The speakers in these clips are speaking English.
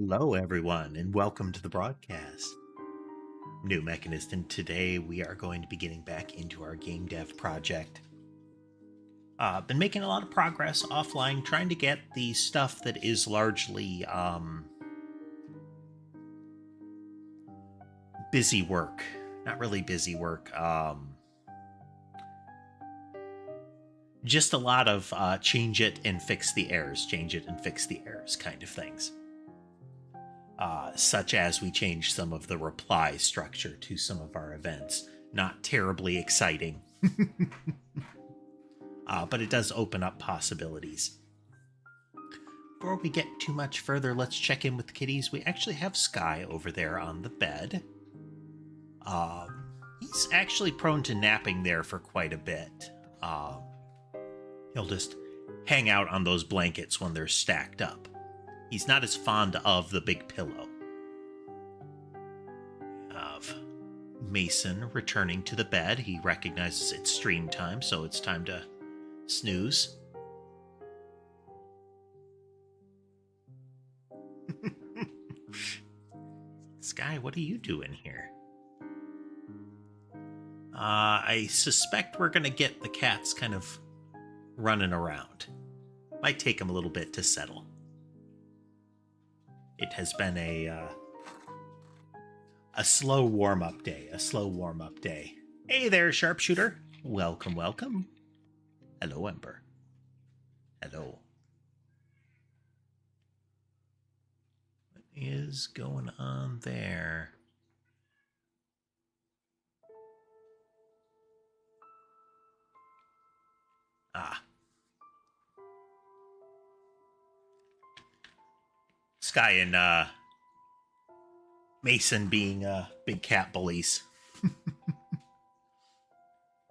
Hello, everyone, and welcome to the broadcast. New Mechanist, and today we are going to be getting back into our game dev project. Been making a lot of progress offline, trying to get the stuff that is largely busy work. Not really busy work. Just a lot of change it and fix the errors, change it and fix the errors kind of things. Such as we changed some of the reply structure to some of our events. Not terribly exciting, but it does open up possibilities. Before we get too much further, let's check in with the kitties. We actually have Sky over there on the bed. He's actually prone to napping there for quite a bit. He'll just hang out on those blankets when they're stacked up. He's not as fond of the big pillow. Of Mason returning to the bed. He recognizes it's stream time, so it's time to snooze. Sky, what are you doing here? I suspect we're going to get the cats kind of running around. Might take them a little bit to settle. It has been a slow warm-up day, Hey there, sharpshooter. Welcome, welcome. Hello, Ember. Hello. What is going on there? Sky and Mason being big cat bullies.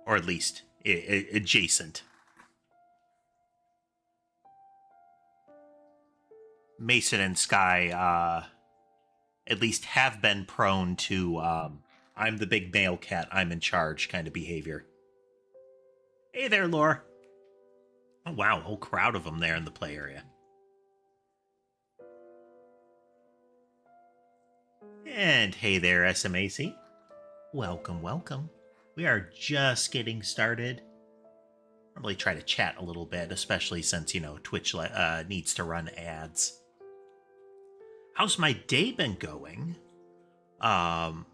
Or at least adjacent. Mason and Sky at least have been prone to I'm the big male cat, I'm in charge kind of behavior. Hey there, Lore. Oh wow, a whole crowd of them there in the play area. And hey there, SMAC. Welcome, welcome. We are just getting started. Probably try to chat a little bit, especially since, Twitch needs to run ads. How's my day been going? Tired.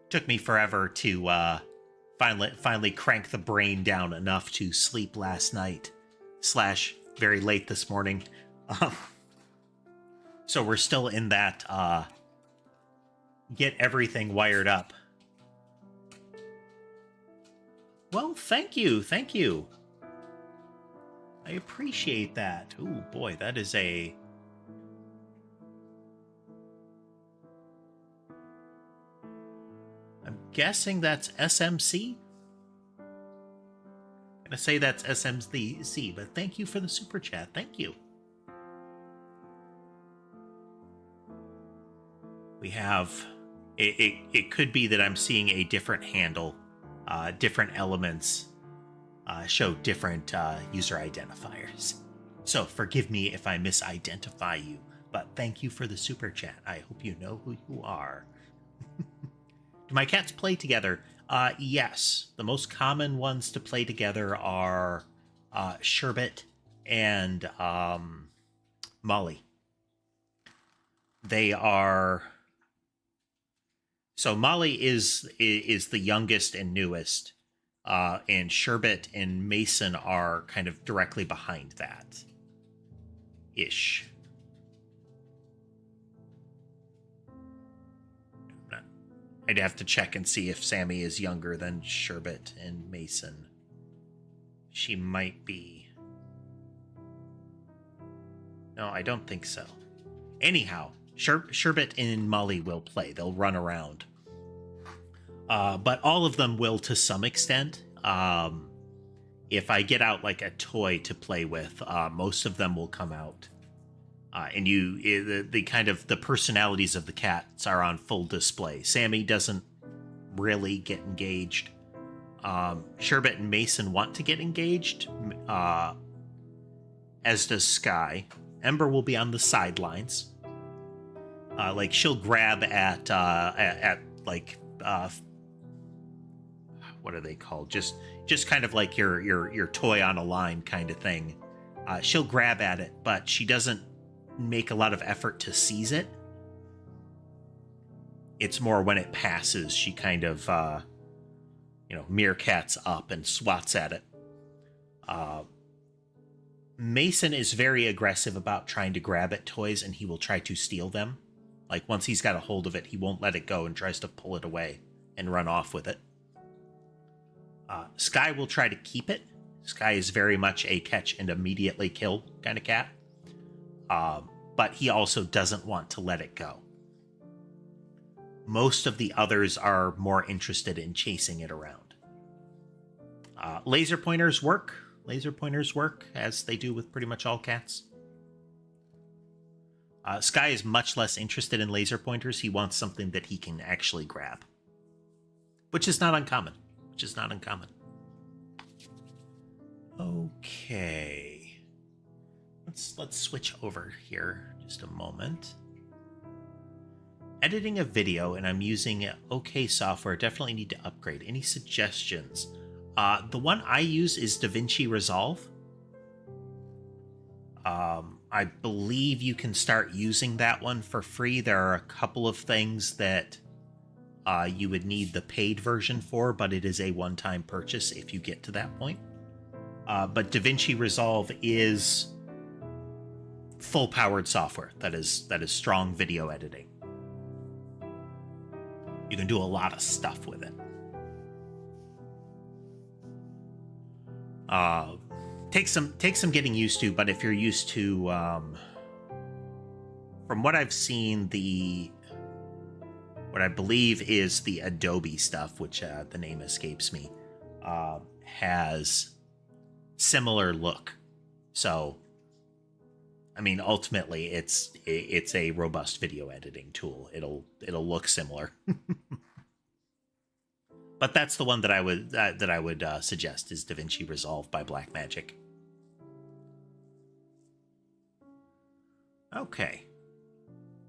Took me forever to finally crank the brain down enough to sleep last night. / very late this morning. So we're still in that get everything wired up. Well, thank you. I appreciate that. Ooh, boy, that is a... I'm guessing that's SMC? I say that's SMC, but thank you for the super chat. Thank you. We have it could be that I'm seeing a different handle, different elements show different user identifiers. So forgive me if I misidentify you, but thank you for the super chat. I hope you know who you are. Do my cats play together? Yes. The most common ones to play together are Sherbet and Molly. They are... So Molly is the youngest and newest, and Sherbet and Mason are kind of directly behind that. Ish. I'd have to check and see if Sammy is younger than Sherbet and Mason. She might be. No, I don't think so. Anyhow, Sherbet and Molly will play. They'll run around. But all of them will to some extent. If I get out like a toy to play with, most of them will come out. And the kind of the personalities of the cats are on full display. Sammy doesn't really get engaged. Sherbet and Mason want to get engaged, as does Sky. Ember will be on the sidelines. Like she'll grab at like what are they called? Just kind of like your toy on a line kind of thing. She'll grab at it, but she doesn't make a lot of effort to seize it. It's more when it passes, she kind of meerkats up and swats at it. Mason is very aggressive about trying to grab at toys, and he will try to steal them. Like, once he's got a hold of it, he won't let it go and tries to pull it away and run off with it. Sky will try to keep it. Sky is very much a catch and immediately kill kind of cat. But he also doesn't want to let it go. Most of the others are more interested in chasing it around. Laser pointers work. Laser pointers work, as they do with pretty much all cats. Sky is much less interested in laser pointers. He wants something that he can actually grab. Which is not uncommon. Okay. Let's switch over here just a moment. Editing a video, and I'm using OK software. Definitely need to upgrade. Any suggestions? The one I use is DaVinci Resolve. I believe you can start using that one for free. There are a couple of things that you would need the paid version for, but it is a one-time purchase if you get to that point. But DaVinci Resolve is full-powered software that is strong video editing. You can do a lot of stuff with it. Takes some getting used to, but if you're used to, from what I've seen, what I believe is the Adobe stuff, which the name escapes me, has similar look. So, I mean, ultimately, it's a robust video editing tool. It'll look similar. But that's the one that I would suggest is DaVinci Resolve by Blackmagic. Okay.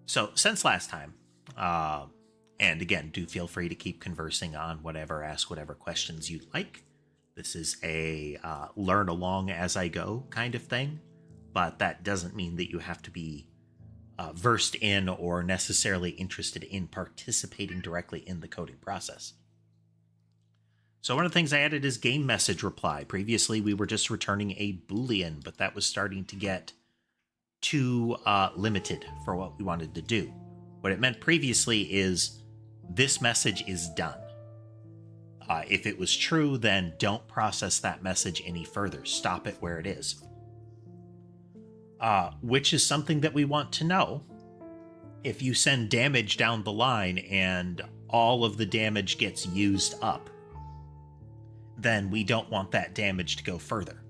So since last time, and again, do feel free to keep conversing on whatever, ask whatever questions you'd like. This is a learn along as I go kind of thing, but that doesn't mean that you have to be versed in or necessarily interested in participating directly in the coding process. So one of the things I added is game message reply. Previously, we were just returning a Boolean, but that was starting to get too limited for what we wanted to do. What it meant previously is this message is done. If it was true, then don't process that message any further. Stop it where it is. Which is something that we want to know. If you send damage down the line and all of the damage gets used up, then we don't want that damage to go further.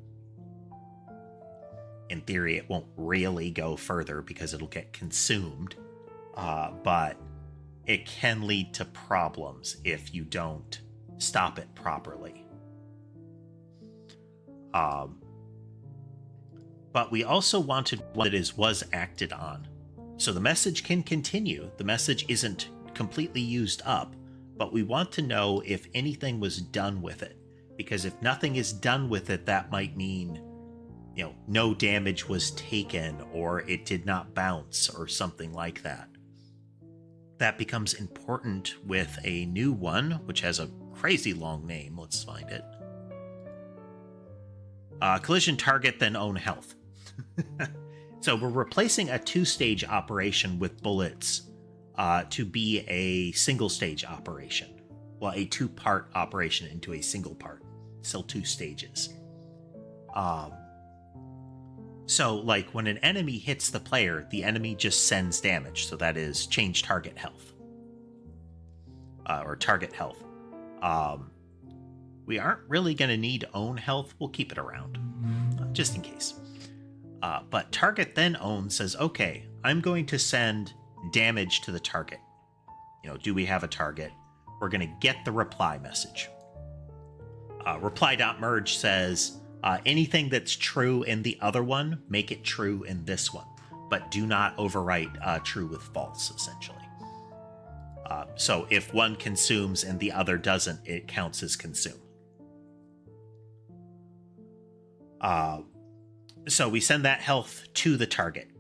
In theory, it won't really go further because it'll get consumed, but it can lead to problems if you don't stop it properly. But we also wanted one that was acted on. So the message can continue. The message isn't completely used up, but we want to know if anything was done with it. Because if nothing is done with it, that might mean, no damage was taken or it did not bounce or something like that. That becomes important with a new one, which has a crazy long name. Let's find it. Collision target, then own health. So we're replacing a two-stage operation with bullets to be a single-stage operation. Well, a two-part operation into a single part. Still two stages. So, like, when an enemy hits the player, the enemy just sends damage. So that is change target health. Or target health. We aren't really going to need own health. We'll keep it around. Just in case. But target then own says, okay, I'm going to send damage to the target. Do we have a target? We're going to get the reply message. Reply.merge says anything that's true in the other one, make it true in this one, but do not overwrite true with false, essentially. So if one consumes and the other doesn't, it counts as consume. So we send that health to the target,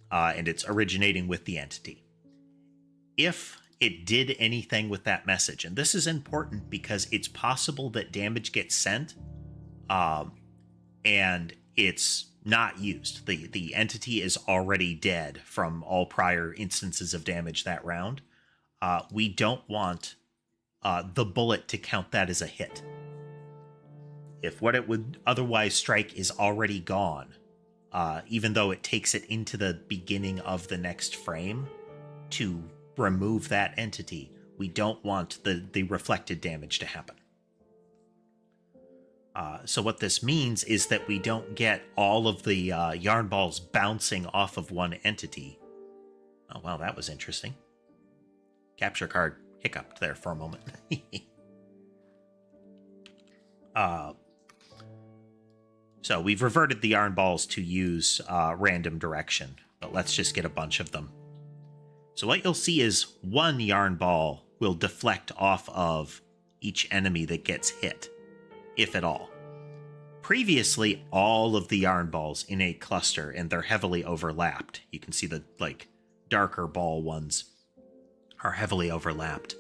and it's originating with the entity. If it did anything with that message, and this is important because it's possible that damage gets sent, and it's not used. The entity is already dead from all prior instances of damage that round. We don't want the bullet to count that as a hit. If what it would otherwise strike is already gone, even though it takes it into the beginning of the next frame to remove that entity, we don't want the reflected damage to happen. So what this means is that we don't get all of the yarn balls bouncing off of one entity. Oh, wow, that was interesting. Capture card hiccuped there for a moment. So we've reverted the yarn balls to use random direction, but let's just get a bunch of them. So what you'll see is one yarn ball will deflect off of each enemy that gets hit, if at all. Previously, all of the yarn balls in a cluster, and they're heavily overlapped. You can see the darker ball ones are heavily overlapped.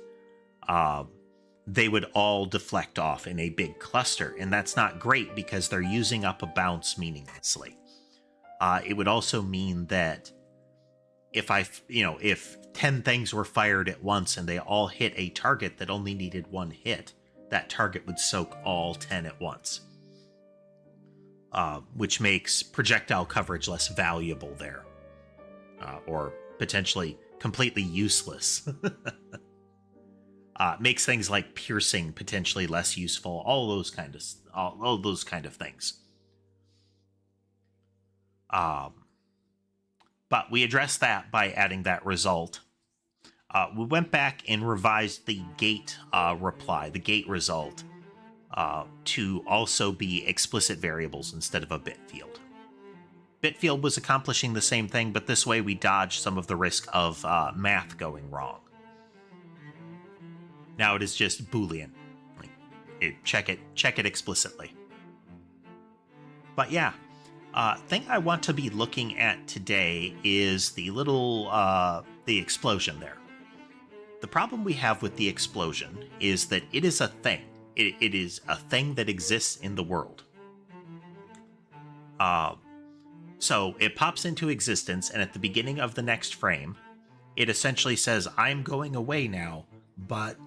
They would all deflect off in a big cluster, and that's not great because they're using up a bounce meaninglessly. It would also mean that if 10 things were fired at once and they all hit a target that only needed one hit, that target would soak all 10 at once. Which makes projectile coverage less valuable there. Or potentially completely useless. Makes things like piercing potentially less useful. All those kind of things. But we addressed that by adding that result. We went back and revised the gate reply, the gate result, to also be explicit variables instead of a bit field. Bit field was accomplishing the same thing, but this way we dodged some of the risk of math going wrong. Now it is just Boolean. Check it explicitly. But yeah, thing I want to be looking at today is the little the explosion there. The problem we have with the explosion is that it is a thing. It is a thing that exists in the world. So it pops into existence, and at the beginning of the next frame, it essentially says, I'm going away now, but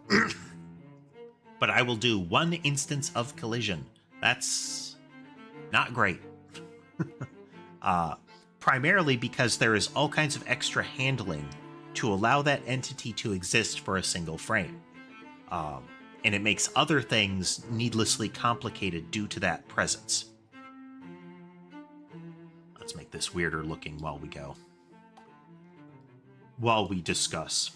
but I will do one instance of collision. That's not great. Primarily because there is all kinds of extra handling to allow that entity to exist for a single frame. And it makes other things needlessly complicated due to that presence. Let's make this weirder looking while we go. While we discuss.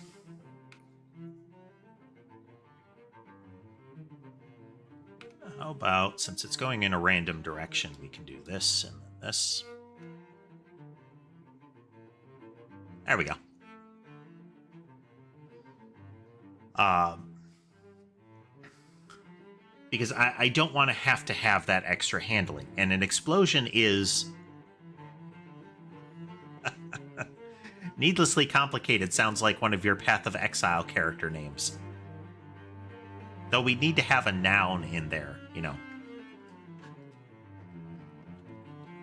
How about, since it's going in a random direction, we can do this and this. There we go. Because I don't want to have that extra handling. And an explosion is needlessly complicated. Sounds like one of your Path of Exile character names. Though we need to have a noun in there, you know.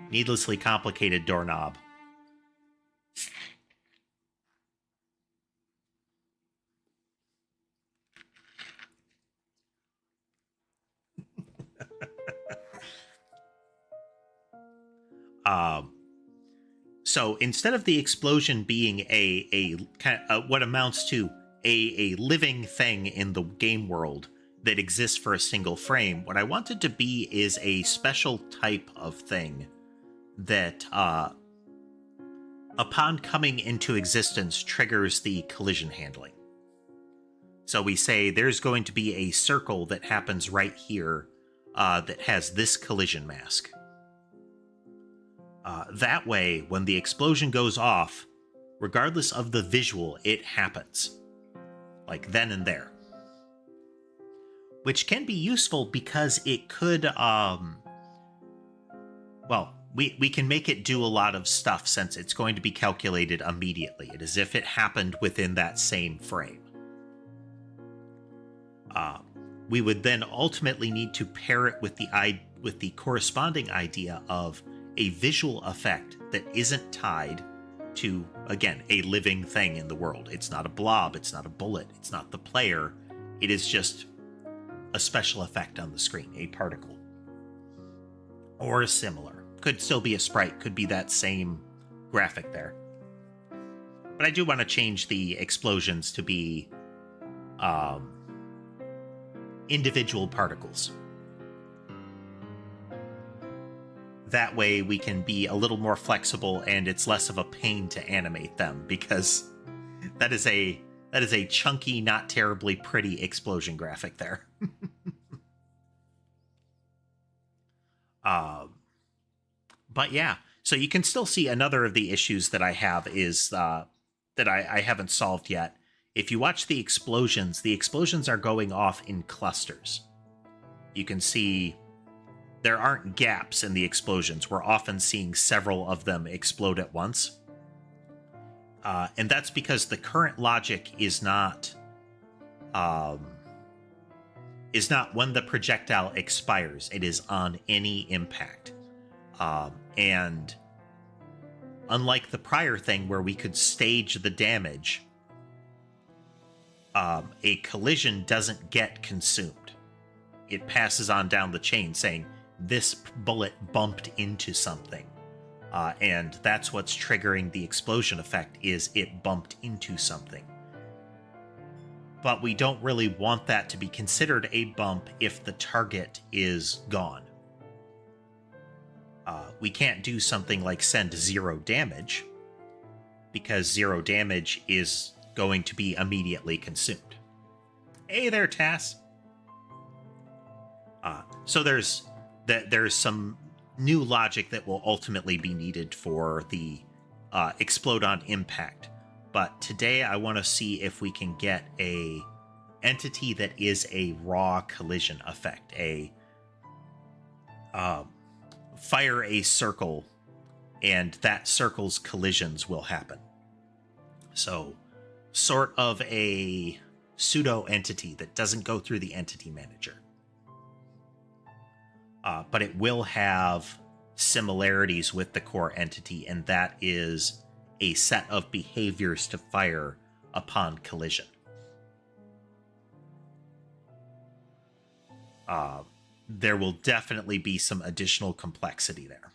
Needlessly complicated doorknob. So instead of the explosion being a kind of what amounts to a living thing in the game world that exists for a single frame, what I want it to be is a special type of thing that, upon coming into existence, triggers the collision handling. So we say there's going to be a circle that happens right here that has this collision mask. That way, when the explosion goes off, regardless of the visual, it happens. Like then and there. Which can be useful because it could, we can make it do a lot of stuff since it's going to be calculated immediately. It is as if it happened within that same frame. We would then ultimately need to pair it with the corresponding idea of a visual effect that isn't tied to, again, a living thing in the world. It's not a blob, it's not a bullet, it's not the player. It is just a special effect on the screen, a particle. Or similar. Could still be a sprite, could be that same graphic there. But I do want to change the explosions to be individual particles. That way we can be a little more flexible and it's less of a pain to animate them, because that is a chunky, not terribly pretty explosion graphic there. But yeah, so you can still see another of the issues that I have is that I haven't solved yet. If you watch the explosions are going off in clusters. You can see there aren't gaps in the explosions. We're often seeing several of them explode at once. And that's because the current logic is not when the projectile expires. It is on any impact. And unlike the prior thing where we could stage the damage, a collision doesn't get consumed. It passes on down the chain saying, this bullet bumped into something. And that's what's triggering the explosion effect, is it bumped into something. But we don't really want that to be considered a bump if the target is gone. We can't do something like send 0 damage, because 0 damage is going to be immediately consumed. Hey there, Tass. So there's some new logic that will ultimately be needed for the explode on impact. But today I want to see if we can get a entity that is a raw collision effect. Fire a circle, and that circle's collisions will happen. So, sort of a pseudo entity that doesn't go through the entity manager. But it will have similarities with the core entity, and that is a set of behaviors to fire upon collision. There will definitely be some additional complexity there.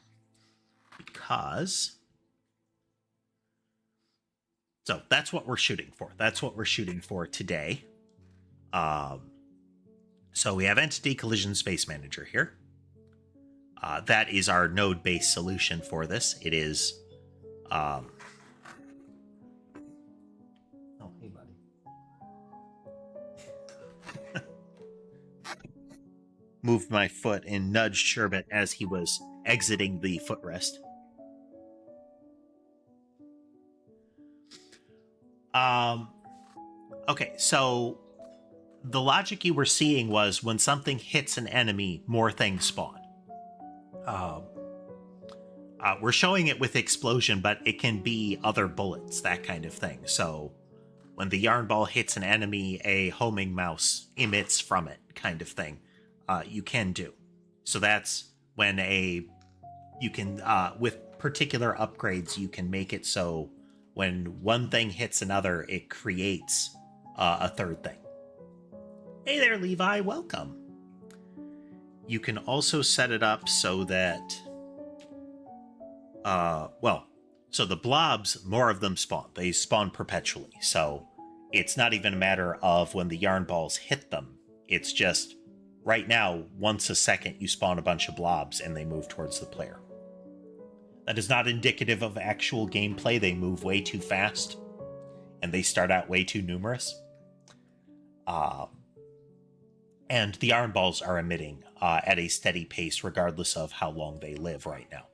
So that's what we're shooting for. That's what we're shooting for today. So we have Entity Collision Space Manager here. That is our node-based solution for this. It is... Oh, hey, buddy. Moved my foot and nudged Sherbet as he was exiting the footrest. Okay, so the logic you were seeing was when something hits an enemy, more things spawn. We're showing it with explosion, but it can be other bullets, that kind of thing. So when the yarn ball hits an enemy, a homing mouse emits from it, kind of thing. You can do. So that's when you can, with particular upgrades, you can make it so when one thing hits another, it creates a third thing. Hey there, Levi, welcome. You can also set it up so that, so the blobs, more of them spawn. They spawn perpetually. So it's not even a matter of when the yarn balls hit them. It's just, right now, once a second, you spawn a bunch of blobs and they move towards the player. That is not indicative of actual gameplay. They move way too fast, and they start out way too numerous. And the yarn balls are emitting at a steady pace, regardless of how long they live right now.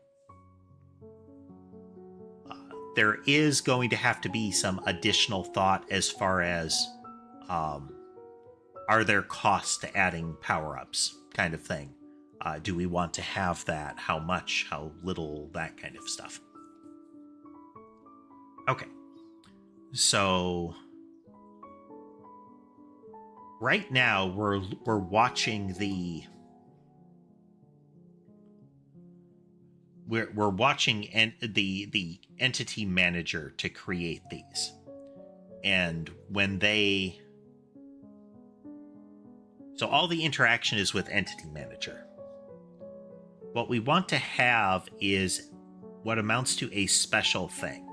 There is going to have to be some additional thought as far as are there costs to adding power-ups kind of thing. Do we want to have that? How much? How little? That kind of stuff. Okay. So right now we're watching the we're watching the entity manager to create these. And when they so all the interaction is with entity manager. What we want to have is what amounts to a special thing.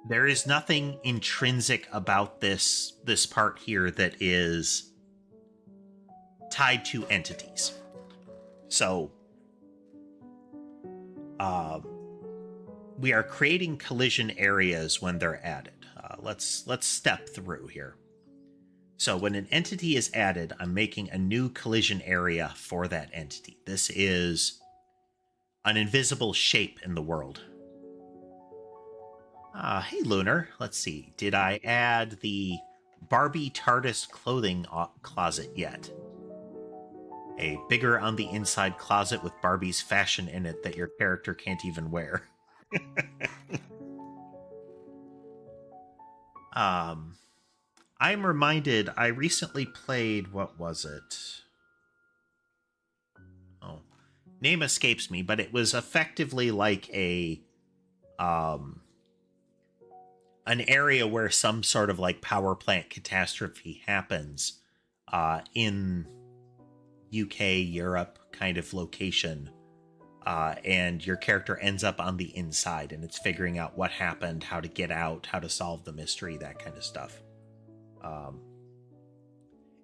There is nothing intrinsic about this part here that is tied to entities. So we are creating collision areas when they're added. Let's step through here. So when an entity is added, I'm making a new collision area for that entity. This is an invisible shape in the world. Hey, Lunar. Let's see. Did I add the Barbie TARDIS clothing closet yet? A bigger on the inside closet with Barbie's fashion in it that your character can't even wear. I'm reminded I recently played, what was it? Oh, name escapes me, but it was effectively like an area where some sort of like power plant catastrophe happens in UK, Europe kind of location. And your character ends up on the inside, and it's figuring out what happened, how to get out, how to solve the mystery, that kind of stuff.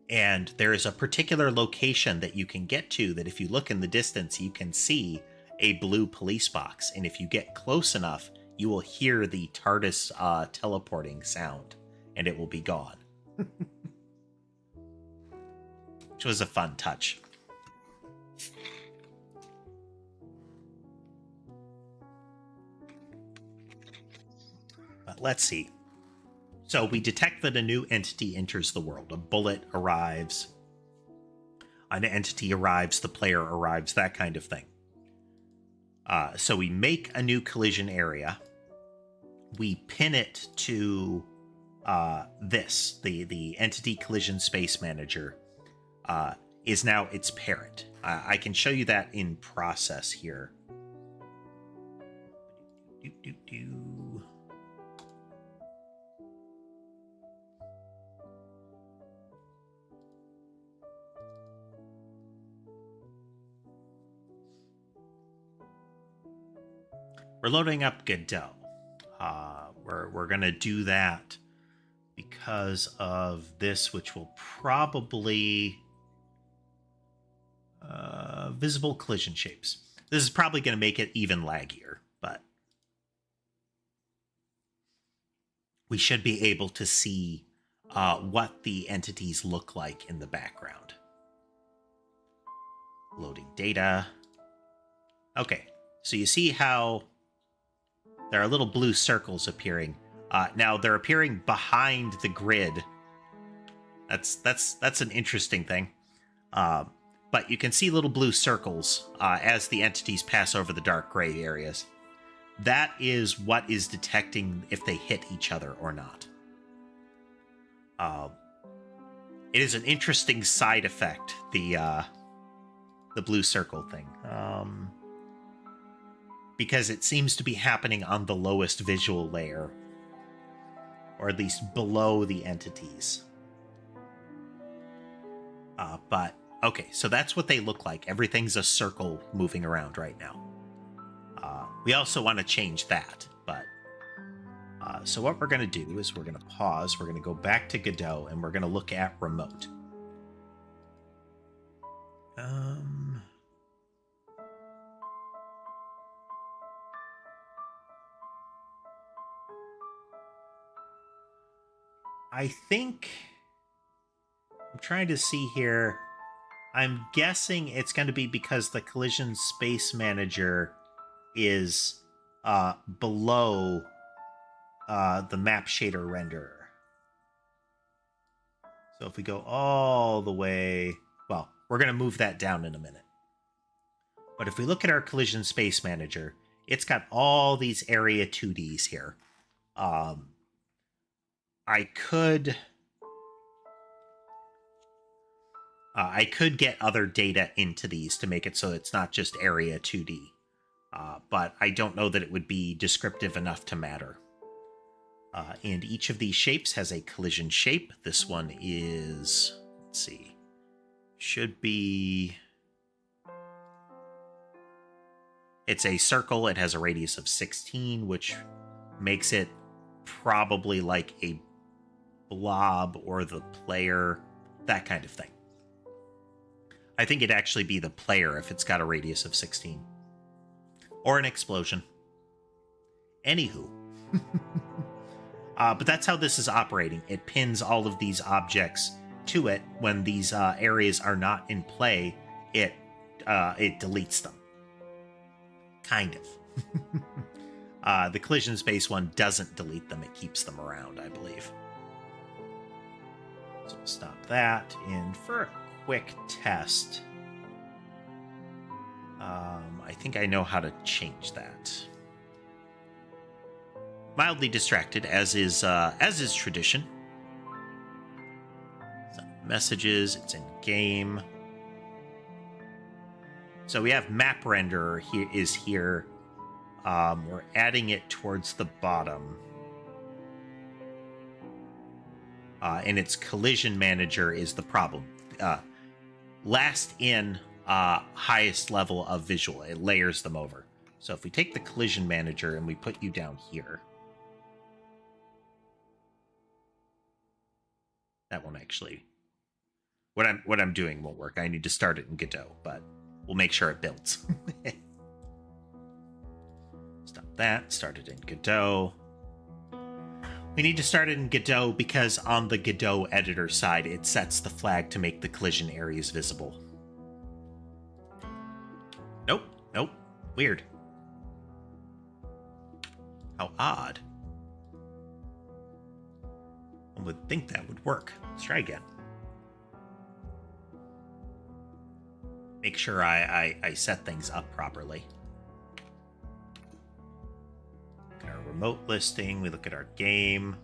And there is a particular location that you can get to that if you look in the distance, you can see a blue police box. And if you get close enough, you will hear the TARDIS teleporting sound, and it will be gone. Which was a fun touch. But let's see. So we detect that a new entity enters the world. A bullet arrives. An entity arrives. The player arrives. That kind of thing. So we make a new collision area. We pin it to this. The entity collision space manager is now its parent. I can show you that in process here. We're loading up Godot. We're going to do that because of this, which will probably... visible collision shapes. This is probably going to make it even laggier, but we should be able to see what the entities look like in the background. Loading data. Okay, so you see how there are little blue circles appearing. Now they're appearing behind the grid. That's an interesting thing. But you can see little blue circles as the entities pass over the dark gray areas. That is what is detecting if they hit each other or not. It is an interesting side effect, the blue circle thing. Because it seems to be happening on the lowest visual layer, or at least below the entities. But, okay, so that's what they look like. Everything's a circle moving around right now. We also want to change that, but... so what we're going to do is we're going to pause, we're going to go back to Godot, and we're going to look at remote. I think I'm trying to see here. I'm guessing it's going to be because the collision space manager is below the map shader renderer. So if we go all the way, well, we're going to move that down in a minute. But if we look at our collision space manager, it's got all these area 2Ds here. I could get other data into these to make it so it's not just area 2D. But I don't know that it would be descriptive enough to matter. And each of these shapes has a collision shape. This one is, let's see, should be... It's a circle. It has a radius of 16, which makes it probably like a blob or the player, that kind of thing. I think it'd actually be the player if it's got a radius of 16. Or an explosion. Anywho. But that's how this is operating. It pins all of these objects to it. When these areas are not in play, it deletes them. Kind of. The collision space one doesn't delete them. It keeps them around, I believe. So we'll stop that. And for a quick test, I think I know how to change that. Mildly distracted, as is tradition. So messages, it's in game. So we have map renderer here. We're adding it towards the bottom. And its collision manager is the problem. Last in, highest level of visual. It layers them over. So if we take the collision manager and we put you down here, that won't actually... What I'm doing won't work. I need to start it in Godot, but we'll make sure it builds. Stop that. Start it in Godot. We need to start it in Godot because on the Godot editor side, it sets the flag to make the collision areas visible. Nope. Weird. How odd. One would think that would work. Let's try again. Make sure I set things up properly. Look at our remote listing. We look at our game.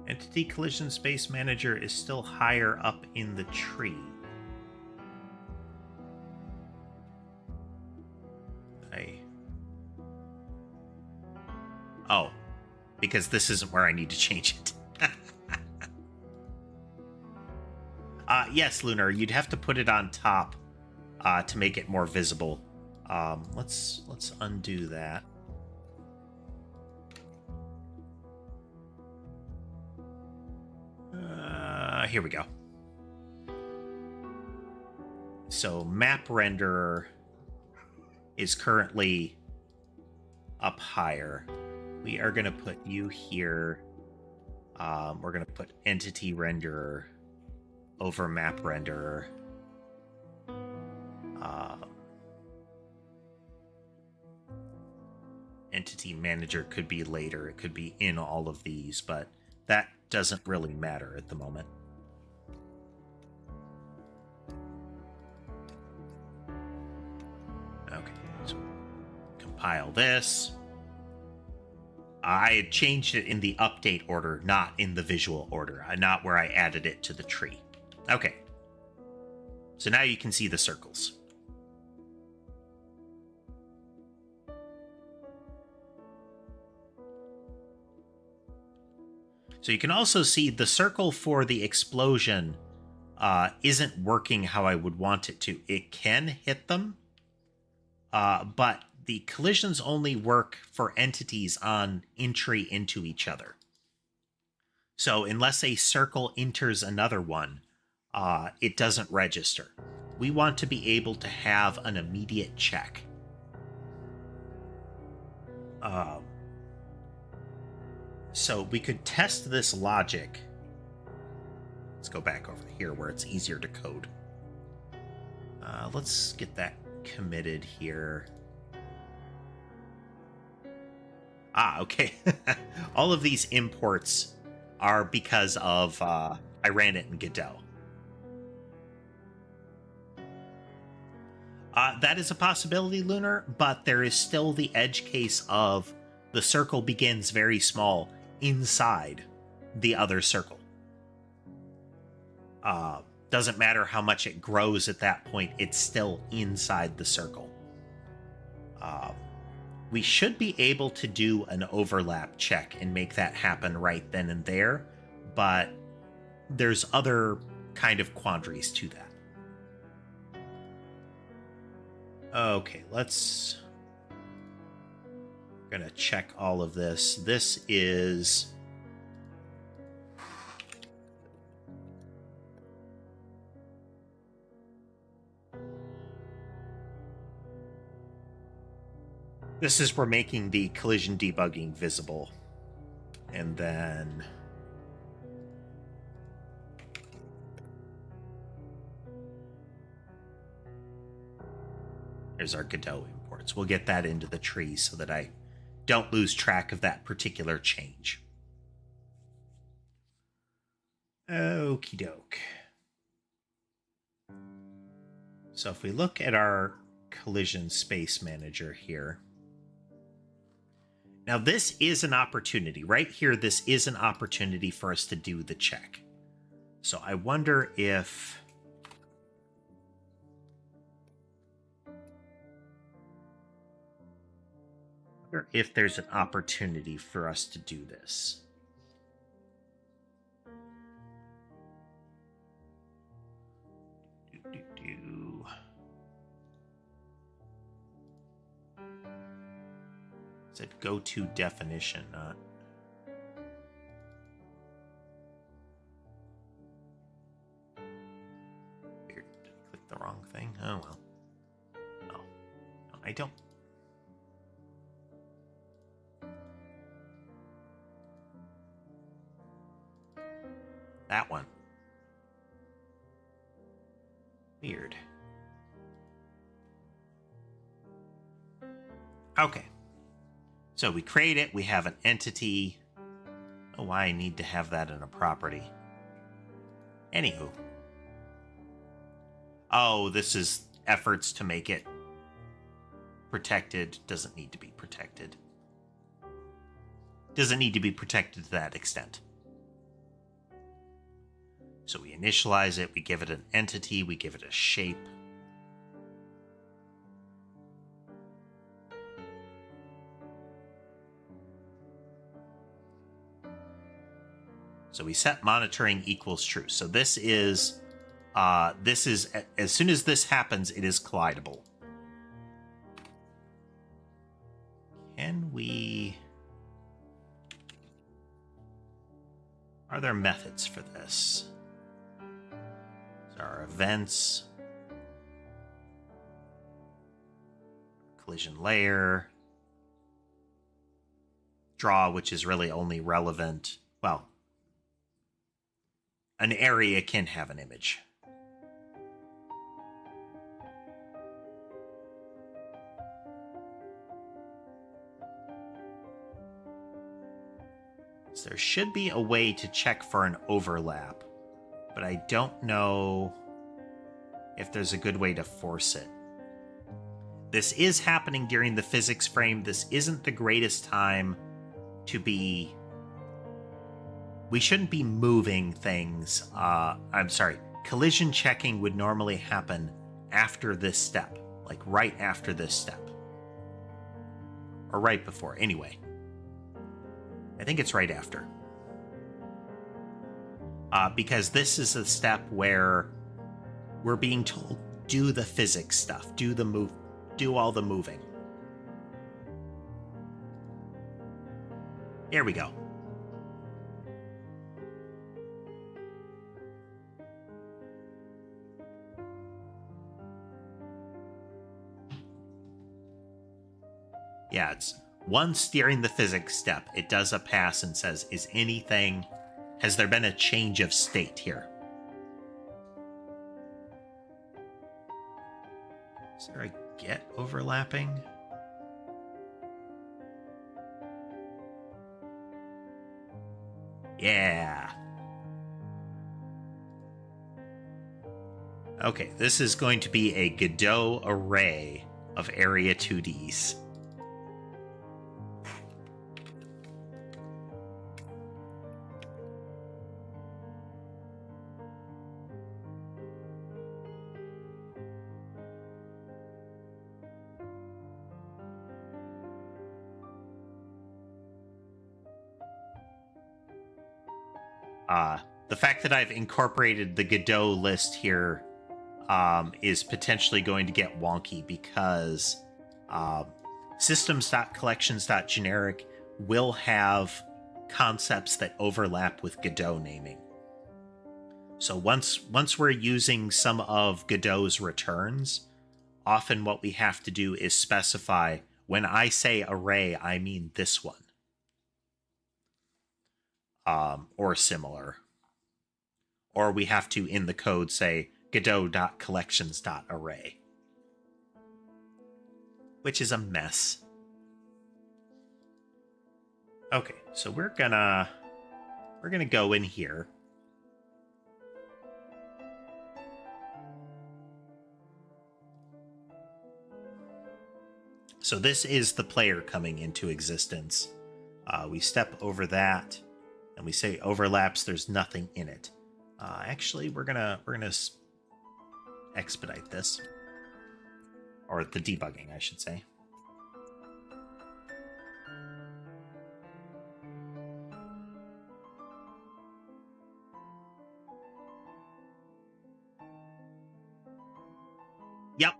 Entity Collision Space Manager is still higher up in the tree. Oh, because this isn't where I need to change it. Yes, Lunar, you'd have to put it on top to make it more visible. Let's undo that. Here we go. So map renderer is currently up higher. We are going to put you here. We're going to put entity renderer over map renderer. Entity manager could be later. It could be in all of these, but that doesn't really matter at the moment. Okay, so compile this. I had changed it in the update order, not in the visual order, not where I added it to the tree. Okay. So now you can see the circles. So you can also see the circle for the explosion isn't working how I would want it to. It can hit them, but the collisions only work for entities on entry into each other. So unless a circle enters another one, it doesn't register. We want to be able to have an immediate check. Um, so we could test this logic. Let's go back over here where it's easier to code. Let's get that committed here. Ah, okay. All of these imports are because of I ran it in Godot. That is a possibility, Lunar, but there is still the edge case of the circle begins very small inside the other circle. Doesn't matter how much it grows at that point, it's still inside the circle. We should be able to do an overlap check and make that happen right then and there, but there's other kind of quandaries to that. Okay, let's... We're gonna check all of this. This is... This is for making the collision debugging visible. And then... Here's our Godot imports. We'll get that into the tree so that I don't lose track of that particular change. Okie doke. So if we look at our collision space manager here. Now this is an opportunity. Right here, this is an opportunity for us to do the check. So I wonder if... if there's an opportunity for us to do this. It said go to definition, not... Weird. Did I click the wrong thing? Oh well. No, I don't. That one. Weird. Okay. So we create it, we have an entity. Oh, why I need to have that in a property. Anywho. Oh, this is efforts to make it protected. Doesn't need to be protected. Doesn't need to be protected to that extent. So we initialize it, we give it an entity, we give it a shape. So we set monitoring equals true. So this is as soon as this happens, it is collidable. Can we... Are there methods for this? Our events, collision layer, draw, which is really only relevant. Well, an area can have an image. So there should be a way to check for an overlap, but I don't know if there's a good way to force it. This is happening during the physics frame. This isn't the greatest time to be... We shouldn't be moving things. I'm sorry. Collision checking would normally happen after this step. Like right after this step. Or right before. Anyway. I think it's right after. Because this is a step where we're being told, do the physics stuff, do all the moving. Here we go. Yeah, once during the physics step, it does a pass and says, has there been a change of state here? Is there a get overlapping? Yeah. Okay, this is going to be a Godot array of area 2Ds. The fact that I've incorporated the Godot list here is potentially going to get wonky because systems.collections.generic will have concepts that overlap with Godot naming. So once we're using some of Godot's returns, often what we have to do is specify, when I say array, I mean this one. Or similar. Or we have to, in the code, say godot.collections.array. Which is a mess. Okay, so we're gonna go in here. So this is the player coming into existence. We step over that, and we say overlaps. There's nothing in it. Actually, we're gonna expedite this, or the debugging, I should say. Yep.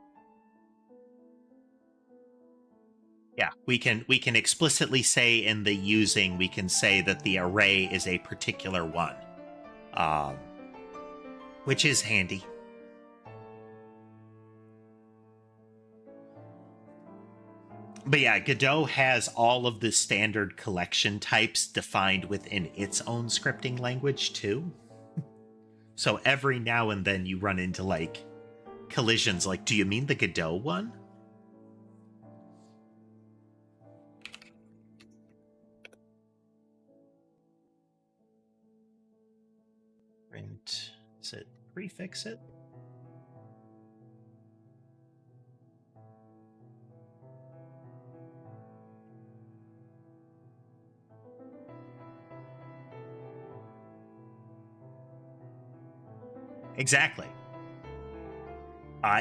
Yeah, we can explicitly say in the using, we can say that the array is a particular one, which is handy. But yeah, Godot has all of the standard collection types defined within its own scripting language too. So every now and then you run into like collisions like, do you mean the Godot one? Print, is it prefix it? Exactly.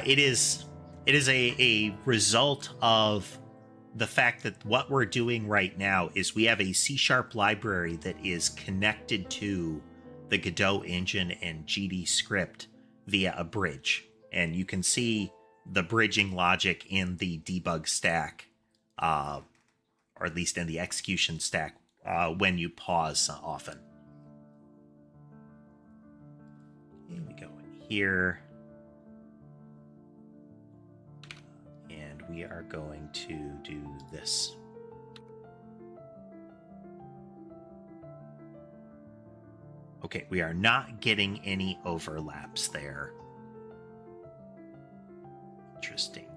It is a result of the fact that what we're doing right now is we have a C# library that is connected to the Godot engine and GD script via a bridge. And you can see the bridging logic in the debug stack, or at least in the execution stack, when you pause often. Here we go in here. And we are going to do this. Okay, we are not getting any overlaps there. Interesting.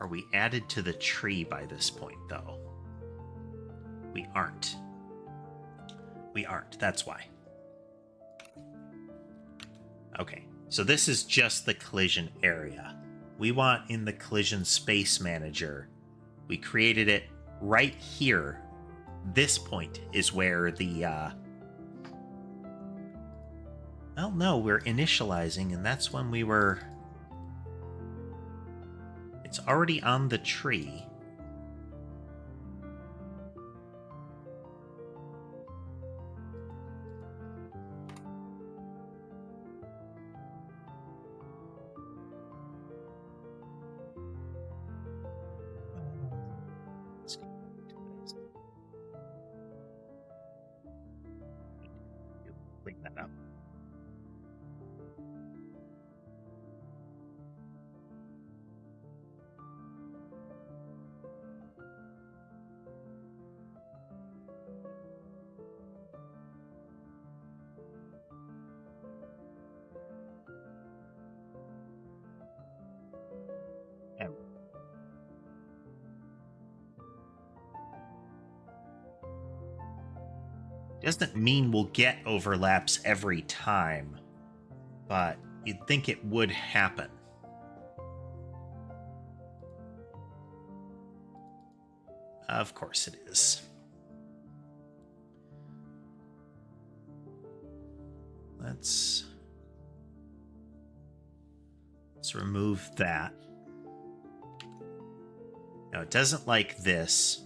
Are we added to the tree by this point, though? We aren't. We aren't, that's why. Okay, so this is just the collision area. We want in the collision space manager, we created it right here. This point is where the, well, no, we're initializing, and that's when we were, it's already on the tree. Clean that up. Doesn't mean we'll get overlaps every time, but you'd think it would happen. Of course it is. Let's remove that. No, it doesn't like this.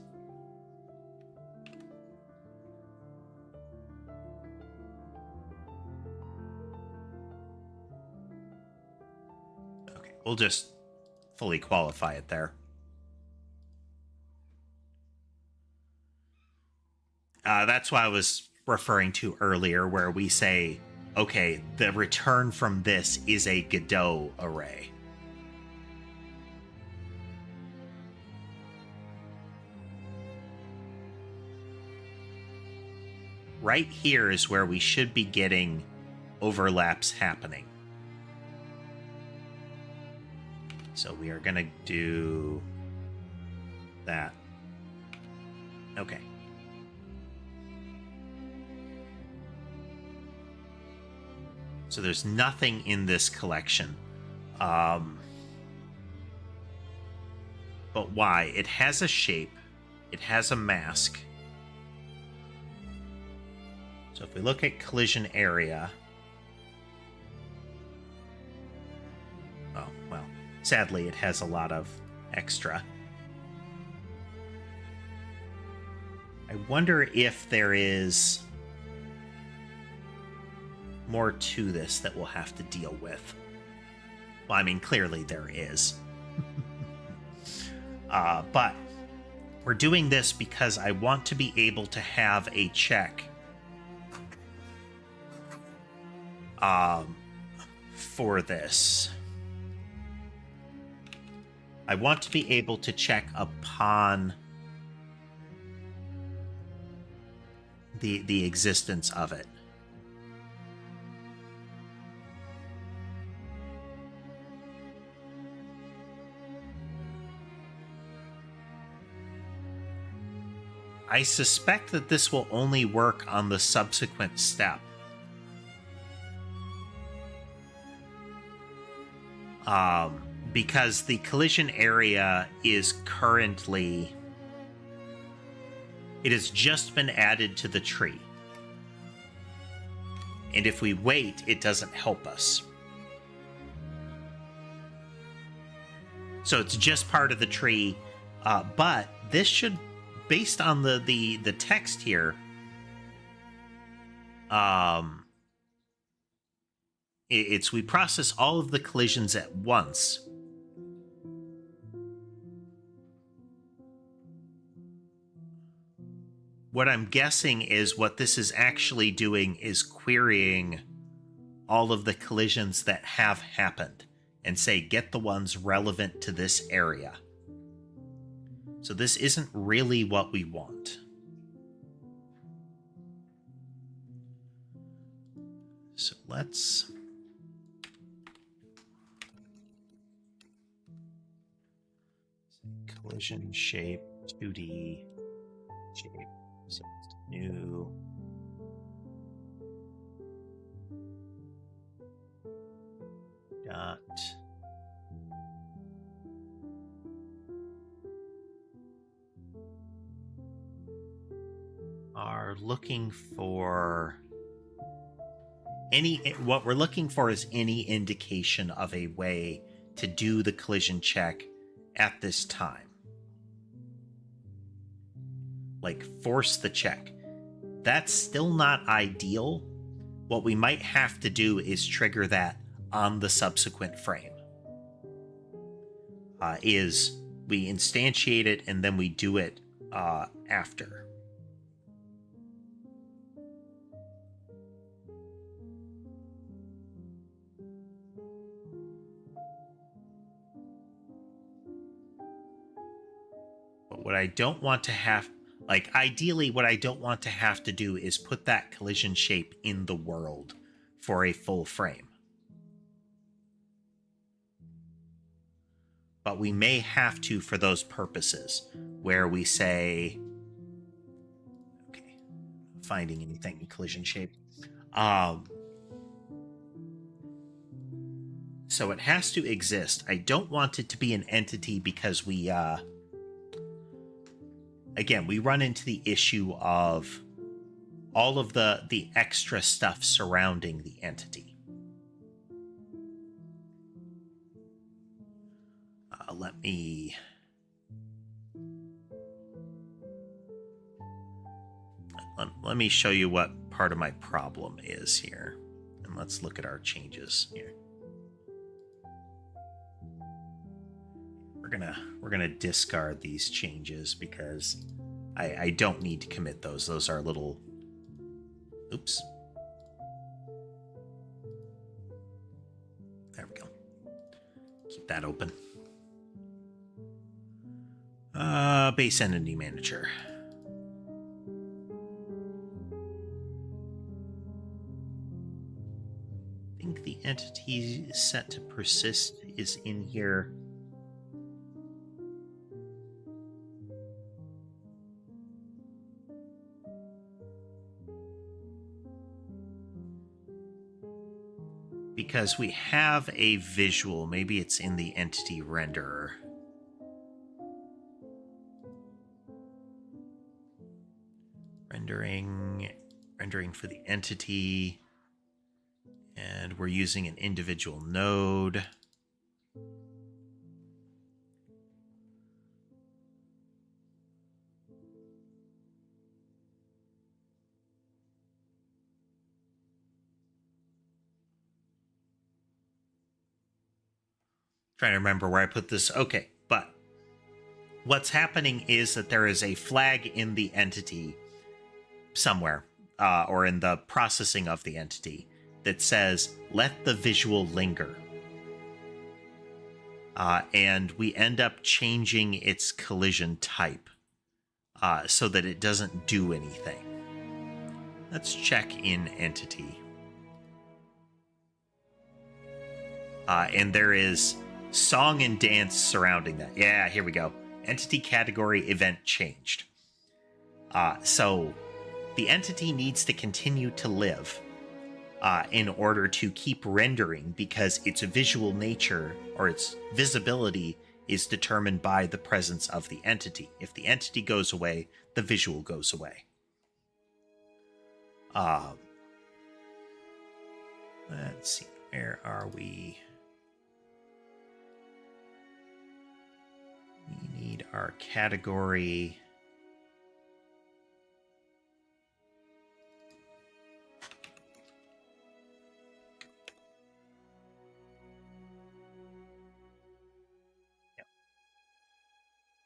Okay, we'll just fully qualify it there. That's what I was referring to earlier, where we say, okay, the return from this is a Godot array. Right here is where we should be getting overlaps happening. So we are going to do that. Okay. So there's nothing in this collection. But why? It has a shape. It has a mask. So if we look at collision area... Oh, well, sadly it has a lot of extra. I wonder if there is more to this that we'll have to deal with. Well, I mean, clearly there is. But we're doing this because I want to be able to have a check for this. I want to be able to check upon the existence of it. I suspect that this will only work on the subsequent step. Because the collision area is currently... It has just been added to the tree. And if we wait, it doesn't help us. So it's just part of the tree. But this should, based on the text here, it's we process all of the collisions at once. What I'm guessing is what this is actually doing is querying all of the collisions that have happened and say, get the ones relevant to this area. So this isn't really what we want. So let's... collision shape 2D shape. So it's new. Dot. Are looking for what we're looking for is any indication of a way to do the collision check at this time. Like, force the check. That's still not ideal. What we might have to do is trigger that on the subsequent frame. Is we instantiate it and then we do it after. But what I don't want to have... Like, ideally, what I don't want to have to do is put that collision shape in the world for a full frame. But we may have to for those purposes, where we say, okay, finding anything in collision shape. So it has to exist. I don't want it to be an entity because we, again, we run into the issue of all of the extra stuff surrounding the entity. Let me show you what part of my problem is here. And let's look at our changes here. We're gonna discard these changes because I don't need to commit those. Those are little... Oops. There we go. Keep that open. Base entity manager. I think the entity set to persist is in here. Because we have a visual, maybe it's in the entity renderer. Rendering for the entity, and we're using an individual node. Trying to remember where I put this. Okay, but what's happening is that there is a flag in the entity somewhere, or in the processing of the entity, that says, let the visual linger. And we end up changing its collision type so that it doesn't do anything. Let's check in entity. And there is song and dance surrounding that. Yeah, here we go. Entity category event changed. So the entity needs to continue to live in order to keep rendering, because its visual nature or its visibility is determined by the presence of the entity. If the entity goes away, the visual goes away. Let's see, where are we? We need our category.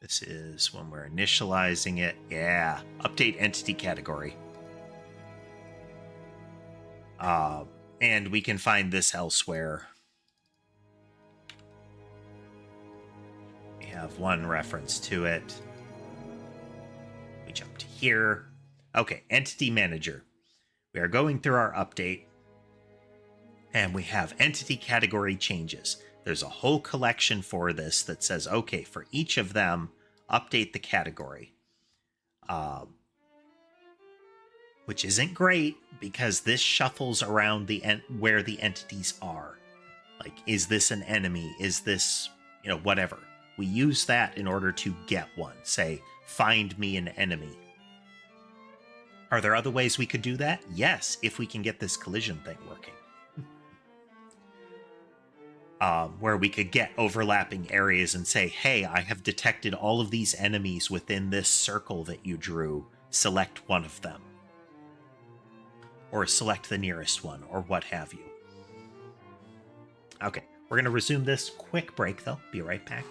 This is when we're initializing it. Yeah, update entity category. And we can find this elsewhere. We have one reference to it. We jump to here. Okay, entity manager. We are going through our update, and we have entity category changes. There's a whole collection for this that says, okay, for each of them, update the category. Which isn't great, because this shuffles around where the entities are. Like, is this an enemy? Is this, whatever. We use that in order to get one. Say, find me an enemy. Are there other ways we could do that? Yes, if we can get this collision thing working. Where we could get overlapping areas and say, hey, I have detected all of these enemies within this circle that you drew. Select one of them. Or select the nearest one, or what have you. Okay, we're going to resume this. Quick break, though. Be right back.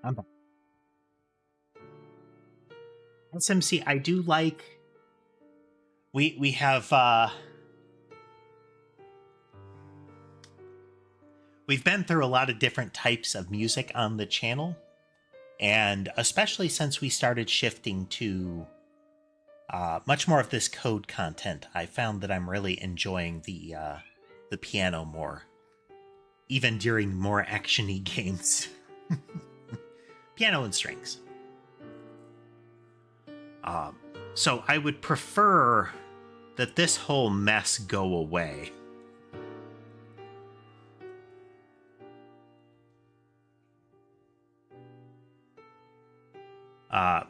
I'm back. SMC, I do like. We have we've been through a lot of different types of music on the channel, and especially since we started shifting to much more of this code content, I found that I'm really enjoying the piano more, even during more action-y games. Piano and strings. So I would prefer that this whole mess go away.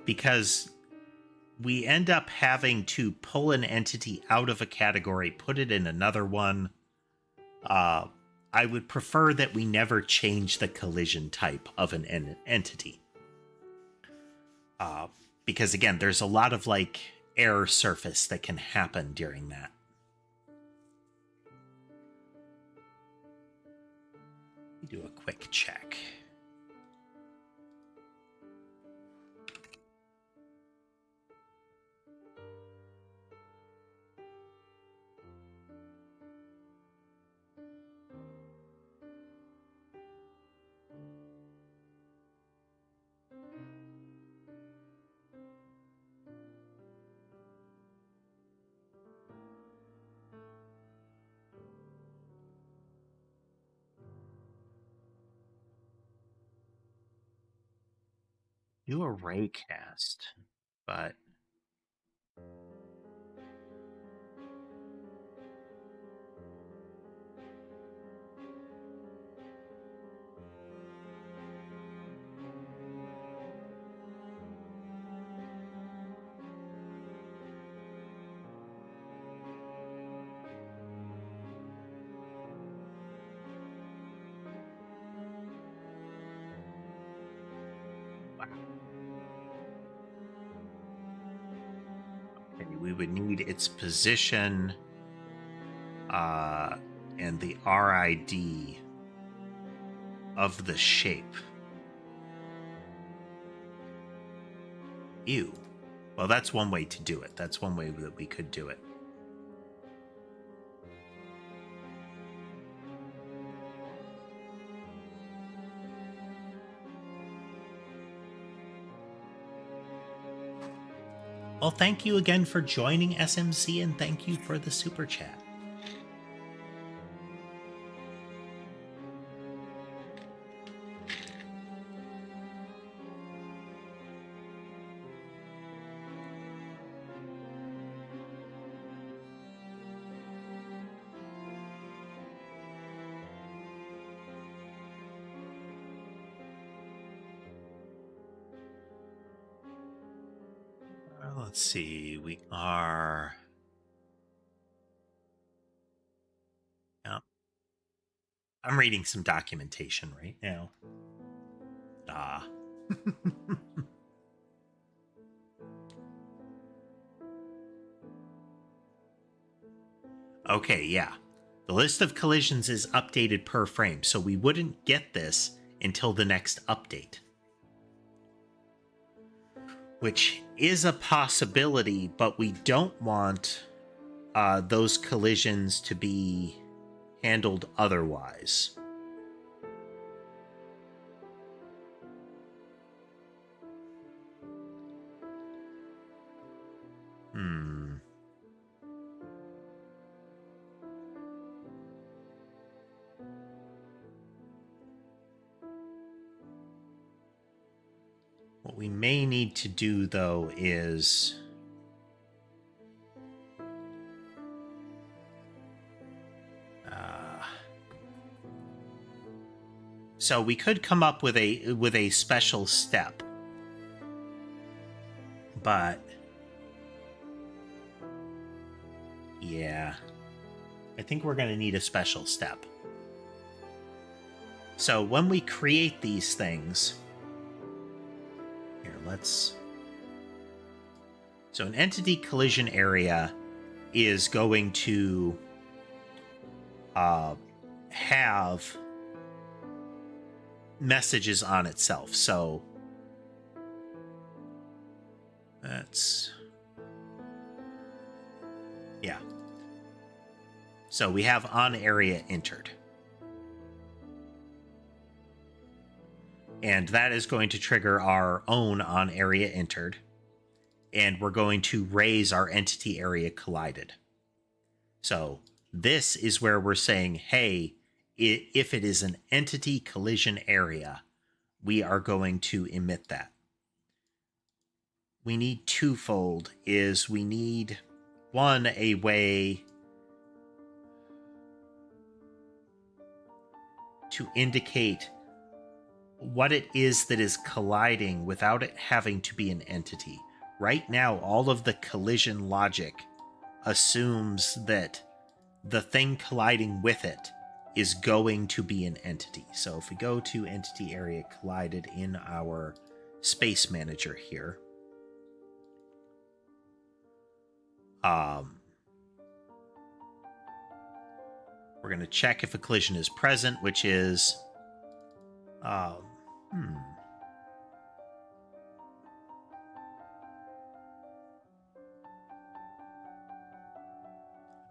Because we end up having to pull an entity out of a category, put it in another one. I would prefer that we never change the collision type of an entity. Because again, there's a lot of like error surface that can happen during that. Let me do a quick check. Do a raycast, but we would need its position and the RID of the shape. Ew. Well, that's one way to do it. That's one way that we could do it. Well, thank you again for joining SMC, and thank you for the super chat. Let's see, we are... Yeah. I'm reading some documentation right now. Okay, yeah. The list of collisions is updated per frame, so we wouldn't get this until the next update. Which is a possibility, but we don't want those collisions to be handled otherwise. What we may need to do, though, is... So we could come up with a special step. But... yeah. I think we're going to need a special step. So when we create these things... Here, let's... So an entity collision area is going to have messages on itself. So that's, yeah. So we have on area entered. And that is going to trigger our own on area entered. And we're going to raise our entity area collided. So this is where we're saying, hey, if it is an entity collision area, we are going to emit that. We need twofold, is we need, one, a way to indicate what it is that is colliding without it having to be an entity. Right now, all of the collision logic assumes that the thing colliding with it is going to be an entity. So if we go to entity area collided in our space manager here, we're going to check if a collision is present, which is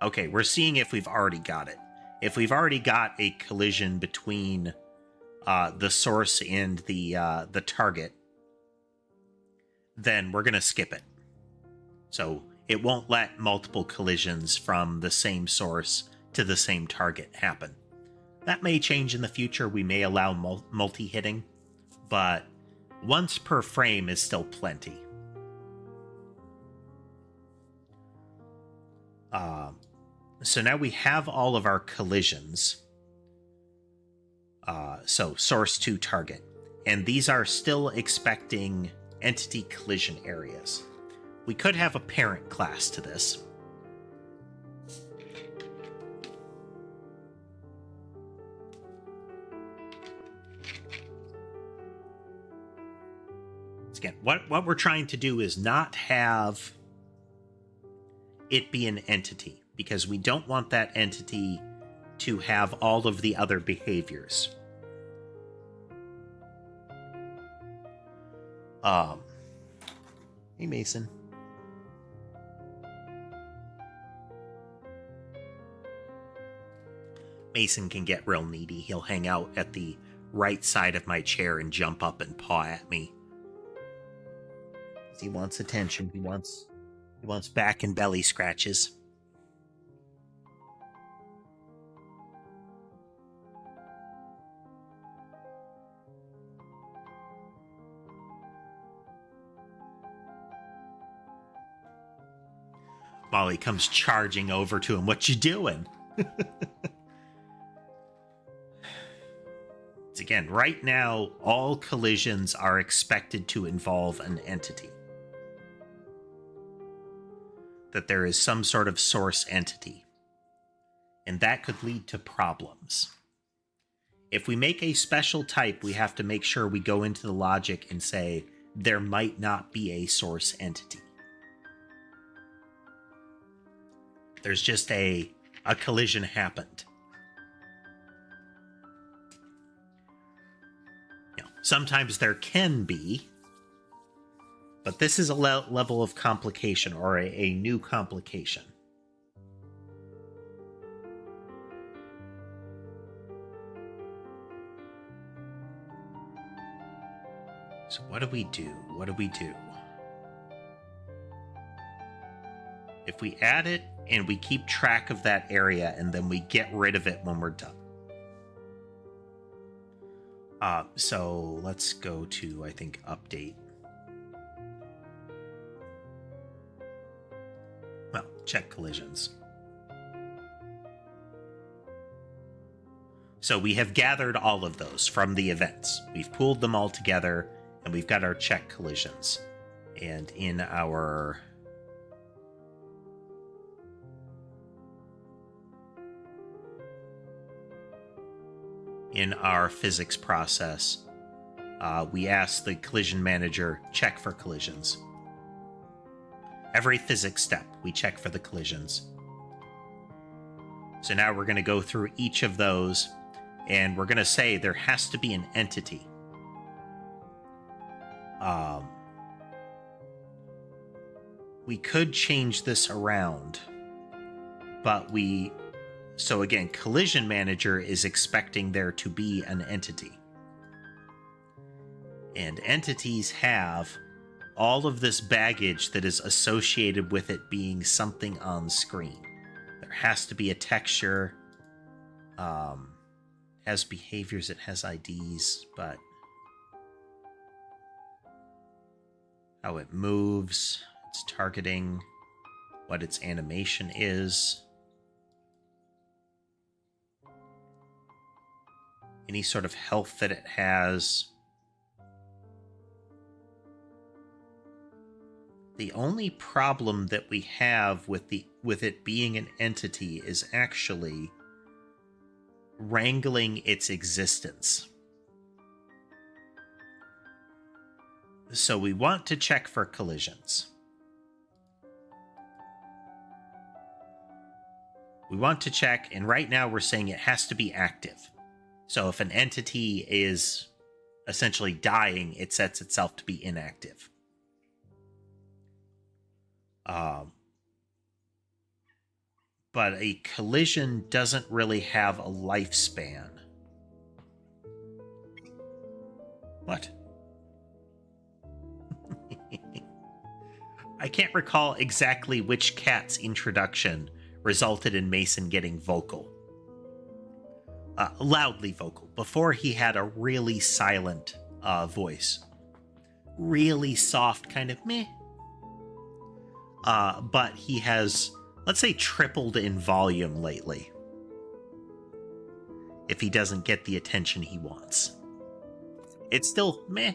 okay, we're seeing if we've already got it. If we've already got a collision between the source and the target, then we're going to skip it. So it won't let multiple collisions from the same source to the same target happen. That may change in the future. We may allow multi-hitting, but once per frame is still plenty. So now we have all of our collisions. So source to target. And these are still expecting entity collision areas. We could have a parent class to this. Again, what we're trying to do is not have it be an entity, because we don't want that entity to have all of the other behaviors. Hey, Mason. Mason can get real needy. He'll hang out at the right side of my chair and jump up and paw at me. He wants attention. He wants back and belly scratches. Molly comes charging over to him. What you doing? Again, right now, all collisions are expected to involve an entity. That there is some sort of source entity. And that could lead to problems. If we make a special type, we have to make sure we go into the logic and say, there might not be a source entity. There's just a collision happened. Sometimes there can be, but this is a level of complication, or a new complication. So what do we do? What do we do? If we add it and we keep track of that area and then we get rid of it when we're done. So let's go to, I think, update. Well, check collisions. So we have gathered all of those from the events. We've pooled them all together, and we've got our check collisions. And in our physics process, we ask the collision manager, check for collisions. Every physics step, we check for the collisions. So now we're going to go through each of those and we're going to say there has to be an entity. We could change this around, but so again, Collision Manager is expecting there to be an entity. And entities have all of this baggage that is associated with it being something on screen. There has to be a texture. It has behaviors, it has IDs, but how it moves, its targeting, what its animation is, any sort of health that it has. The only problem that we have with it being an entity is actually wrangling its existence. So we want to check for collisions. We want to check, and right now we're saying it has to be active. So if an entity is essentially dying, it sets itself to be inactive. But a collision doesn't really have a lifespan. What? I can't recall exactly which cat's introduction resulted in Mason getting vocal. Loudly vocal. Before he had a really silent voice. Really soft, kind of meh. But he has, let's say, tripled in volume lately. If he doesn't get the attention he wants. It's still meh.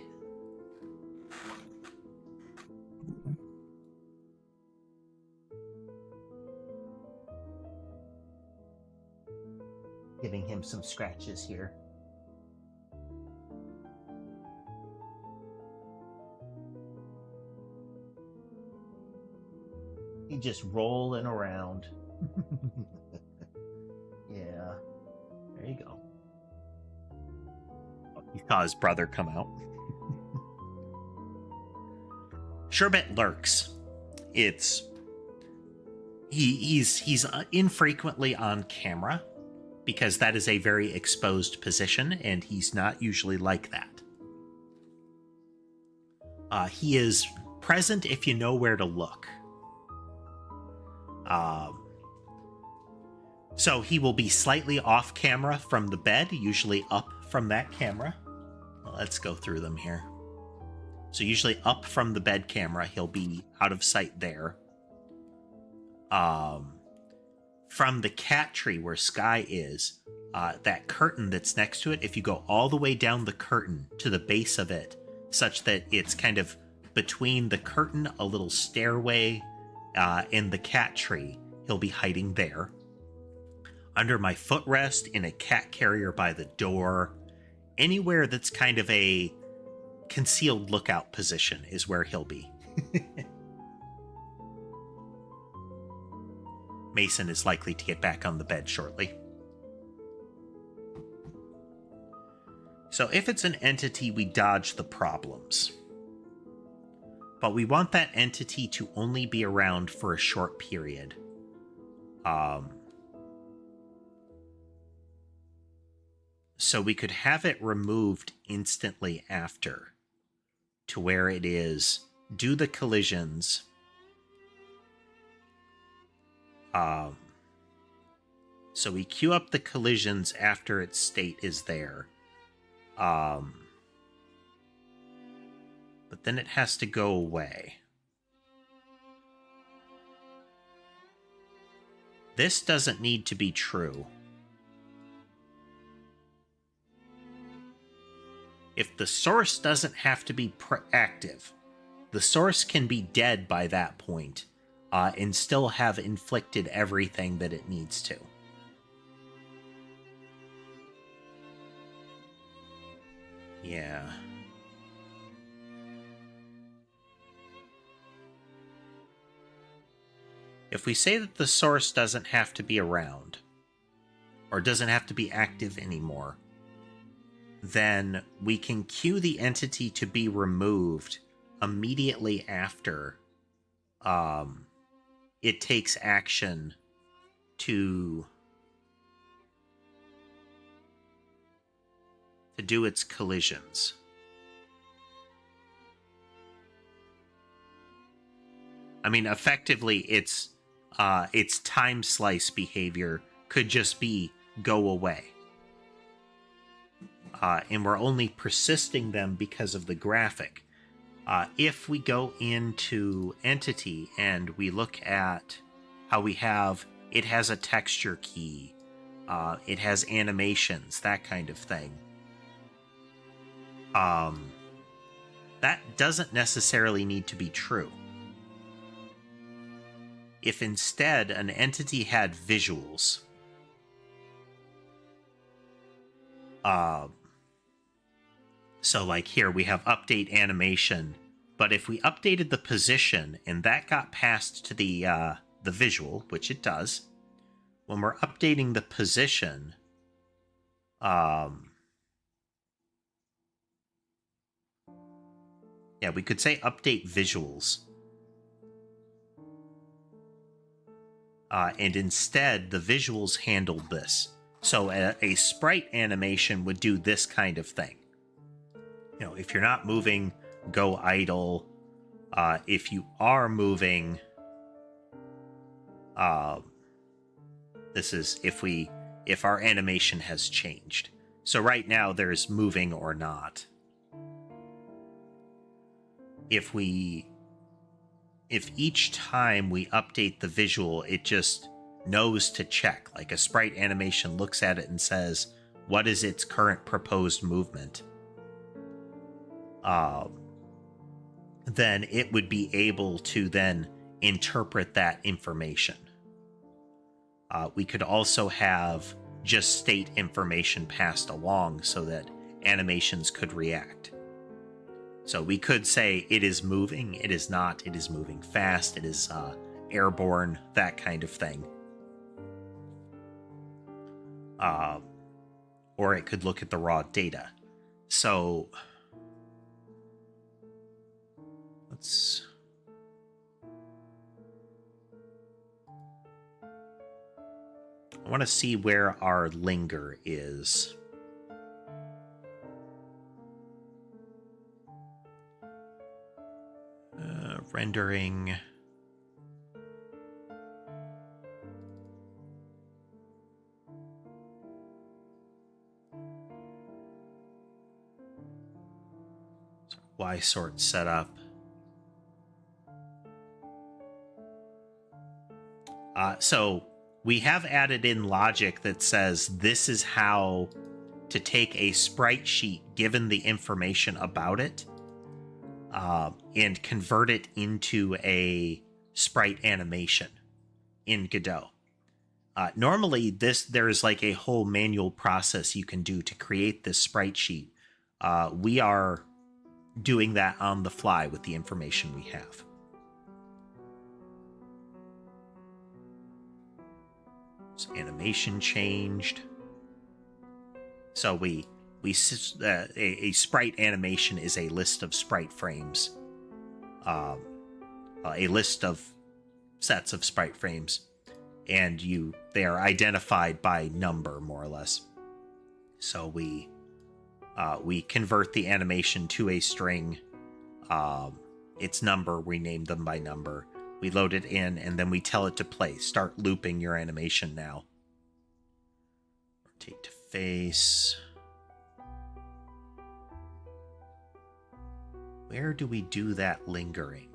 Giving him some scratches here. He's just rolling around. Yeah. There you go. Oh, he saw his brother come out. Sherbet lurks. He's infrequently on camera because that is a very exposed position, and he's not usually like that. He is present if you know where to look. So he will be slightly off camera from the bed, usually up from that camera. Well, let's go through them here. So usually up from the bed camera, he'll be out of sight there. From the cat tree where Sky is, that curtain that's next to it, if you go all the way down the curtain to the base of it, such that it's kind of between the curtain, a little stairway, and the cat tree, he'll be hiding there. Under my footrest, in a cat carrier by the door, anywhere that's kind of a concealed lookout position is where he'll be. Mason is likely to get back on the bed shortly. So if it's an entity, we dodge the problems. But we want that entity to only be around for a short period. So we could have it removed instantly after, to where it is, do the collisions. So we queue up the collisions after its state is there. But then it has to go away. This doesn't need to be true. If the source doesn't have to be active, the source can be dead by that point, and still have inflicted everything that it needs to. Yeah. If we say that the source doesn't have to be around, or doesn't have to be active anymore, then we can queue the entity to be removed immediately after it takes action to do its collisions. I mean, effectively, its time slice behavior could just be go away. And we're only persisting them because of the graphic. If we go into Entity and we look at how we have, it has a texture key, it has animations, that kind of thing. That doesn't necessarily need to be true. If instead an entity had visuals, so like here we have update animation, but if we updated the position and that got passed to the visual, which it does, when we're updating the position, yeah, we could say update visuals. And instead, the visuals handled this. So a sprite animation would do this kind of thing. You know, if you're not moving, go idle. If you are moving, this is if our animation has changed. So right now there's moving or not. If each time we update the visual, it just knows to check, like a sprite animation looks at it and says, what is its current proposed movement? Then it would be able to then interpret that information. We could also have just state information passed along so that animations could react. So we could say it is moving, it is not, it is moving fast, it is airborne, that kind of thing. Or it could look at the raw data. So I want to see where our linger is. Rendering. Y sort setup. So we have added in logic that says this is how to take a sprite sheet given the information about it and convert it into a sprite animation in Godot. Normally, there's like a whole manual process you can do to create this sprite sheet. We are doing that on the fly with the information we have. So animation changed. So a sprite animation is a list of sprite frames, a list of sets of sprite frames, and they are identified by number more or less. So we convert the animation to a string, its number, we name them by number. We load it in, and then we tell it to play. Start looping your animation now. Rotate to face. Where do we do that lingering?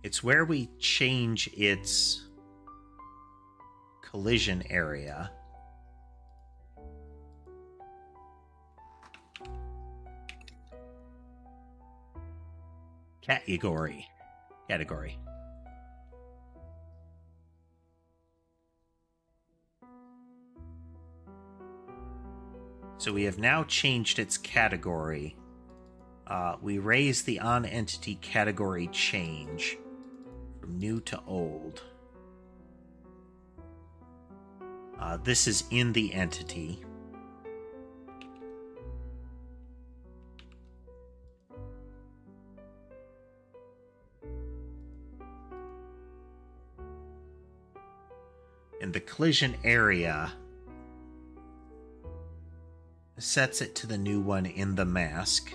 It's where we change its collision area. Category. So we have now changed its category We raise the on-entity category change from new to old. This is in the entity. And the collision area sets it to the new one in the mask.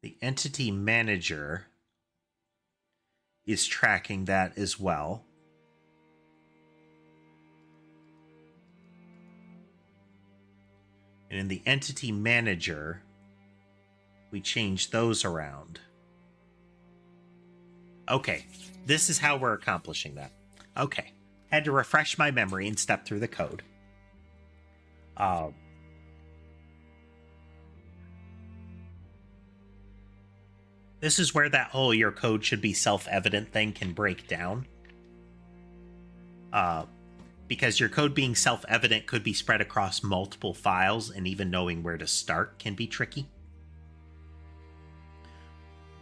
The entity manager is tracking that as well. And in the entity manager, we change those around. Okay, this is how we're accomplishing that. Okay, had to refresh my memory and step through the code. This is where that whole your code should be self-evident thing can break down. Because your code being self-evident could be spread across multiple files, and even knowing where to start can be tricky.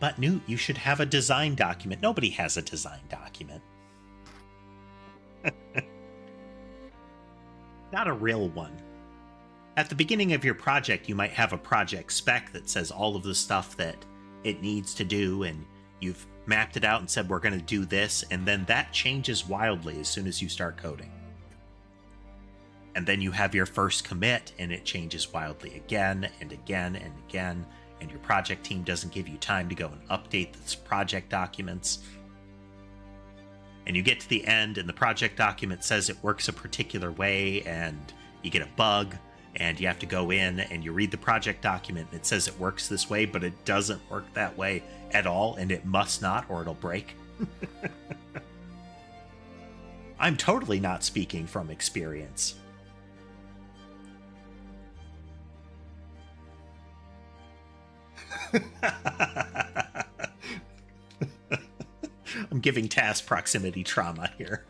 But Newt, you should have a design document. Nobody has a design document. Not a real one. At the beginning of your project, you might have a project spec that says all of the stuff that it needs to do, and you've mapped it out and said we're going to do this, and then that changes wildly as soon as you start coding. And then you have your first commit, and it changes wildly again and again and again, and your project team doesn't give you time to go and update the project documents. And you get to the end, and the project document says it works a particular way, and you get a bug, and you have to go in and you read the project document, and it says it works this way, but it doesn't work that way at all, and it must not, or it'll break. I'm totally not speaking from experience. I'm giving task proximity trauma here.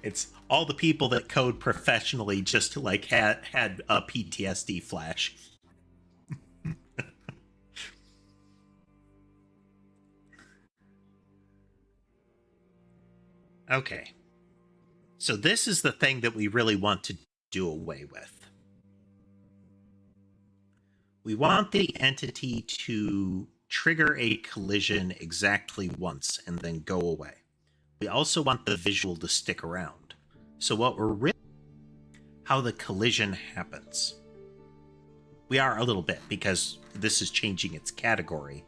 It's all the people that code professionally just like had a PTSD flash. Okay. So this is the thing that we really want to do away with. We want the entity to trigger a collision exactly once and then go away. We also want the visual to stick around. So what we're really how the collision happens. We are a little bit, because this is changing its category.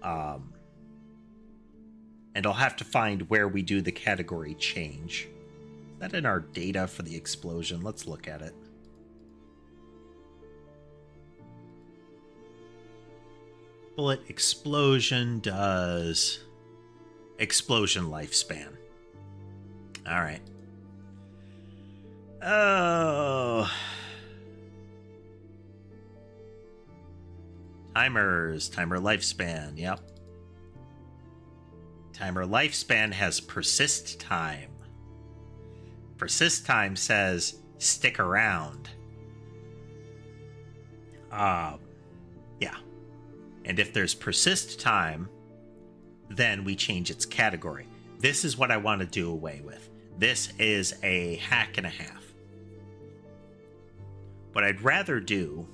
And I'll have to find where we do the category change. Is that in our data for the explosion? Let's look at it. Bullet explosion does explosion lifespan. All right. Oh. Timers, timer lifespan, yep. Timer lifespan has persist time. Persist time says stick around. Yeah. And if there's persist time, then we change its category. This is what I want to do away with. This is a hack and a half. What I'd rather do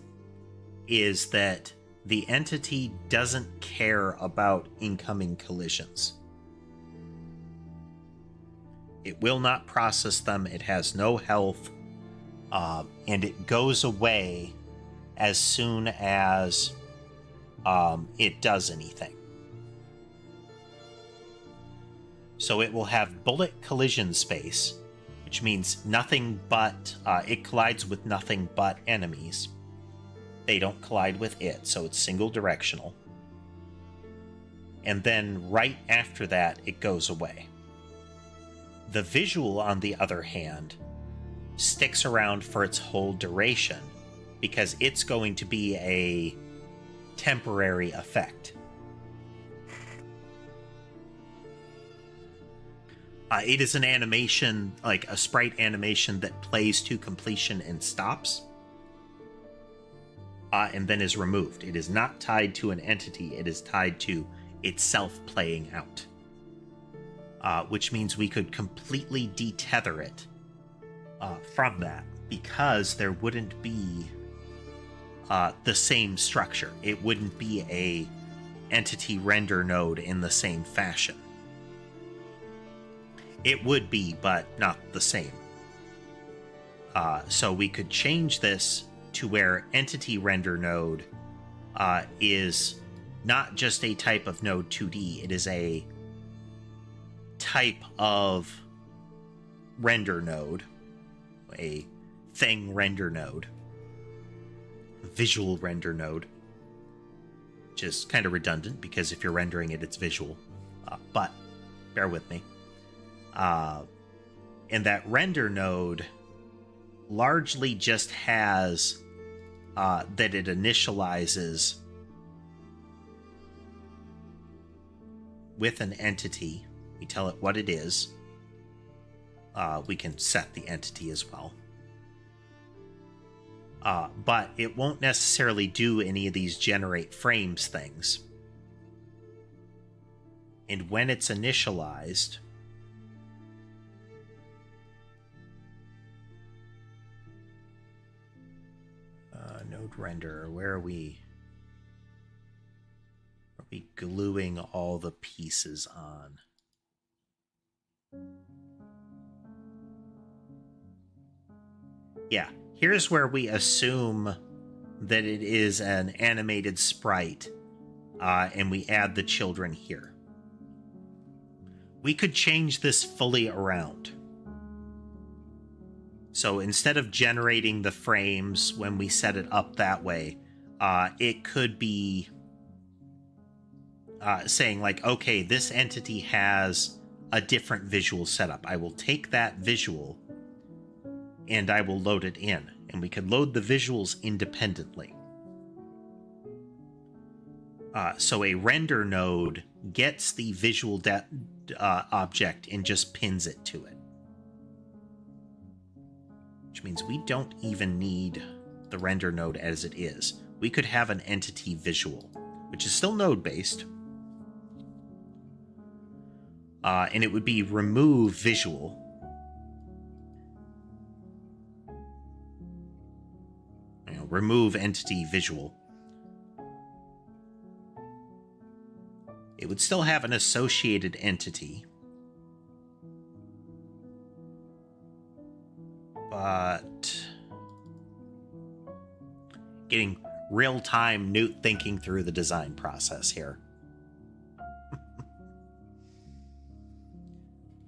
is that the entity doesn't care about incoming collisions. It will not process them. It has no health. And it goes away as soon as it does anything. So it will have bullet collision space, which means nothing but, it collides with nothing but enemies. They don't collide with it, so it's single directional. And then right after that, it goes away. The visual, on the other hand, sticks around for its whole duration, because it's going to be a temporary effect. It is an animation, like a sprite animation, that plays to completion and stops, and then is removed. It is not tied to an entity. It is tied to itself playing out, which means we could completely detether it from that, because there wouldn't be the same structure. It wouldn't be a entity render node in the same fashion. It would be, but not the same. So we could change this to where entity render node is not just a type of node 2D, it is a type of render node, a thing render node, visual render node, which is kind of redundant because if you're rendering it, it's visual, but bear with me. And that render node largely just has that it initializes with an entity. We tell it what it is. We can set the entity as well. But it won't necessarily do any of these generate frames things. And when it's initialized, node render, where are we? Are we gluing all the pieces on? Yeah, here's where we assume that it is an animated sprite, and we add the children here. We could change this fully around. So instead of generating the frames when we set it up that way, it could be saying like, okay, this entity has a different visual setup. I will take that visual and I will load it in. And we could load the visuals independently. So a render node gets the visual object and just pins it to it. Which means we don't even need the render node as it is. We could have an entity visual, which is still node-based. And it would be remove visual. Remove entity visual. It would still have an associated entity. But getting real-time Newt thinking through the design process here.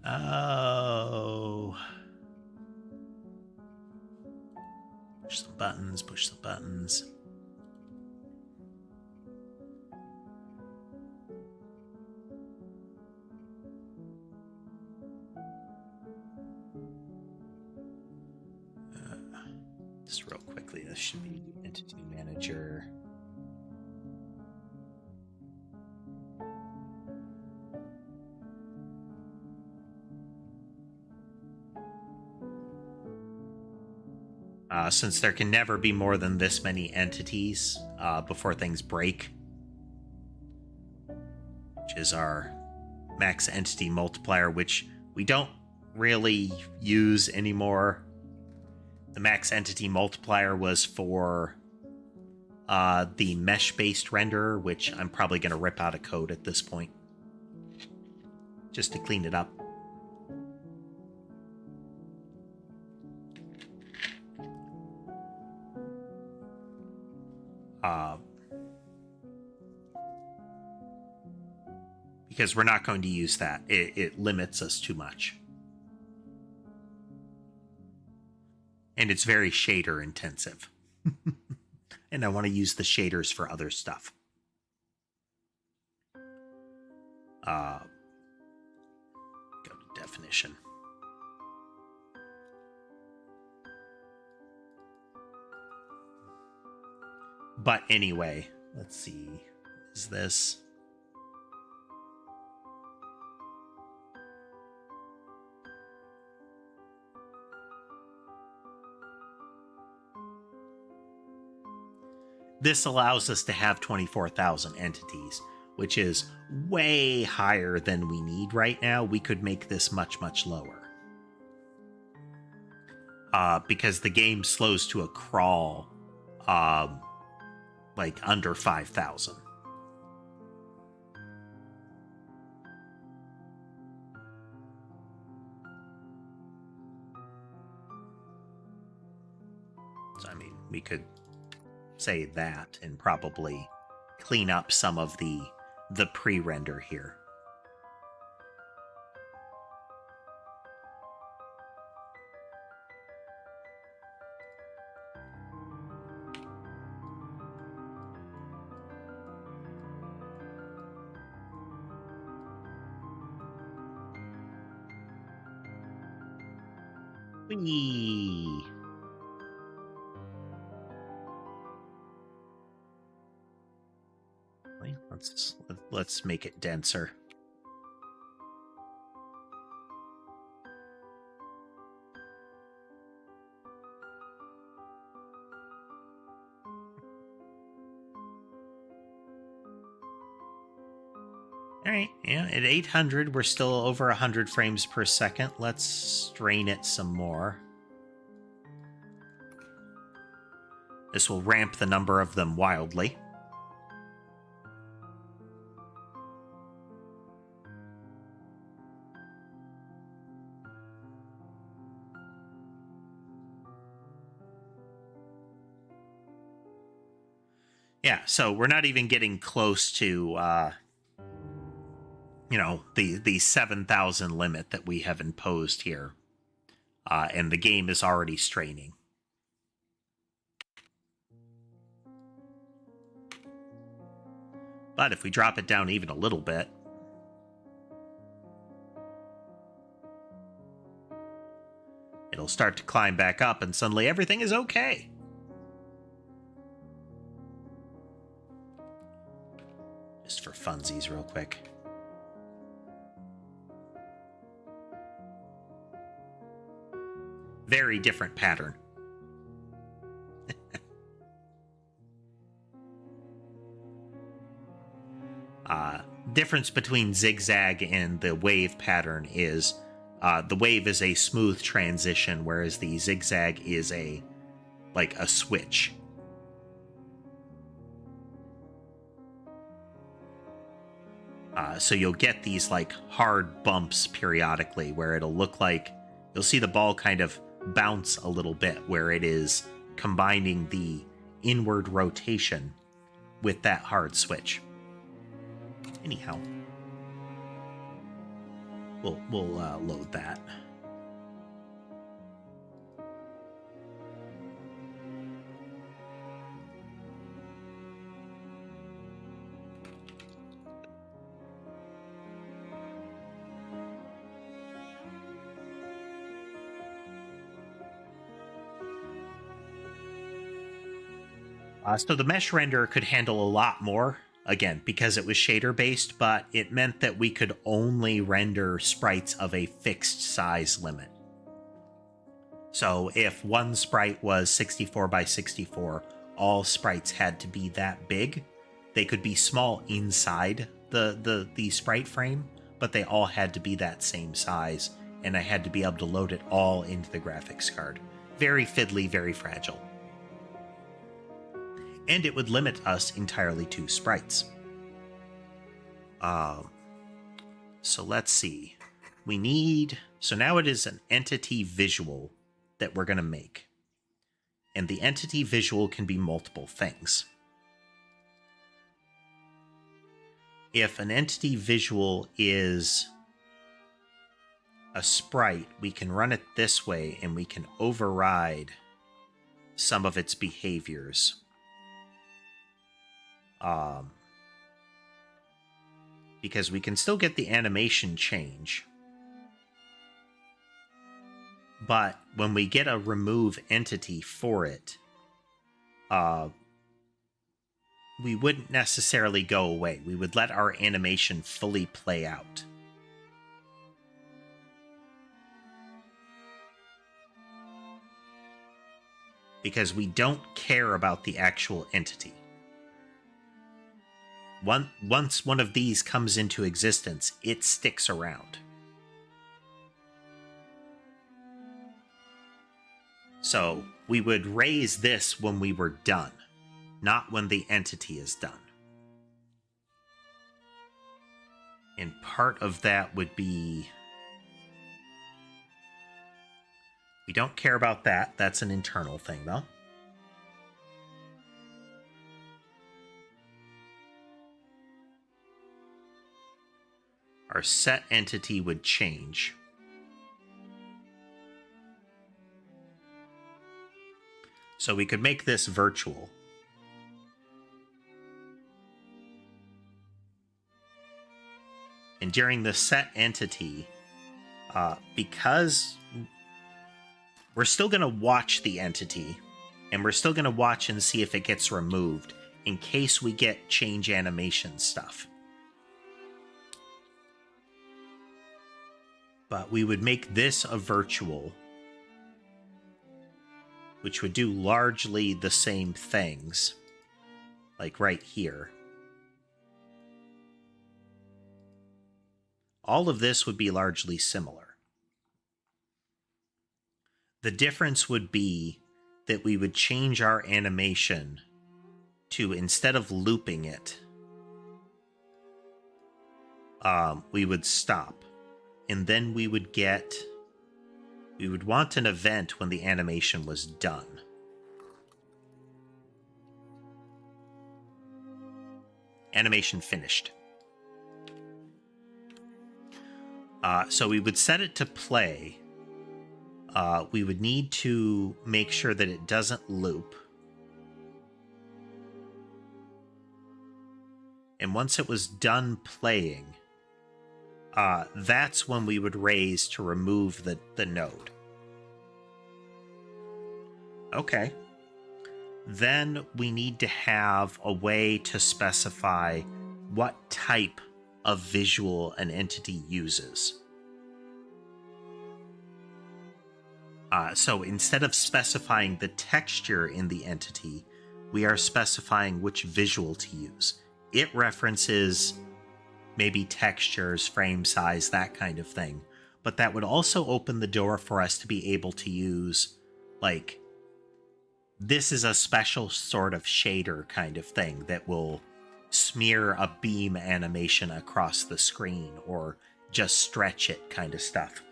Oh. Push the buttons, push the buttons. Just real quickly, this should be Entity Manager. Since there can never be more than this many entities before things break, which is our max entity multiplier, which we don't really use anymore. The max entity multiplier was for the mesh-based renderer, which I'm probably going to rip out of code at this point, just to clean it up. Because we're not going to use that. It limits us too much. And it's very shader intensive. And I want to use the shaders for other stuff. Go to definition. But anyway, Let's see. Is this... This allows us to have 24,000 entities, which is way higher than we need right now. We could make this much, much lower. Because the game slows to a crawl, like under 5,000. So, I mean, we could say that and probably clean up some of the pre-render here. Whee! Let's make it denser. All right, yeah, at 800, we're still over 100 frames per second. Let's strain it some more. This will ramp the number of them wildly. Yeah, so we're not even getting close to, you know, the 7,000 limit that we have imposed here. And the game is already straining. But if we drop it down even a little bit, it'll start to climb back up and suddenly everything is okay. Just for funsies real quick. Very different pattern. Difference between zigzag and the wave pattern is the wave is a smooth transition, whereas the zigzag is like a switch. So you'll get these like hard bumps periodically where it'll look like you'll see the ball kind of bounce a little bit, where it is combining the inward rotation with that hard switch. Anyhow, we'll load that. So the mesh renderer could handle a lot more, again, because it was shader-based, but it meant that we could only render sprites of a fixed size limit. So if one sprite was 64 by 64, all sprites had to be that big. They could be small inside the sprite frame, but they all had to be that same size, and I had to be able to load it all into the graphics card. Very fiddly, very fragile. And it would limit us entirely to sprites. So let's see. We need... So now it is an entity visual that we're going to make. And the entity visual can be multiple things. If an entity visual is a sprite, we can run it this way and we can override some of its behaviors. Because we can still get the animation change. But when we get a remove entity for it, we wouldn't necessarily go away. We would let our animation fully play out. Because we don't care about the actual entity. Once one of these comes into existence, it sticks around. So we would raise this when we were done, not when the entity is done. And part of that would be... We don't care about that. That's an internal thing, though. Our set entity would change. So we could make this virtual. And during the set entity, because we're still going to watch the entity, and we're still going to watch and see if it gets removed in case we get change animation stuff. But we would make this a virtual, which would do largely the same things, like right here. All of this would be largely similar. The difference would be that we would change our animation to, instead of looping it, we would stop. And then we would want an event when the animation was done. Animation finished. So we would set it to play. We would need to make sure that it doesn't loop. And once it was done playing, that's when we would raise to remove the node. Okay. Then we need to have a way to specify what type of visual an entity uses. So instead of specifying the texture in the entity, we are specifying which visual to use. It references maybe textures, frame size, that kind of thing. But that would also open the door for us to be able to use, like, this is a special sort of shader kind of thing that will smear a beam animation across the screen or just stretch it kind of stuff.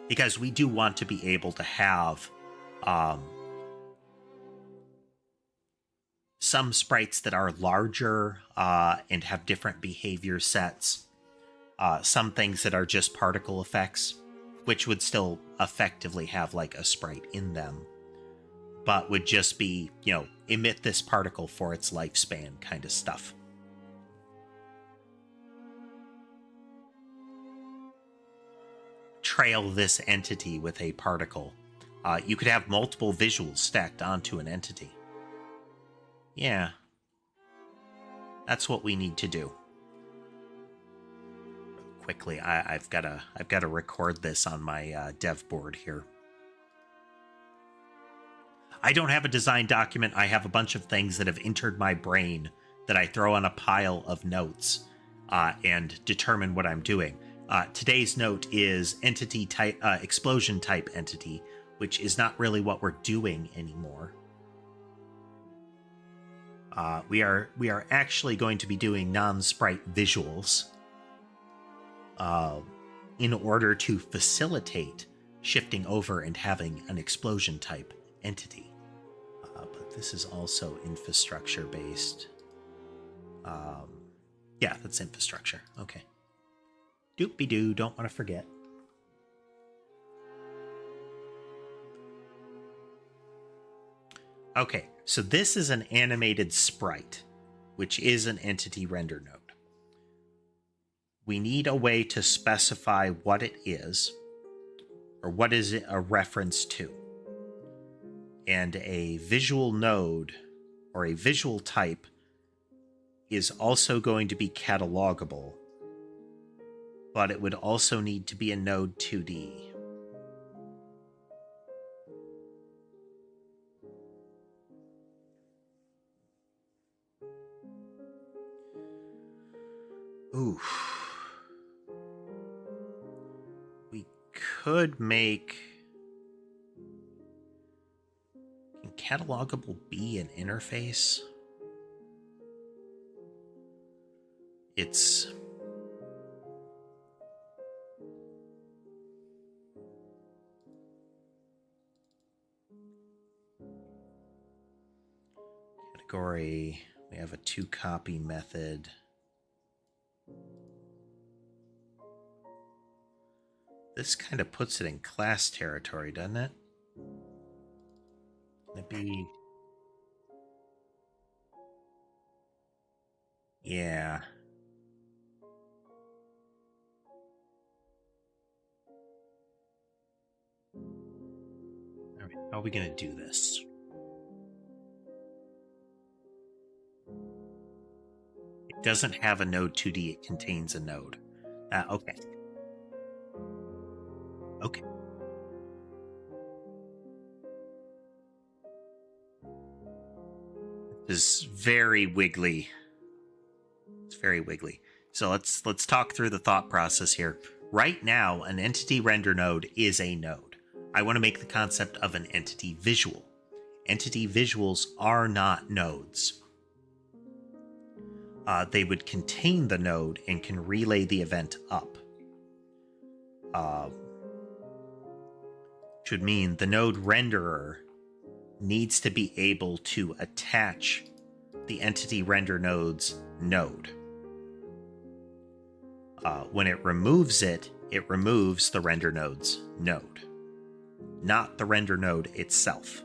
Because we do want to be able to have some sprites that are larger and have different behavior sets. Some things that are just particle effects, which would still effectively have like a sprite in them, but would just be, you know, emit this particle for its lifespan kind of stuff. Trail this entity with a particle. You could have multiple visuals stacked onto an entity. Yeah. That's what we need to do. Quickly, I've got to record this on my dev board here. I don't have a design document. I have a bunch of things that have entered my brain that I throw on a pile of notes and determine what I'm doing. Today's note is entity type, explosion type entity, which is not really what we're doing anymore. We are actually going to be doing non-sprite visuals in order to facilitate shifting over and having an explosion type entity. But this is also infrastructure based. Yeah, that's infrastructure. Okay. Doopy-doo, don't want to forget. Okay, so this is an animated sprite, which is an entity render node. We need a way to specify what it is, or what is it a reference to. And a visual node or a visual type is also going to be catalogable, but it would also need to be a node 2D. Ooh. We could make... Can catalogable be an interface? It's... Category... We have a 2-copy method. This kind of puts it in class territory, doesn't it? Can it be... Yeah. All right, how are we going to do this? It doesn't have a node 2D, it contains a node. Okay. Okay. This is very wiggly. It's very wiggly. So let's talk through the thought process here. Right now, an entity render node is a node. I want to make the concept of an entity visual. Entity visuals are not nodes. They would contain the node and can relay the event up. Should mean the node renderer needs to be able to attach the entity render node's node. When it removes it, it removes the render node's node, not the render node itself.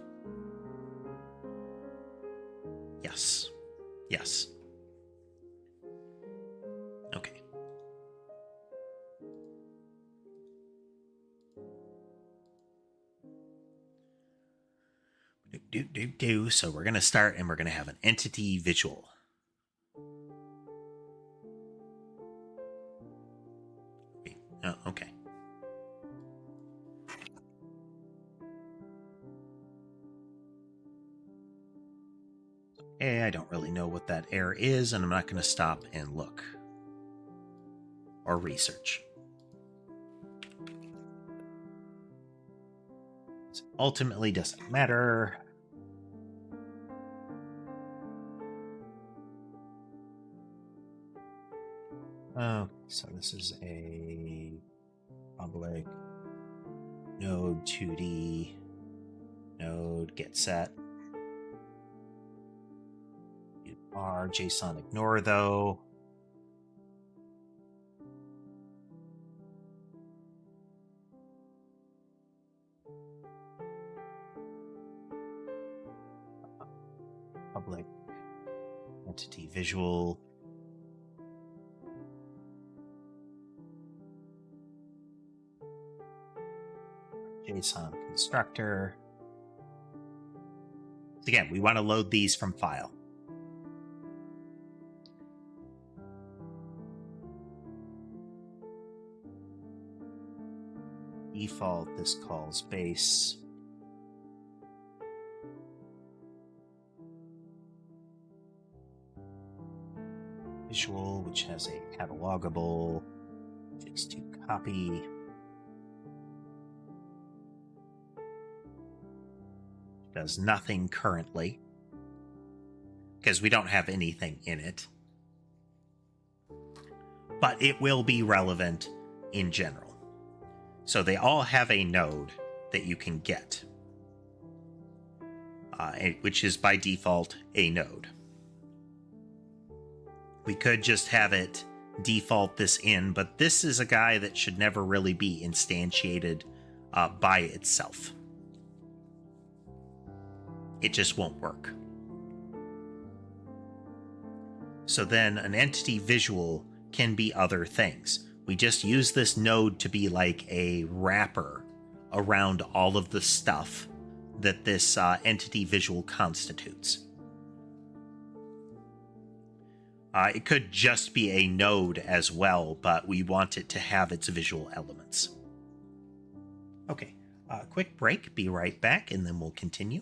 Yes. Yes. Okay. So we're going to start and we're going to have an entity visual. Oh, okay. Okay, I don't really know what that error is, and I'm not going to stop and look or research. It ultimately doesn't matter. Oh, so this is a public node 2D node get set. R JSON ignore though. Public entity visual. JSON constructor. So again, we want to load these from file. Default, this calls base. Visual, which has a catalogable, fix to copy. Does nothing currently because we don't have anything in it, but it will be relevant in general. So they all have a node that you can get, which is by default a node. We could just have it default this in, but this is a guy that should never really be instantiated by itself. It just won't work. So then an entity visual can be other things. We just use this node to be like a wrapper around all of the stuff that this entity visual constitutes. It could just be a node as well, but we want it to have its visual elements. Okay, quick break, be right back, and then we'll continue.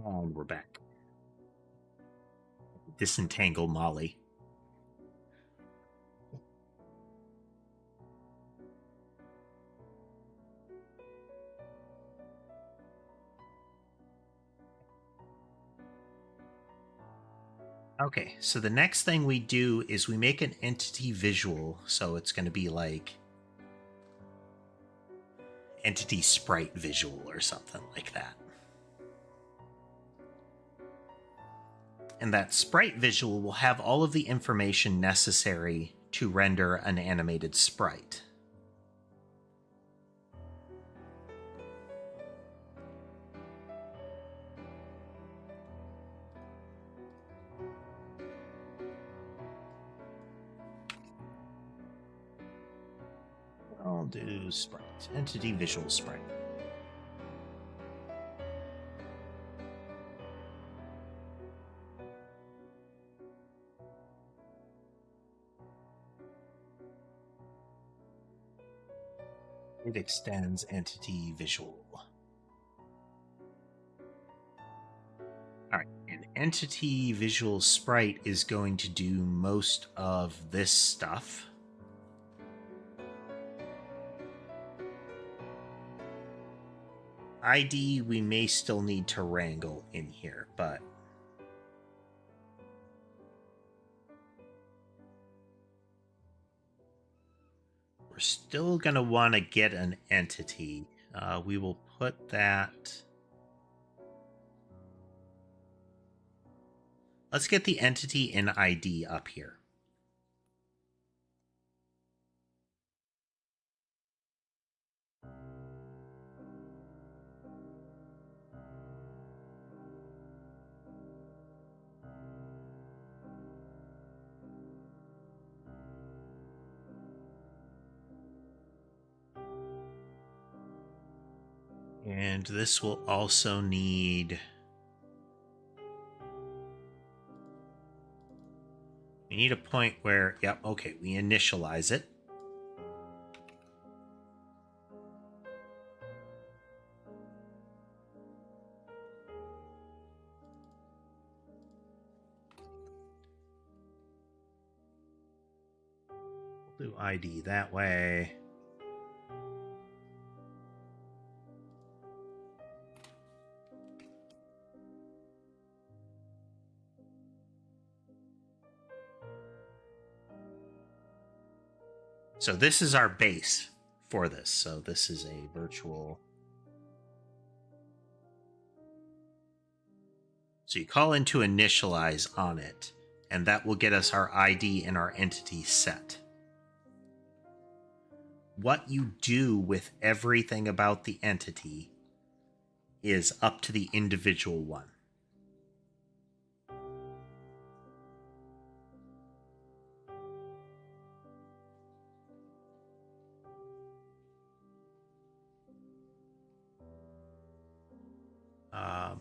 And we're back. Disentangle Molly. Okay, so the next thing we do is we make an entity visual. So it's going to be like entity sprite visual or something like that. And that sprite visual will have all of the information necessary to render an animated sprite. I'll do sprite, entity visual sprite. It extends entity visual. All right, an entity visual sprite is going to do most of this stuff. ID we may still need to wrangle in here, but we're still going to want to get an entity. We will put that. Let's get the entity in ID up here. And this will also need... We need a point where, yep, okay, we initialize it. We'll do ID that way. So this is our base for this. So this is a virtual. So you call into initialize on it, and that will get us our ID and our entity set. What you do with everything about the entity is up to the individual one.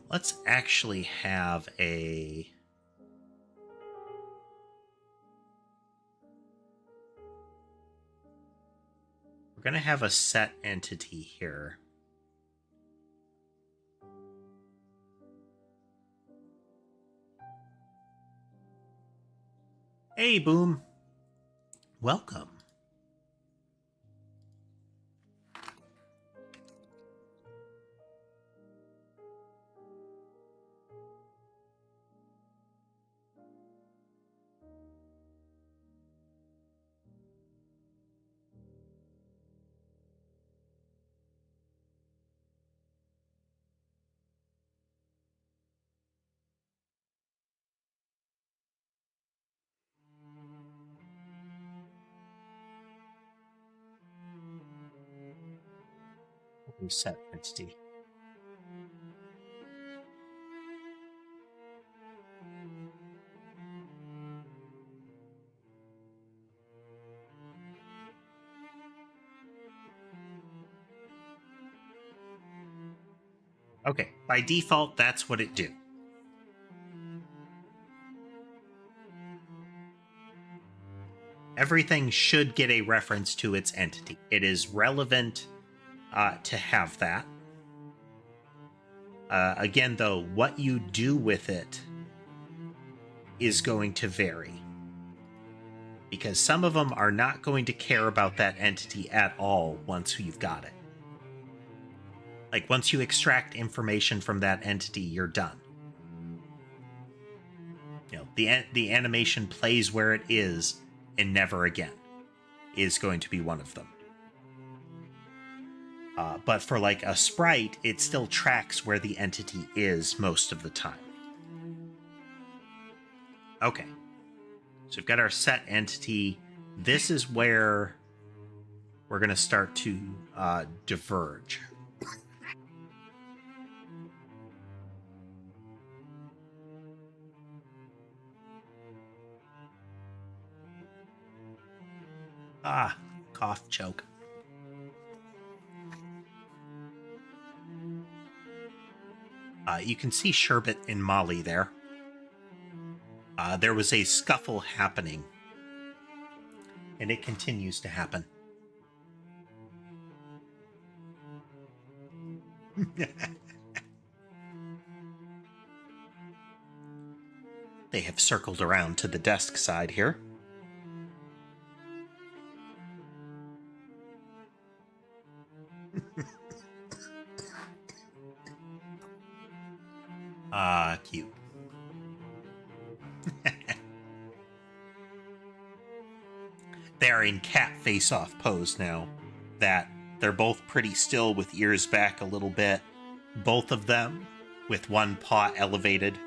Let's actually have a... We're going to have a set entity here. Hey, Boom. Welcome. Set entity. Okay, by default, that's what it do. Everything should get a reference to its entity. It is relevant to have that. Again, though, what you do with it is going to vary. Because some of them are not going to care about that entity at all once you've got it. Like, once you extract information from that entity, you're done. You know, the animation plays where it is and never again is going to be one of them. But for like a sprite, it still tracks where the entity is most of the time. Okay. So we've got our set entity. This is where we're going to start to diverge. Cough, choke. You can see Sherbet and Molly there. There was a scuffle happening, and it continues to happen. They have circled around to the desk side here. Cute. They are in cat face-off pose now. That they're both pretty still with ears back a little bit. Both of them with one paw elevated.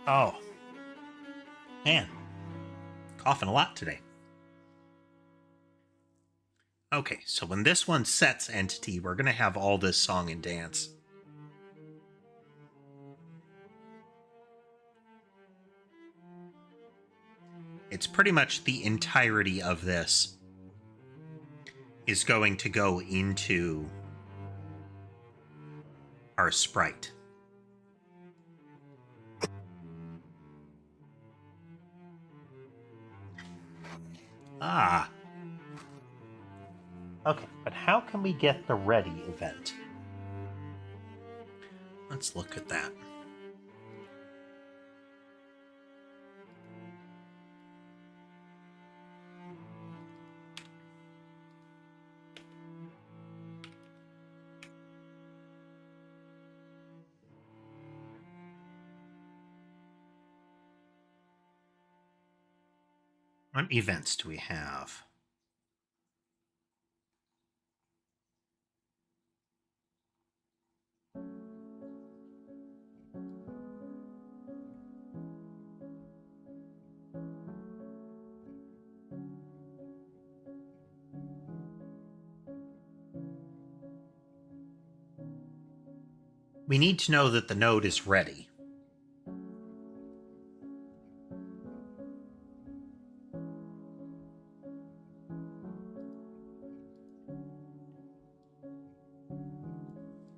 Oh. Man. Coughing a lot today. Okay, so when this one sets entity, we're going to have all this song and dance. it's pretty much the entirety of this is going to go into our sprite. Ah. Okay, but how can we get the ready event? Let's look at that. What events do we have? We need to know that the node is ready.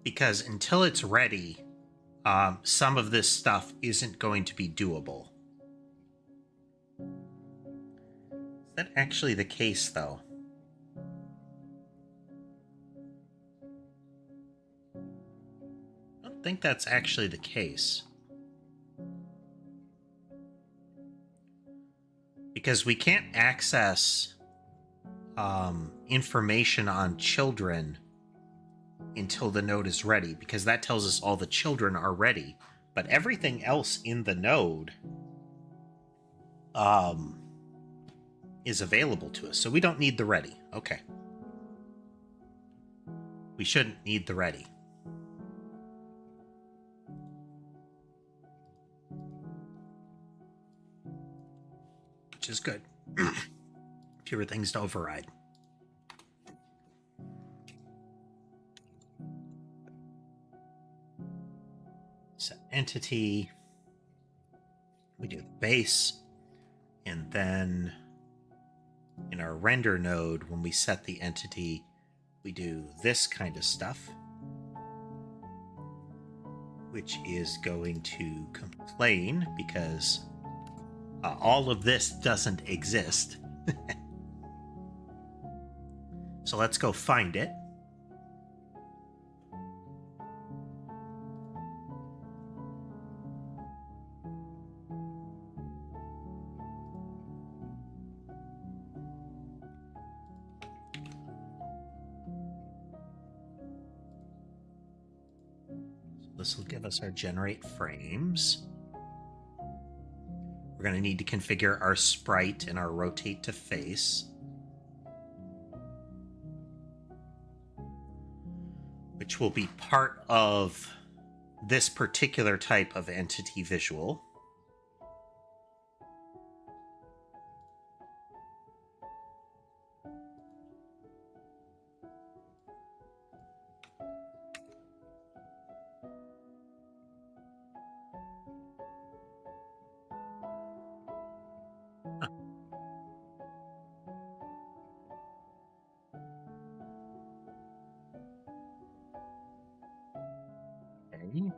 Because until it's ready, some of this stuff isn't going to be doable. Is that actually the case, though? I don't think that's actually the case. Because we can't access information on children until the node is ready, because that tells us all the children are ready. But everything else in the node is available to us. So we don't need the ready. Okay. We shouldn't need the ready. Which is good. Fewer things to override. Set entity. We do the base. And then in our render node, when we set the entity, we do this kind of stuff, which is going to complain because all of this doesn't exist. So let's go find it. This will give us our generate frames. We're going to need to configure our sprite and our rotate to face, which will be part of this particular type of entity visual.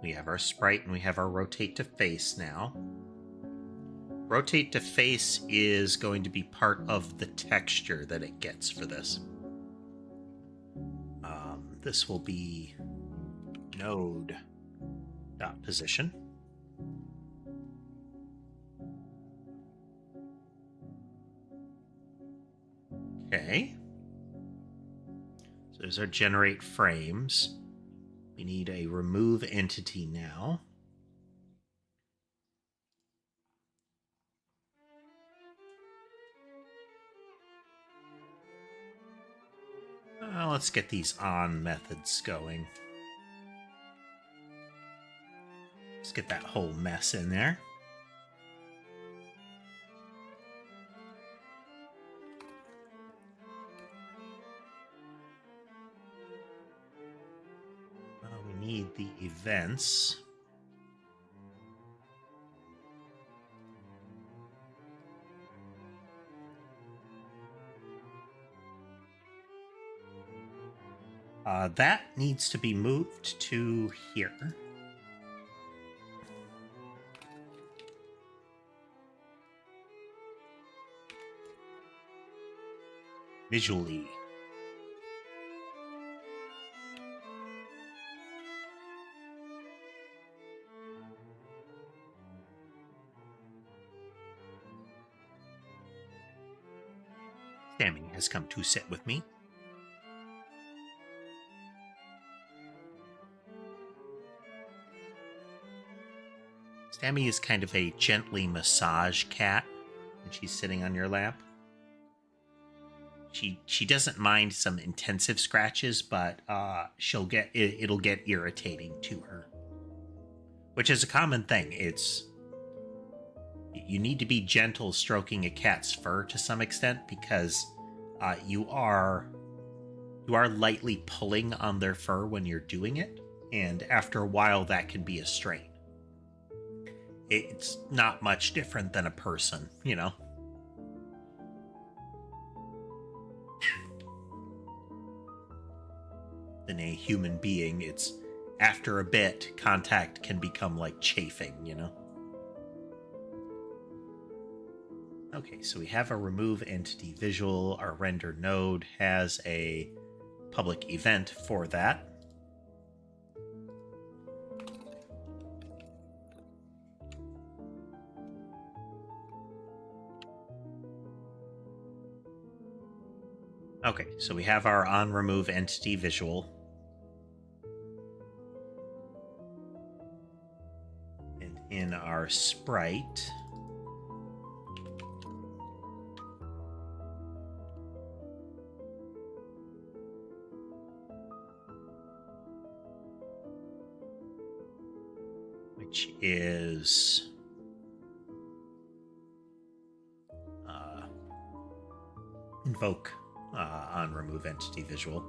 We have our sprite and we have our rotate to face now. Rotate to face is going to be part of the texture that it gets for this. This will be node dot position. Okay. So there's our generate frames. We need a remove entity now. Let's get these on methods going. Let's get that whole mess in there. We need the events. That needs to be moved to here. Visually. Sammy has come to sit with me. Sammy is kind of a gently massage cat when she's sitting on your lap. She doesn't mind some intensive scratches, but it'll get irritating to her, which is a common thing. You need to be gentle stroking a cat's fur to some extent because you are lightly pulling on their fur when you're doing it, and after a while that can be a strain. It's not much different than a person, you know. Than a human being. It's after a bit, contact can become like chafing, you know. Okay, so we have a remove entity visual. Our render node has a public event for that. Okay, so we have our on remove entity visual. And in our sprite, which is invoke on remove entity visual.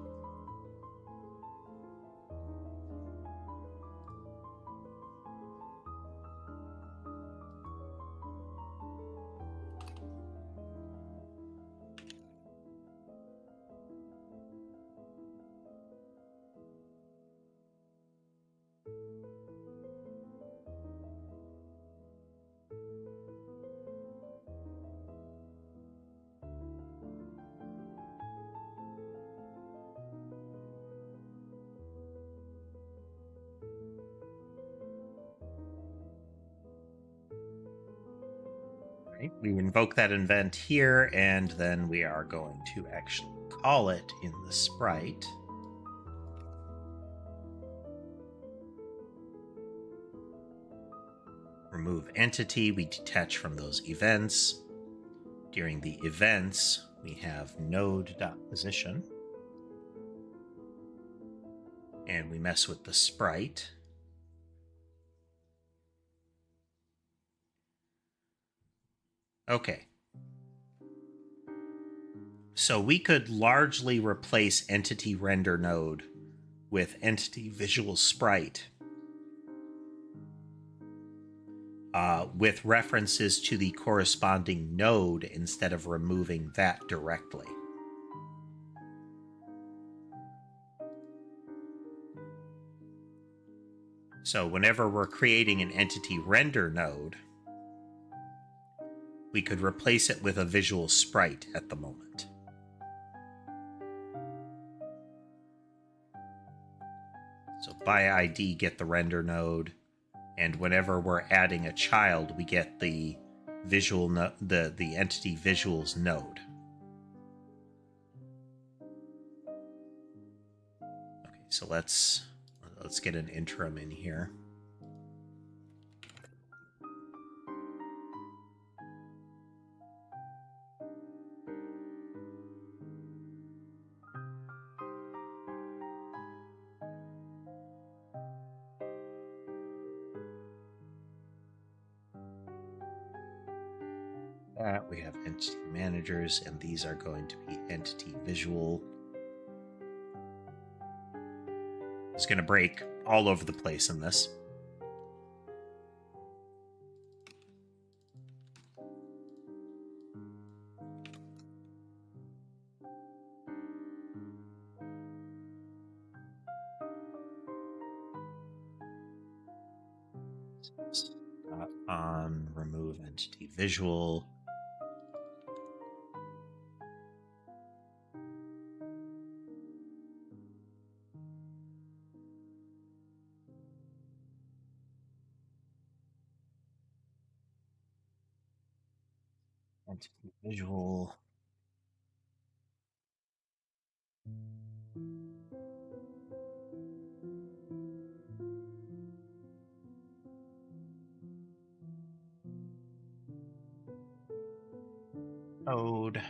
We invoke that event here, and then we are going to actually call it in the sprite. Remove entity, we detach from those events. During the events, we have node.position. And we mess with the sprite. Okay. So we could largely replace entity render node with entity visual sprite with references to the corresponding node instead of removing that directly. So whenever we're creating an entity render node, we could replace it with a visual sprite at the moment. So by ID, get the render node, and whenever we're adding a child, we get the visual the entity visuals node. Okay, so let's get an interim in here. We have entity managers, and these are going to be entity visual. It's going to break all over the place in this. On remove entity visual. Entity visual. Code.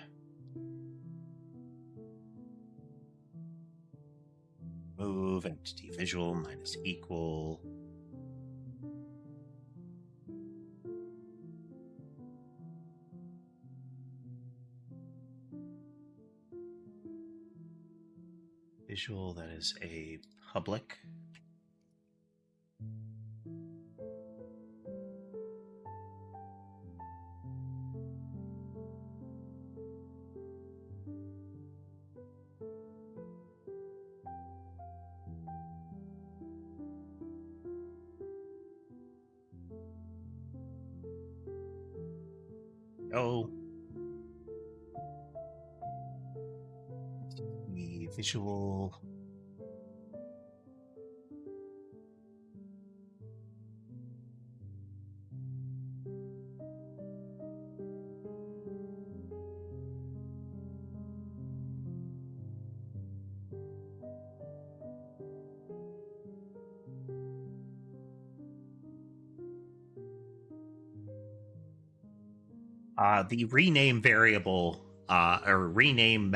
Move entity visual minus equal. Visual, that is a public. Oh. The visual. The rename variable or rename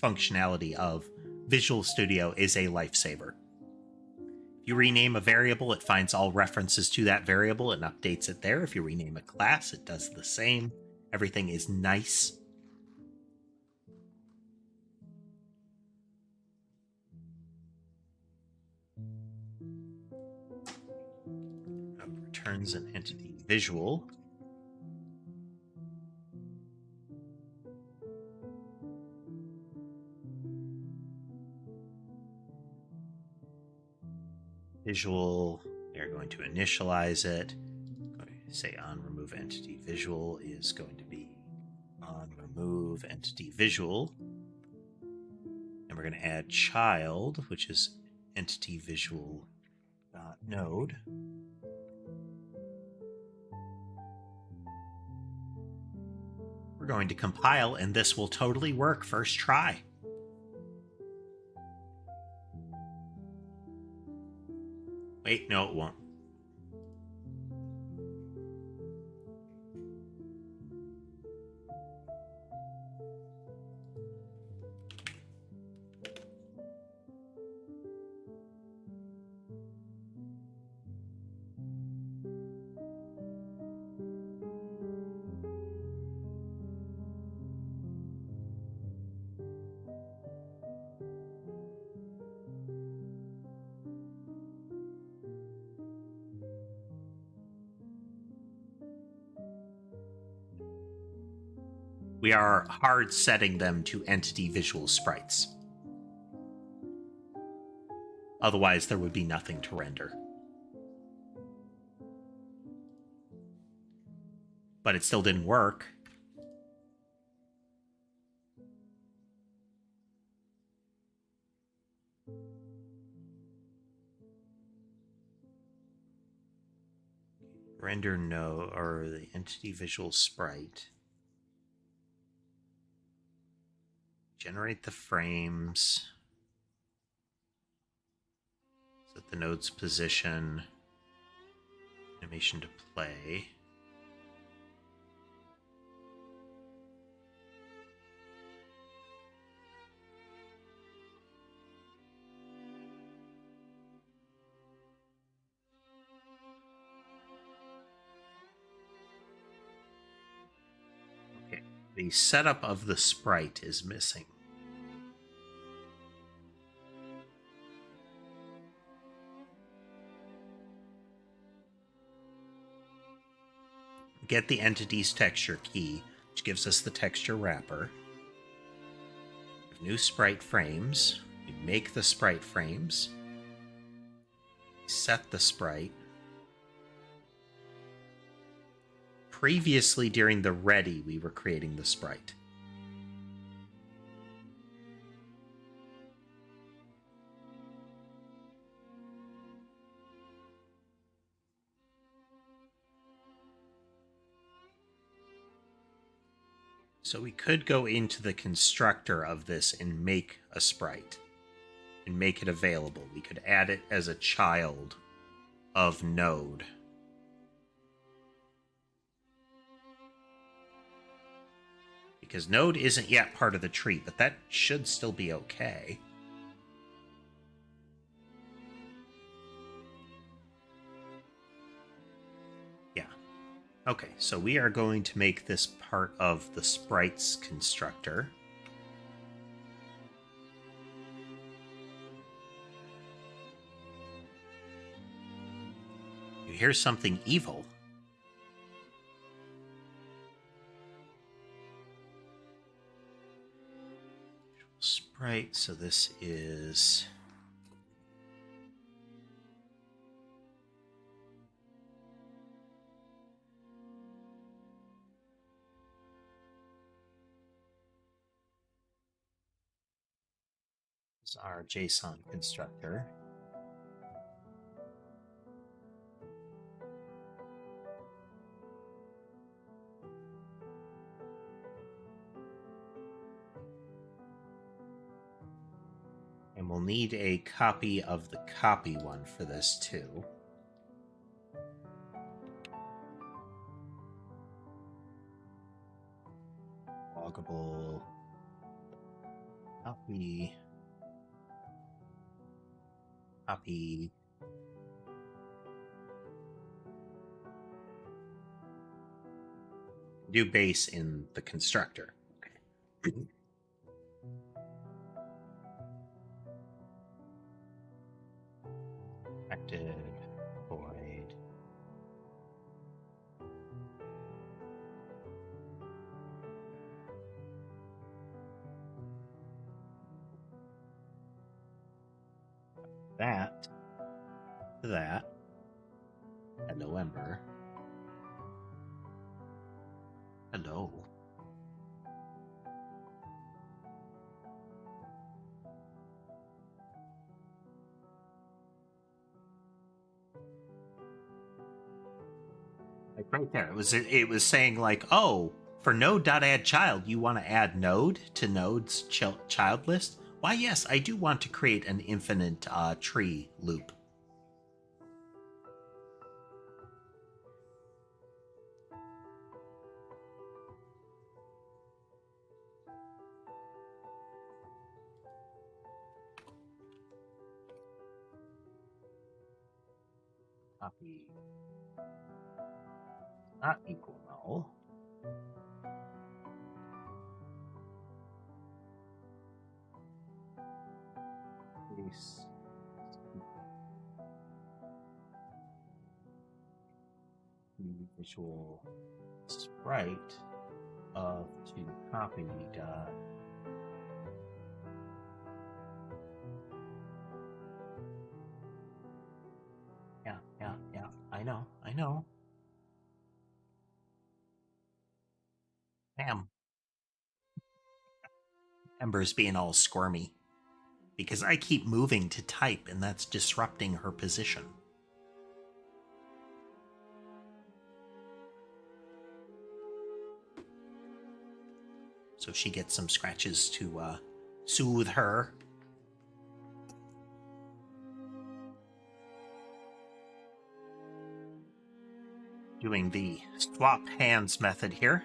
functionality of Visual Studio is a lifesaver. If you rename a variable, it finds all references to that variable and updates it there. If you rename a class, it does the same. Everything is nice. Returns an entity visual. Visual, they're going to initialize it. I'm going to say on remove entity visual is going to be on remove entity visual. And we're going to add child, which is entity visual node. We're going to compile, and this will totally work first try. Wait, no, it won't. We are hard setting them to entity visual sprites. Otherwise, there would be nothing to render. But it still didn't work. Render no, or the entity visual sprite. Generate the frames. Set the node's position. Animation to play. Okay, the setup of the sprite is missing. Get the entity's texture key, which gives us the texture wrapper. New sprite frames. We make the sprite frames. Set the sprite. previously during the ready, we were creating the sprite. So we could go into the constructor of this and make a sprite and make it available. We could add it as a child of node. Because node isn't yet part of the tree, but that should still be okay. Yeah. Okay, so we are going to make this part of the sprites constructor. You hear something evil. Sprite, so this is... this is our JSON constructor. And we'll need a copy of the copy one for this too. Loggable copy do base in the constructor. Okay. Active void. That. Hello, Ember. Hello. Like right there, it was saying like, oh, for node.addChild, you want to add node to node's child list? Why, yes, I do want to create an infinite tree loop. Copy not equal null. Case visual sprite of to copy dot yeah. I know. Damn. Ember's being all squirmy because I keep moving to type and that's disrupting her position. So she gets some scratches to soothe her. Doing the swap hands method here.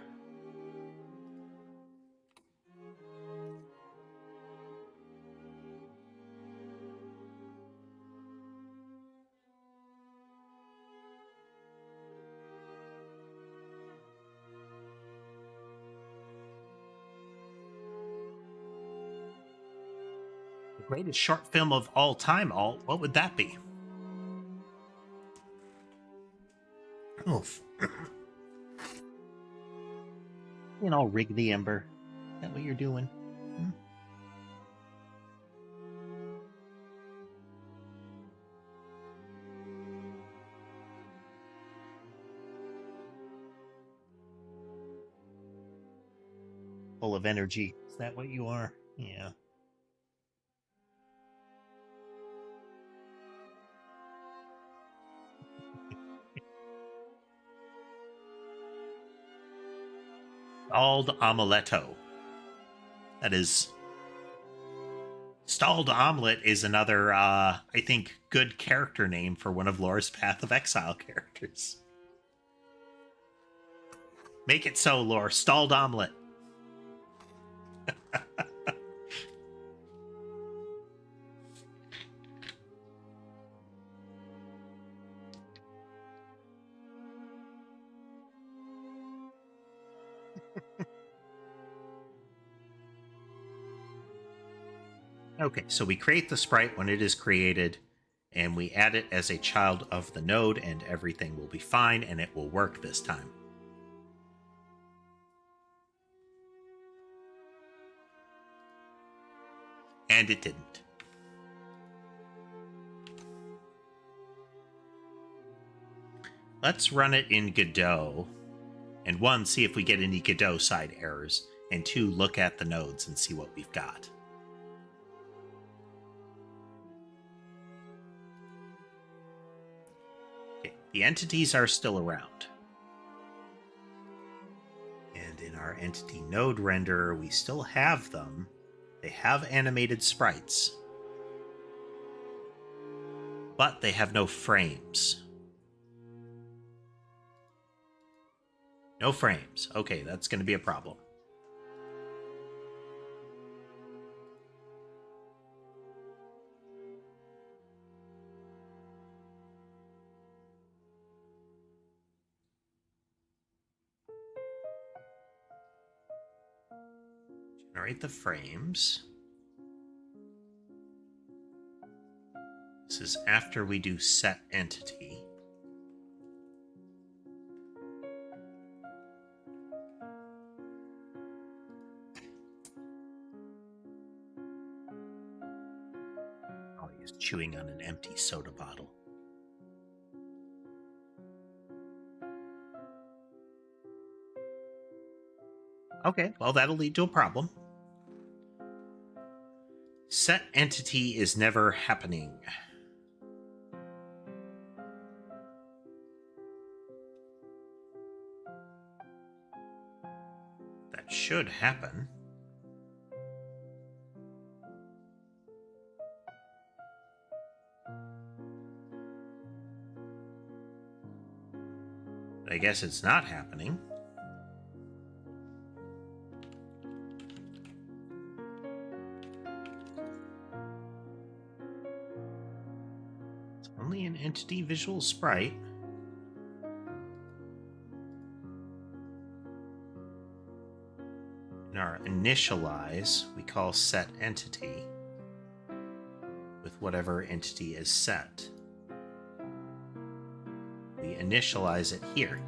The greatest short film of all time, Alt. What would that be? Oof. You know, rig the Ember. Is that what you're doing? Hmm? full of energy. Is that what you are? Yeah. Stalled omeletto. That is... Stalled Omelet is another, I think, good character name for one of Laura's Path of Exile characters. Make it so, Laura. Stalled Omelet. Okay, so we create the sprite when it is created, and we add it as a child of the node, and everything will be fine, and it will work this time. And it didn't. Let's run it in Godot, and one, see if we get any Godot side errors, and two, look at the nodes and see what we've got. Okay, the entities are still around. And in our entity node renderer, we still have them. They have animated sprites, but they have no frames. No frames. Okay, that's going to be a problem. Generate the frames. This is after we do set entity. Oh, he's chewing on an empty soda bottle. Okay, well, that'll lead to a problem. Set entity is never happening. That should happen. I guess it's not happening. It's only an entity visual sprite. In our initialize, we call set entity with whatever entity is set. We initialize it here.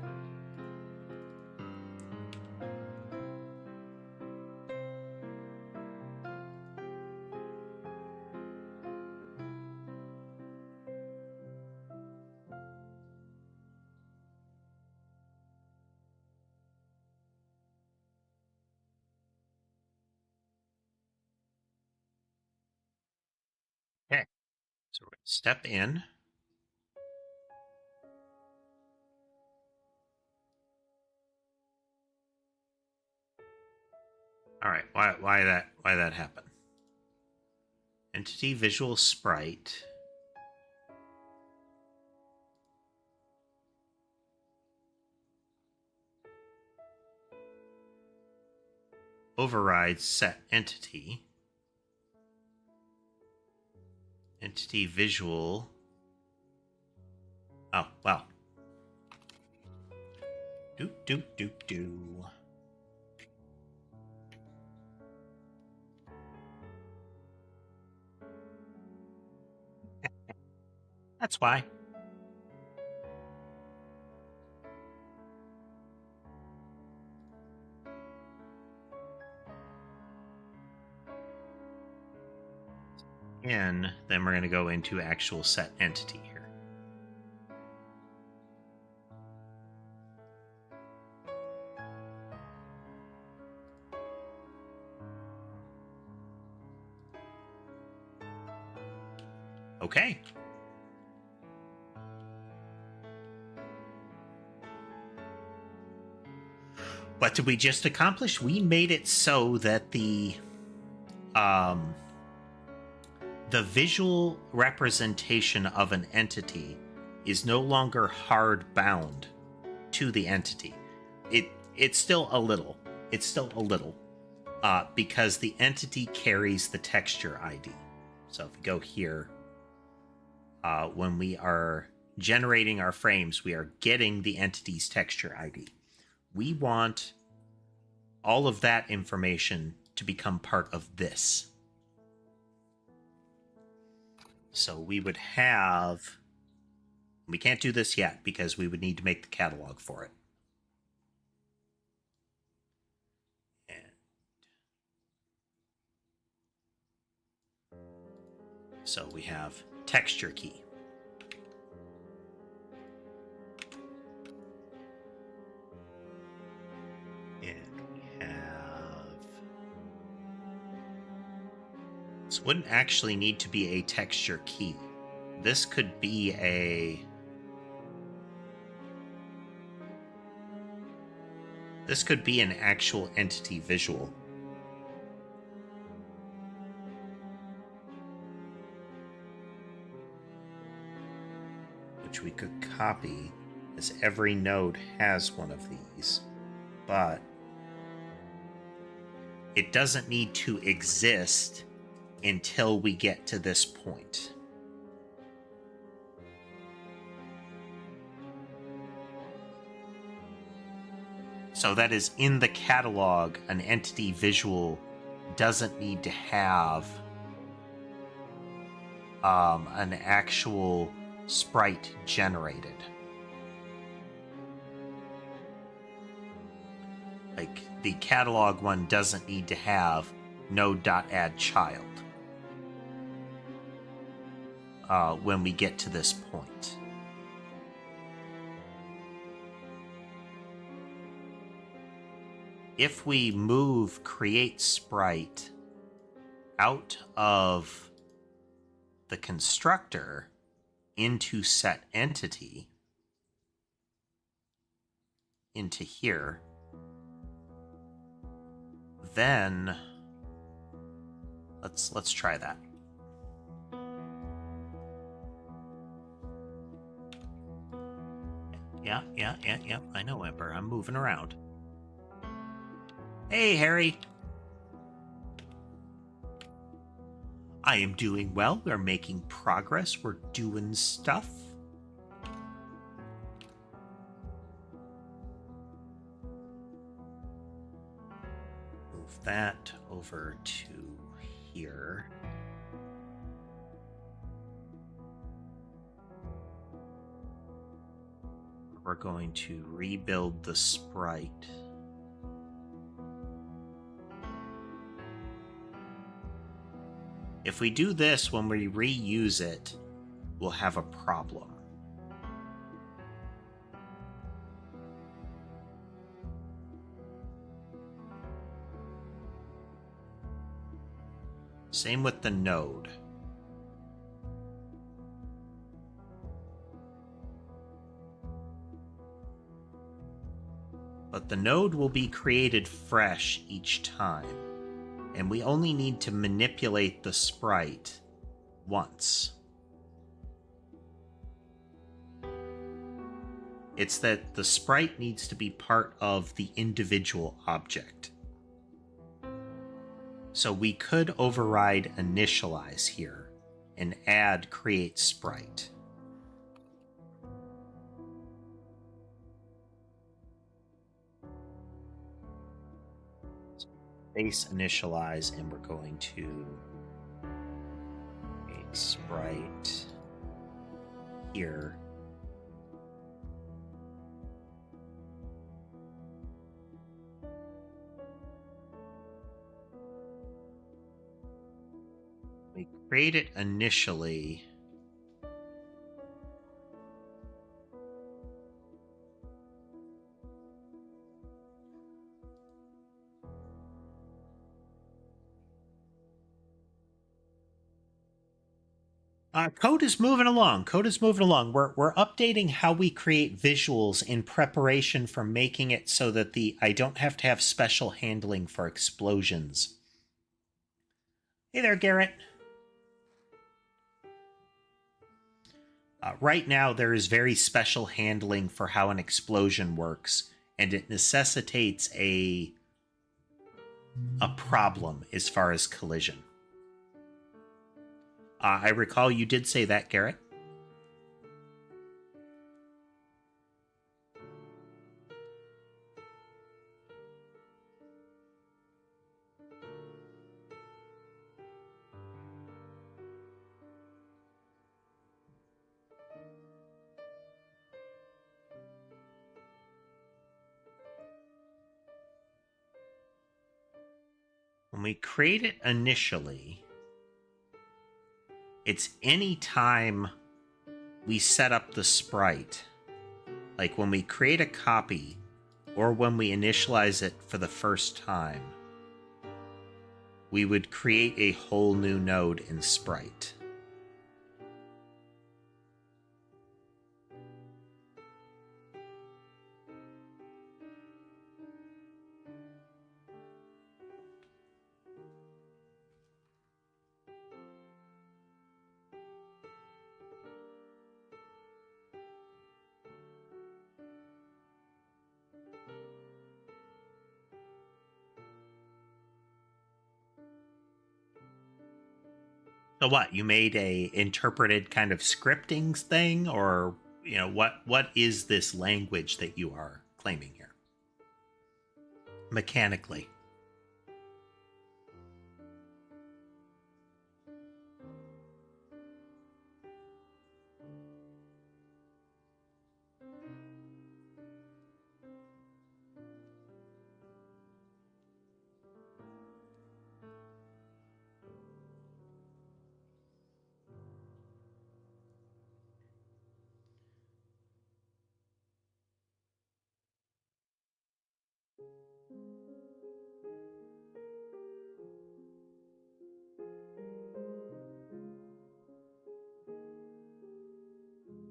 Okay, so we're going to step in. All right, why that happen? Entity visual sprite. Overrides set entity. Entity visual. Oh, well. Do. That's why. And then we're going to go into actual set entity here. Okay. What did we just accomplish? We made it so that the visual representation of an entity is no longer hard bound to the entity. It's still a little. It's still a little. Because the entity carries the texture ID. So if we go here, when we are generating our frames, we are getting the entity's texture ID. We want all of that information to become part of this. So we would have... We can't do this yet because we would need to make the catalog for it. So we have texture key. And we have... This wouldn't actually need to be a texture key. This could be a... This could be an actual entity visual. Which we could copy, as every node has one of these, but it doesn't need to exist until we get to this point. So that is, in the catalog, an entity visual doesn't need to have an actual sprite generated. Like, the catalog one doesn't need to have node.addChild when we get to this point. If we move create sprite out of the constructor into set entity, into here, then let's try that. Yeah, I know, Emperor. I'm moving around. Hey, Harry. I am doing well. We're making progress. We're doing stuff. Move that over to here. We're going to rebuild the sprite. If we do this when we reuse it, we'll have a problem. Same with the node. But the node will be created fresh each time. And we only need to manipulate the sprite once. It's that the sprite needs to be part of the individual object. So we could override initialize here and add create sprite. Base initialize, and we're going to create sprite here. We create it initially. Code is moving along. Code is moving along. We're updating how we create visuals in preparation for making it so that I don't have to have special handling for explosions. Hey there, Garrett. Right now, there is very special handling for how an explosion works, and it necessitates a problem as far as collision. I recall you did say that, Garrett. When we create it initially, it's any time we set up the sprite. Like when we create a copy or when we initialize it for the first time, we would create a whole new node in sprite. So what? You made a interpreted kind of scripting thing, or what is this language that you are claiming here? Mechanically.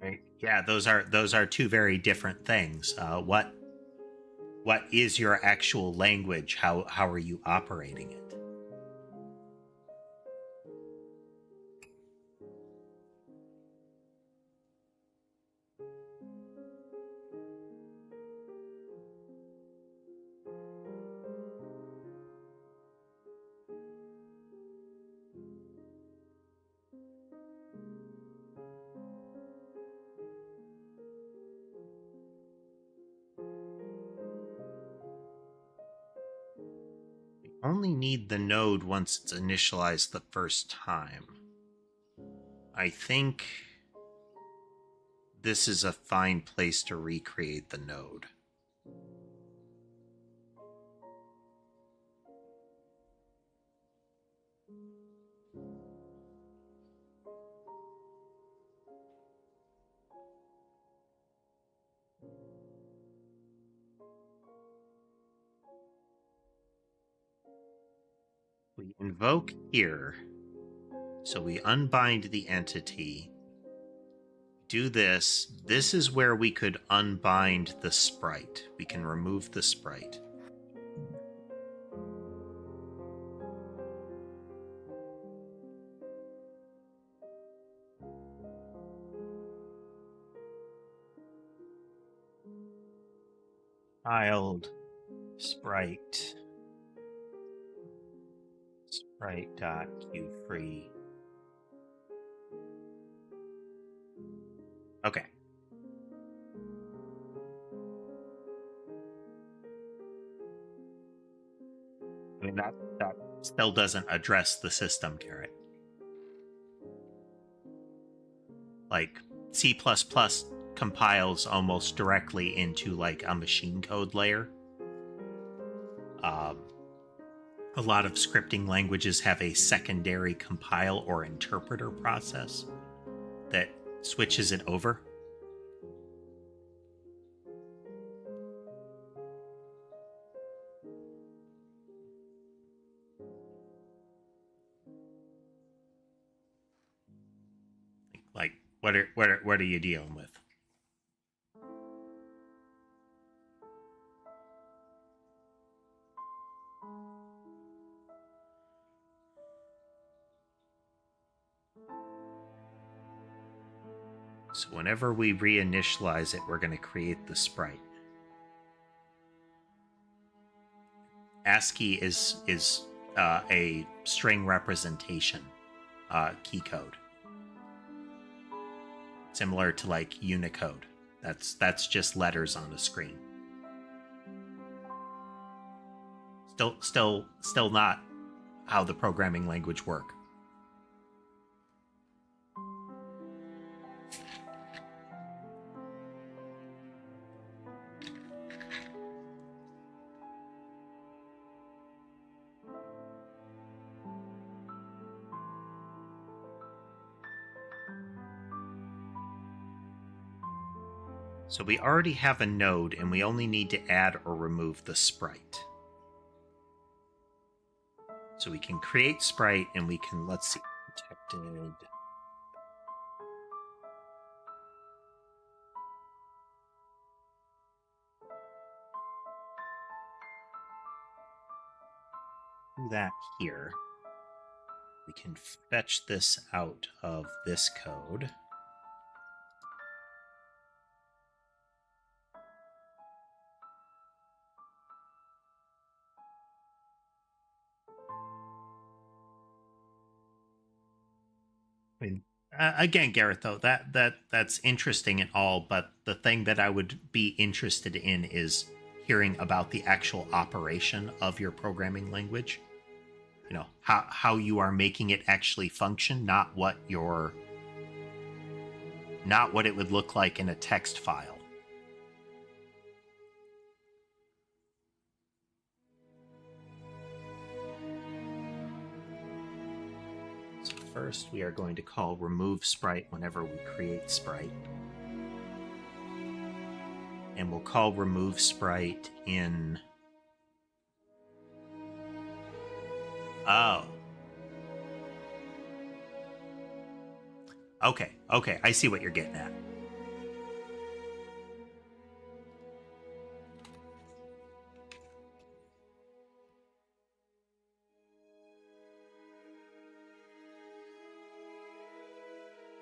Right. Yeah, those are two very different things. What is your actual language? How are you operating it? We only need the node once it's initialized the first time. I think this is a fine place to recreate the node. We invoke here, so we unbind the entity. Do this. This is where we could unbind the sprite. We can remove the sprite. Child sprite sprite.queue_free. Okay. I mean that still doesn't address the system, Garrett. Like C++ compiles almost directly into like a machine code layer. A lot of scripting languages have a secondary compile or interpreter process that switches it over. what are you dealing with? So whenever we reinitialize it, we're going to create the sprite. ASCII is a string representation key code, similar to like Unicode. That's just letters on a screen. Still not how the programming language work. So we already have a node, and we only need to add or remove the sprite. So we can create sprite, and we can, let's see, protected. Do that here. We can fetch this out of this code. I mean, again, Gareth, though, that's interesting and all, but the thing that I would be interested in is hearing about the actual operation of your programming language. You know, how you are making it actually function, not what it would look like in a text file. So first we are going to call remove sprite whenever we create sprite. And we'll call remove sprite in... Oh. Okay, I see what you're getting at.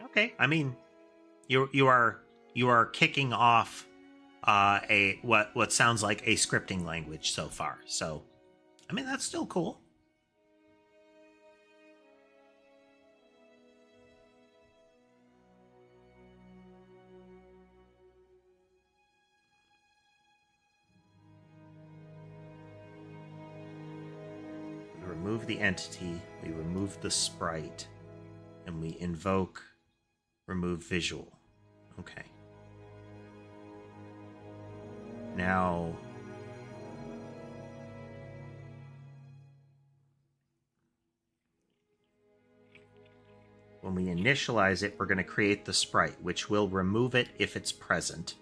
Okay, I mean, you are kicking off what sounds like a scripting language so far. So, I mean, that's still cool. We remove the entity, we remove the sprite, and we invoke remove visual. Okay. Now, when we initialize it, we're going to create the sprite, which will remove it if it's present,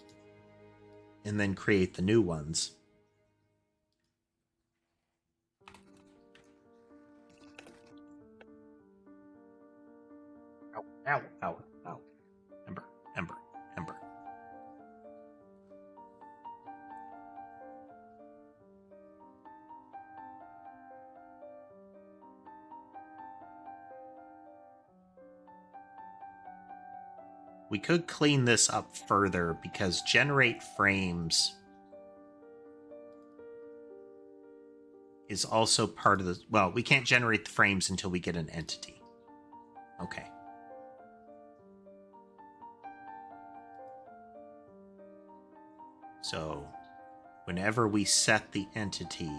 and then create the new ones. Ow, ow, ow, ow. Ember. We could clean this up further because generate frames is also part of the... Well, we can't generate the frames until we get an entity. Okay. So, whenever we set the entity...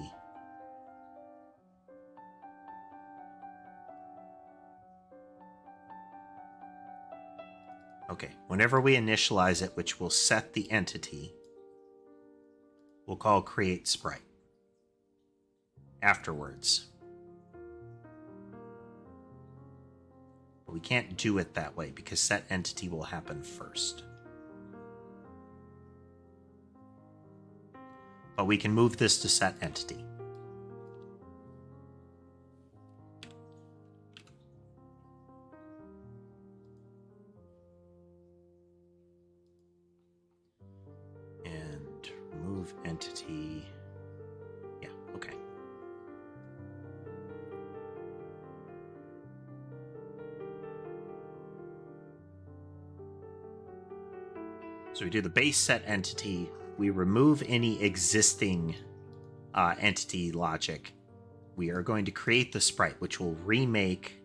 Okay, whenever we initialize it, which will set the entity, we'll call create sprite afterwards. But we can't do it that way because set entity will happen first. But we can move this to set entity. remove entity. Yeah, okay. So we do the base set entity. We remove any existing entity logic. We are going to create the sprite, which will remake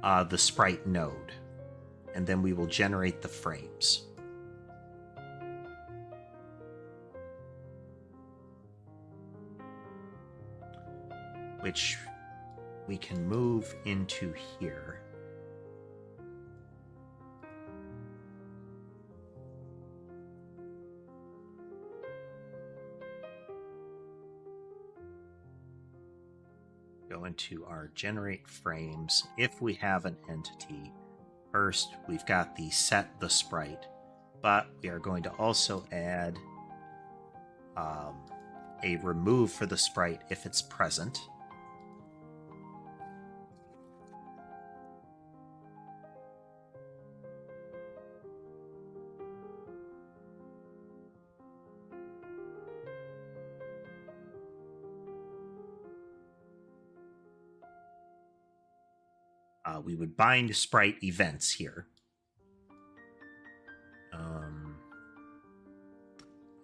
the sprite node. And then we will generate the frames. Which we can move into here. Go into our generate frames. If we have an entity, first we've got the set the sprite, but we are going to also add a remove for the sprite if it's present. We would bind sprite events here.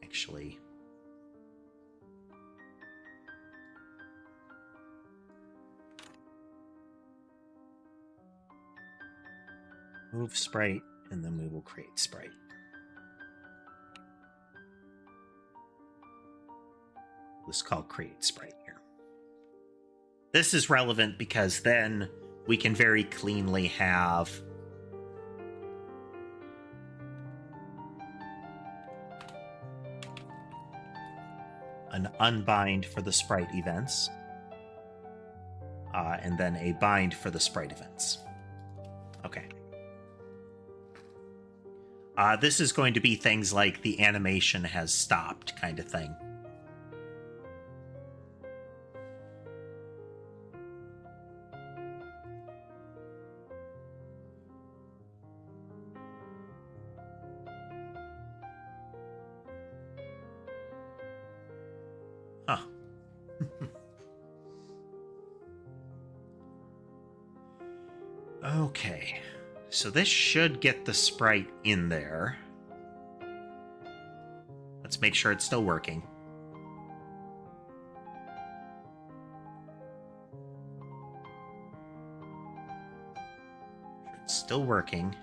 Actually, move sprite, and then we will create sprite. This is called create sprite here. This is relevant because then we can very cleanly have an unbind for the sprite events, and then a bind for the sprite events. Okay. This is going to be things like the animation has stopped kind of thing. Huh. Okay. So this should get the sprite in there. Let's make sure it's still working. It's still working.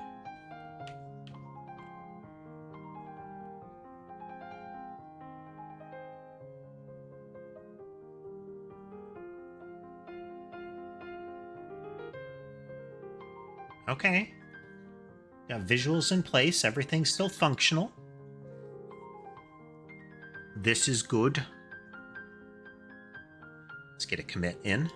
Okay. Got visuals in place. Everything's still functional. This is good. Let's get a commit in.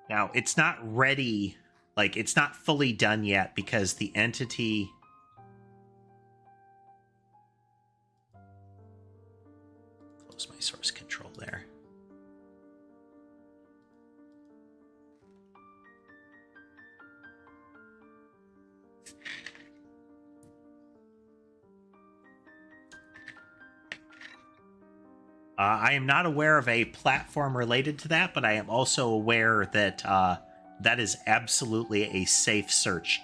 Now, it's not ready. Like, it's not fully done yet because the entity... Close my source control there. I am not aware of a platform related to that, but I am also aware that that is absolutely a safe search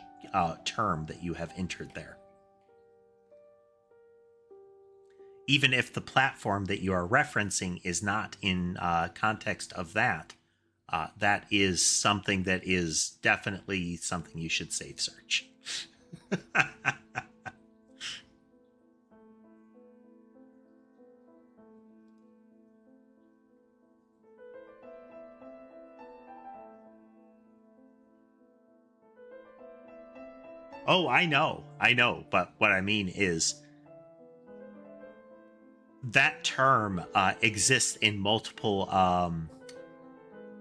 term that you have entered there. Even if the platform that you are referencing is not in context of that, that is something that is definitely something you should safe search. Oh, I know, but what I mean is that term exists in multiple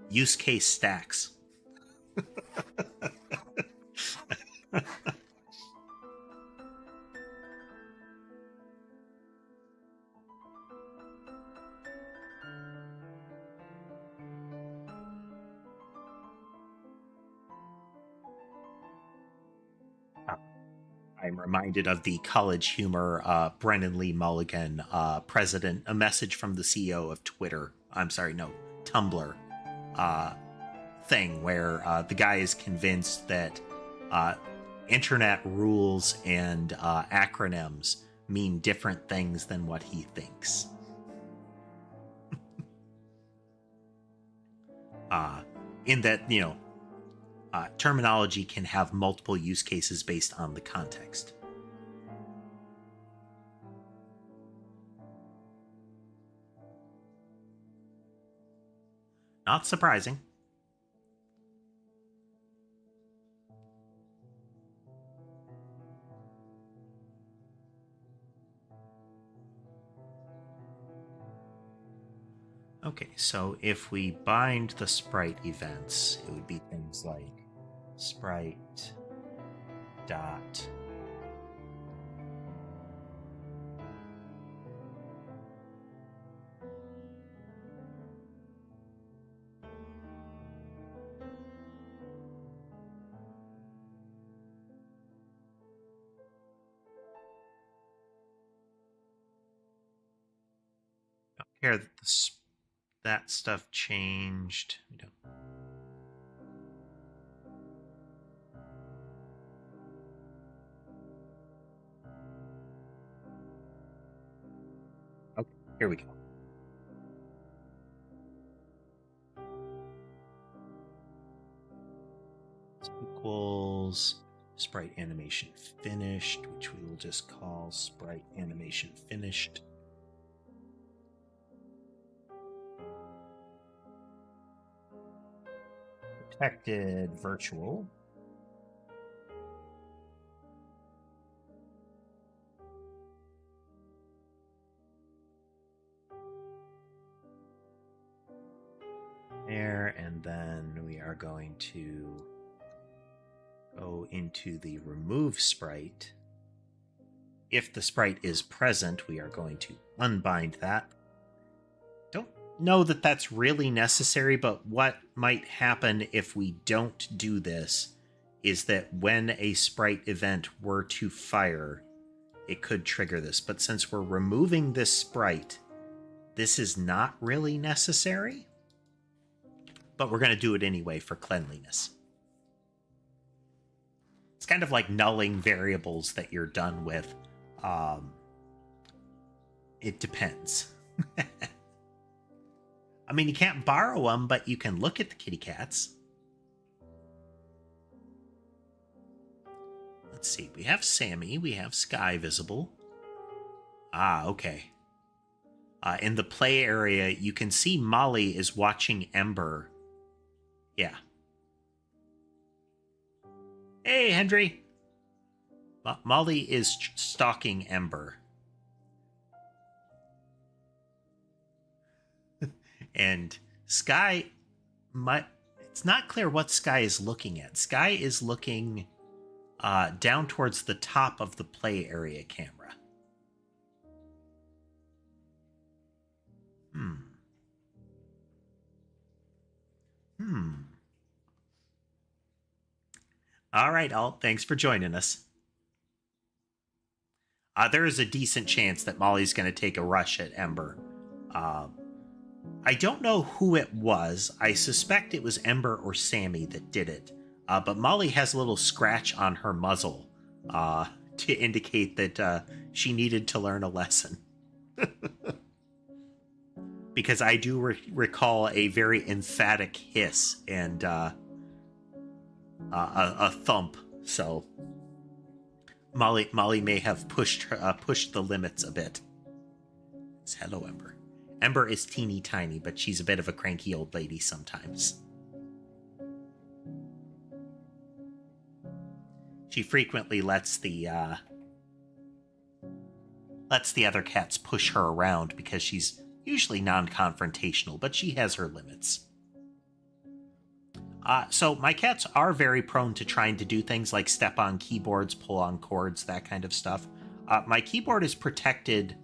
use case stacks. I'm reminded of the College Humor Brennan Lee Mulligan president, a message from the CEO of Twitter. I'm sorry, no, Tumblr thing where the guy is convinced that internet rules and acronyms mean different things than what he thinks. In that, terminology can have multiple use cases based on the context. Not surprising. Okay, so if we bind the sprite events, it would be things like sprite dot here that stuff changed. We don't. Okay, here we go. This equals sprite animation finished, which we will just call sprite animation finished. Protected virtual. There, and then we are going to go into the remove sprite. If the sprite is present, we are going to unbind that. Don't know that that's really necessary, but what might happen if we don't do this is that when a sprite event were to fire, it could trigger this. But since we're removing this sprite, this is not really necessary. But we're going to do it anyway for cleanliness. It's kind of like nulling variables that you're done with. It depends. I mean, you can't borrow them, but you can look at the kitty cats. Let's see. We have Sammy. We have Sky visible. Ah, okay. In the play area, you can see Molly is watching Ember. Yeah. Hey, Henry. Molly is stalking Ember. And Sky, it's not clear what Sky is looking at. Sky is looking down towards the top of the play area camera. All right, Alt, thanks for joining us. There is a decent chance that Molly's going to take a rush at Ember. I don't know who it was. I suspect it was Ember or Sammy that did it. But Molly has a little scratch on her muzzle to indicate that she needed to learn a lesson. Because I do recall a very emphatic hiss and a thump. So Molly may have pushed the limits a bit. Hello, Ember. Ember is teeny tiny, but she's a bit of a cranky old lady sometimes. She frequently lets the other cats push her around because she's usually non-confrontational, but she has her limits. So my cats are very prone to trying to do things like step on keyboards, pull on cords, that kind of stuff. My keyboard is protected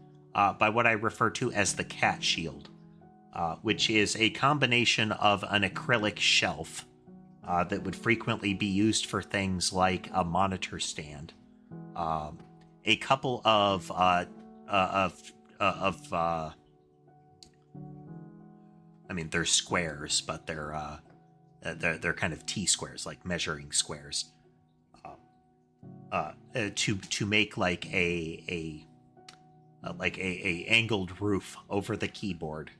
by what I refer to as the cat shield, which is a combination of an acrylic shelf that would frequently be used for things like a monitor stand, a couple of I mean, they're squares, but they're kind of T-squares, like measuring squares, to make like a angled roof over the keyboard.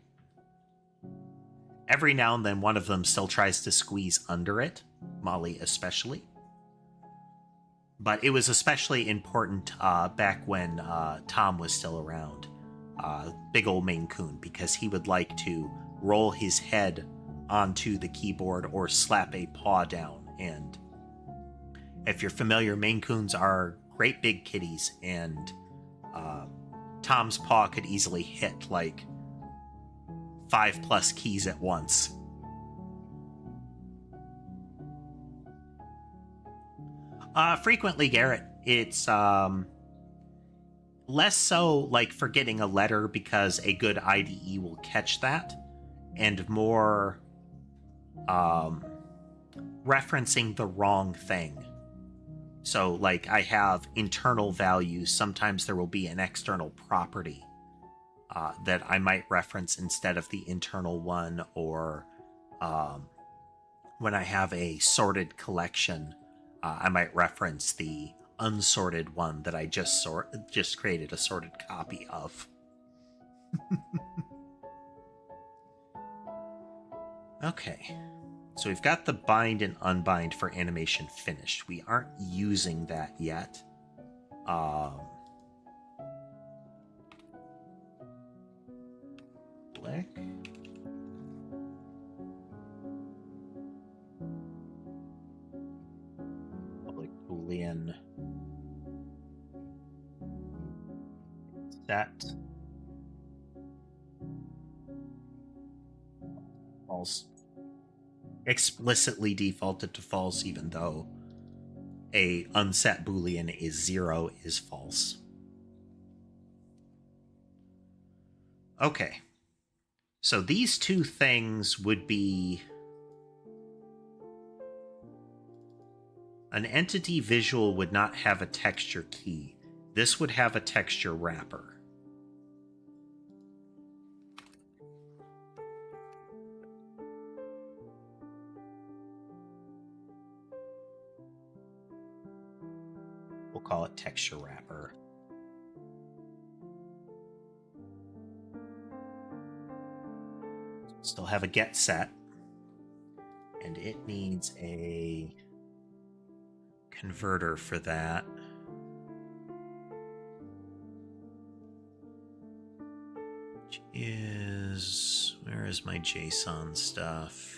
Every now and then, one of them still tries to squeeze under it, Molly especially. But it was especially important back when Tom was still around, big old Maine Coon, because he would like to roll his head onto the keyboard or slap a paw down. And if you're familiar, Maine Coons are great big kitties, and Tom's paw could easily hit like 5+ keys at once. Frequently, Garrett. It's less so like forgetting a letter, because a good IDE will catch that, and more referencing the wrong thing. So, like, I have internal values. Sometimes there will be an external property that I might reference instead of the internal one, or when I have a sorted collection, I might reference the unsorted one that I just created a sorted copy of. Okay, so we've got the bind and unbind for animation finished. We aren't using that yet. Click. Public Boolean set false. Explicitly defaulted to false, even though a unset Boolean is 0 is false. Okay. So these two things would be an entity visual would not have a texture key. This would have a texture wrapper. We'll call it texture wrapper. Still have a get set, and it needs a converter for that. Which is, where is my JSON stuff?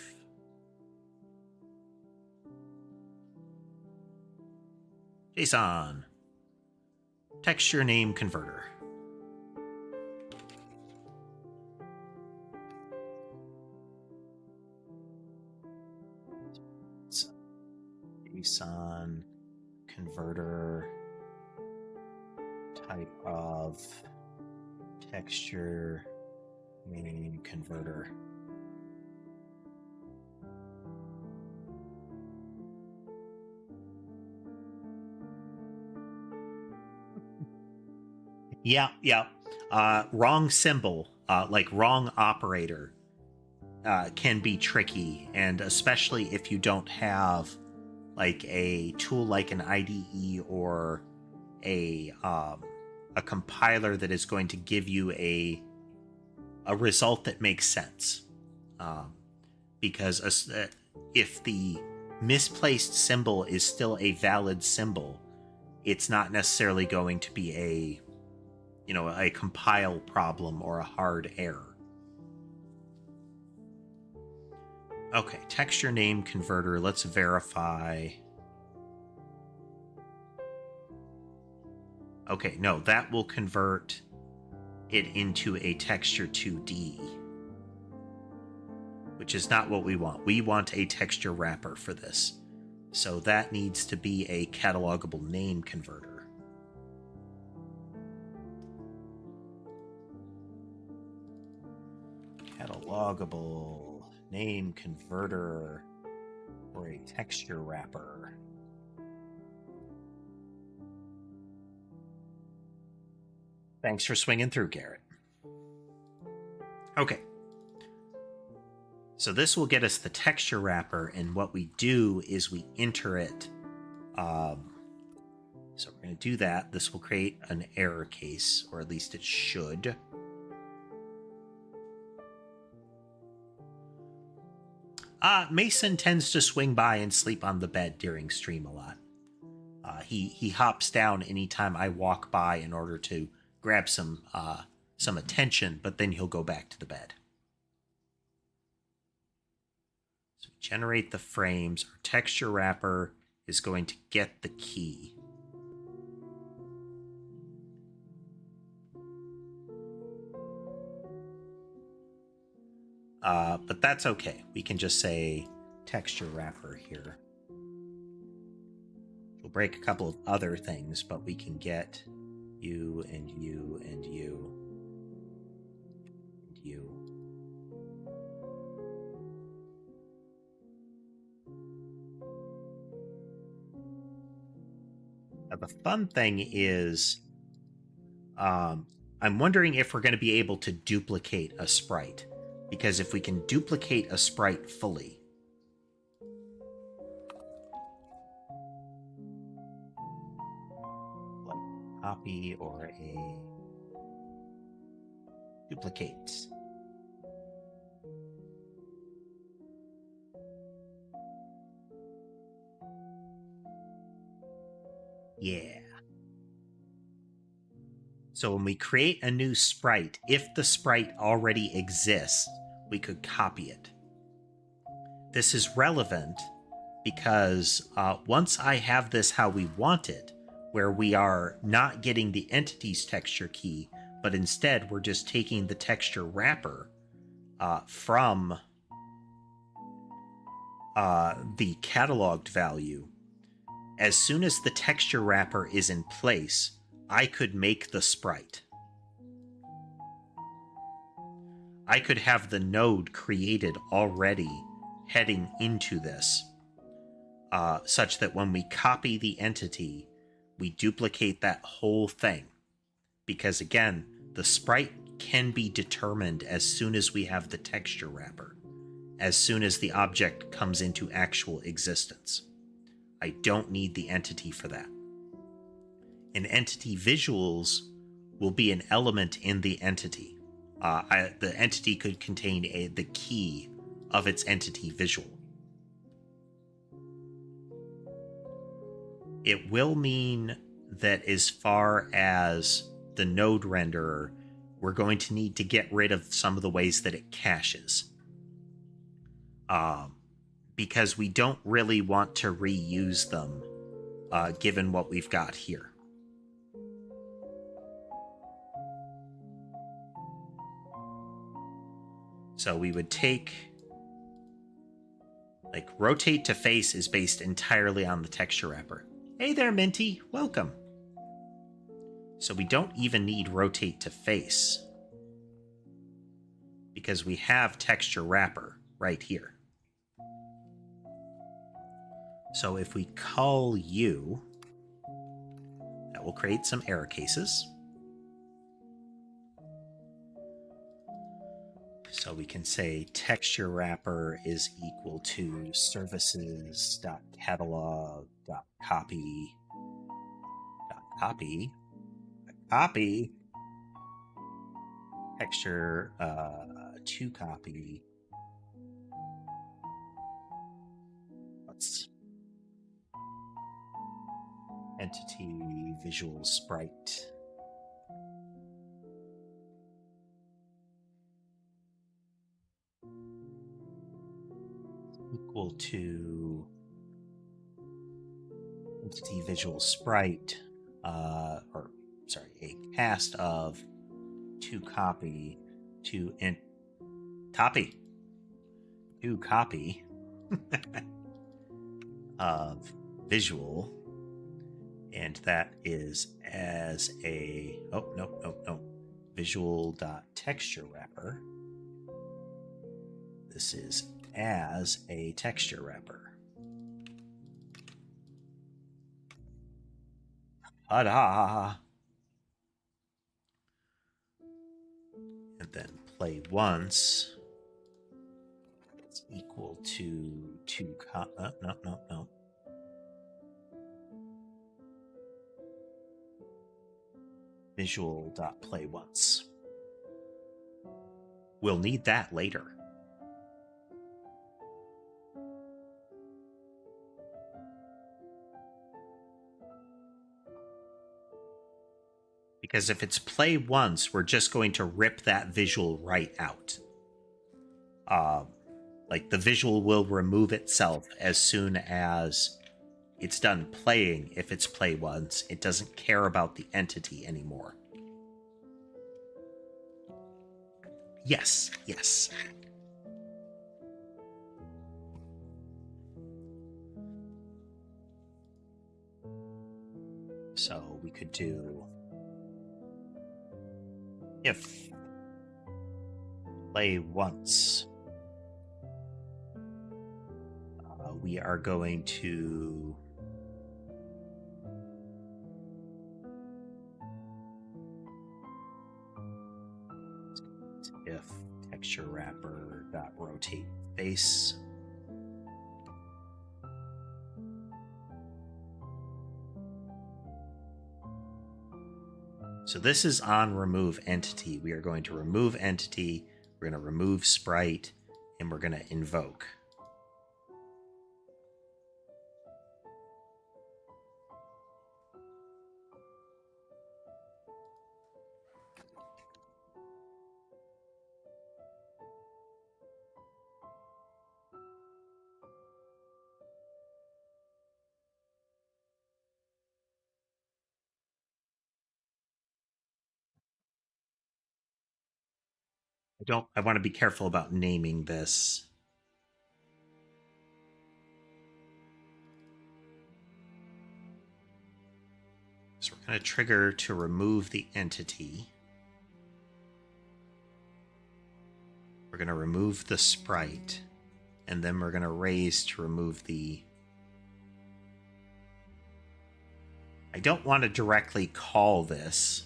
JSON texture name converter. JSON converter type of texture name converter. Yeah. Wrong symbol, like wrong operator, can be tricky, and especially if you don't have like a tool like an IDE or a compiler that is going to give you a result that makes sense. Because if the misplaced symbol is still a valid symbol, it's not necessarily going to be a compile problem or a hard error. Okay, texture name converter. Let's verify. Okay, no, that will convert it into a texture 2D, which is not what we want. We want a texture wrapper for this. So that needs to be a catalogable name converter. Catalogable name converter for a texture wrapper. Thanks for swinging through, Garrett. Okay. So this will get us the texture wrapper, and what we do is we enter it. So we're going to do that. This will create an error case, or at least it should. Mason tends to swing by and sleep on the bed during stream a lot. He hops down anytime I walk by in order to grab some attention, but then he'll go back to the bed. So we generate the frames. Our texture wrapper is going to get the key. But that's okay. We can just say texture wrapper here. We'll break a couple of other things, but we can get you and you and you and you. Now, the fun thing is, I'm wondering if we're going to be able to duplicate a sprite. Because if we can duplicate a sprite fully, like copy or a duplicate. Yeah. So when we create a new sprite, if the sprite already exists, we could copy it. This is relevant because once I have this how we want it, where we are not getting the entity's texture key, but instead we're just taking the texture wrapper from the cataloged value, as soon as the texture wrapper is in place, I could make the sprite. I could have the node created already heading into this, such that when we copy the entity, we duplicate that whole thing. Because again, the sprite can be determined as soon as we have the texture wrapper, as soon as the object comes into actual existence. I don't need the entity for that. And entity visuals will be an element in the entity. The entity could contain the key of its entity visual. It will mean that as far as the node renderer, we're going to need to get rid of some of the ways that it caches. Because we don't really want to reuse them, given what we've got here. So we would take, like, rotate to face is based entirely on the texture wrapper. Hey there, Minty, welcome. So we don't even need rotate to face because we have texture wrapper right here. So if we call you, that will create some error cases. So we can say texture wrapper is equal to services.catalog.copy. Copy texture to copy. Let's entity visual sprite. Equal to entity visual sprite, a cast of to copy of visual, and that is as a visual.texture wrapper. This is as a texture wrapper. Ta-da! then play once is equal to no. Visual.play once. We'll need that later. Because if it's play once, we're just going to rip that visual right out. Like the visual will remove itself as soon as it's done playing. If it's play once, it doesn't care about the entity anymore. Yes. So we could do if play once. We are going to if texture wrapper dot rotate face. So this is on remove entity. We are going to remove entity, we're going to remove sprite, and we're going to invoke. I want to be careful about naming this. So we're going to trigger to remove the entity. We're going to remove the sprite, and then we're going to raise to remove the... I don't want to directly call this.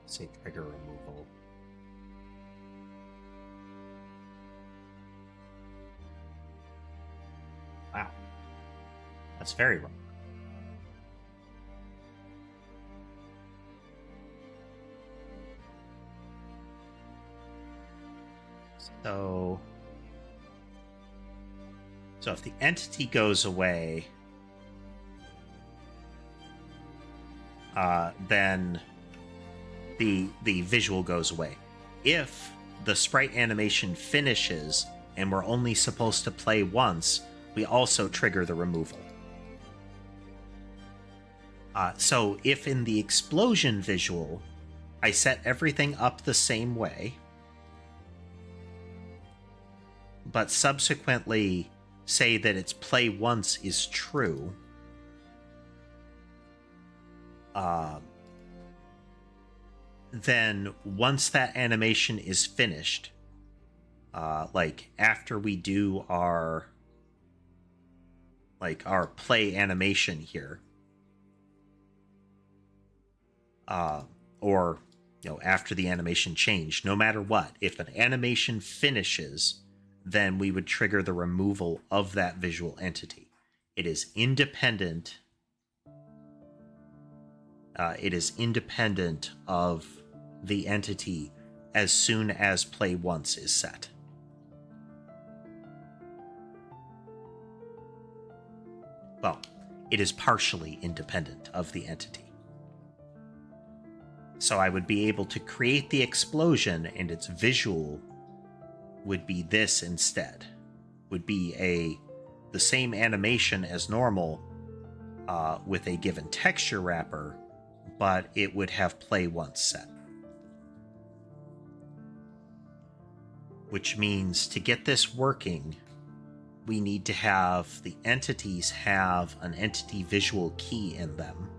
Say trigger removal. Wow. That's very wrong. So if the entity goes away, then the visual goes away. If the sprite animation finishes and we're only supposed to play once, we also trigger the removal. So if in the explosion visual, I set everything up the same way, but subsequently say that its play once is true, then once that animation is finished, like after we do our play animation here, or after the animation change, no matter what, if an animation finishes, then we would trigger the removal of that visual entity. It is independent. It is independent of the entity as soon as play once is set. Well, it is partially independent of the entity. So I would be able to create the explosion, and its visual would be this instead. Would be the same animation as normal, with a given texture wrapper, but it would have play once set. which means to get this working, we need to have the entities have an entity visual key in them.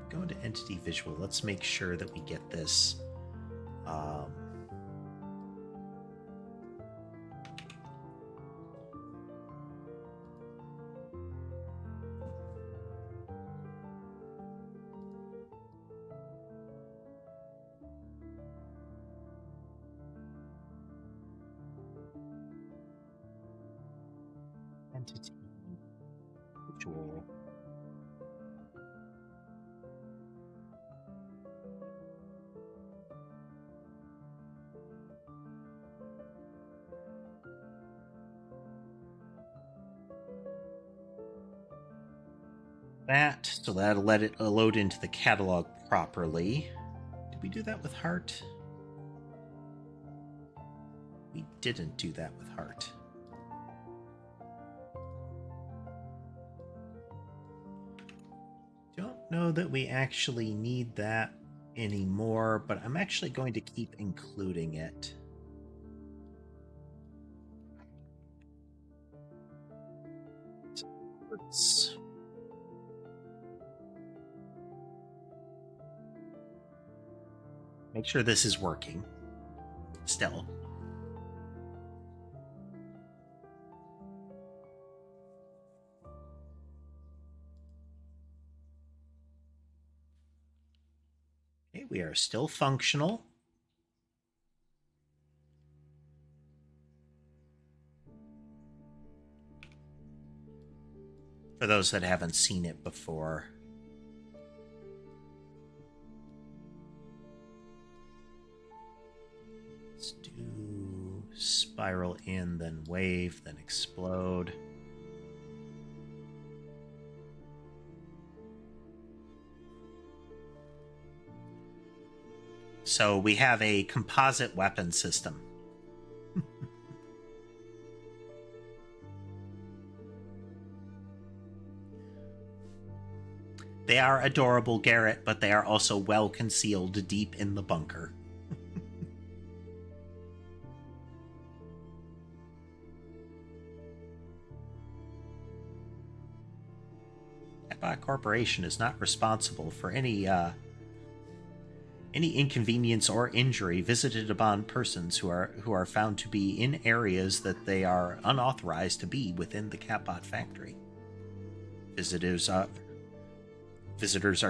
Go into entity visual. Let's make sure that we get this. Entity visual. So that'll let it load into the catalog properly. Did we do that with Heart? We didn't do that with Heart. Don't know that we actually need that anymore, but I'm actually going to keep including it. Make sure this is working still. Okay, we are still functional. For those that haven't seen it before. Let's do spiral in, then wave, then explode. So we have a composite weapon system. They are adorable, Garrett, but they are also well concealed deep in the bunker. Catbot Corporation is not responsible for any inconvenience or injury visited upon persons who are found to be in areas that they are unauthorized to be within the Catbot factory. Visitors are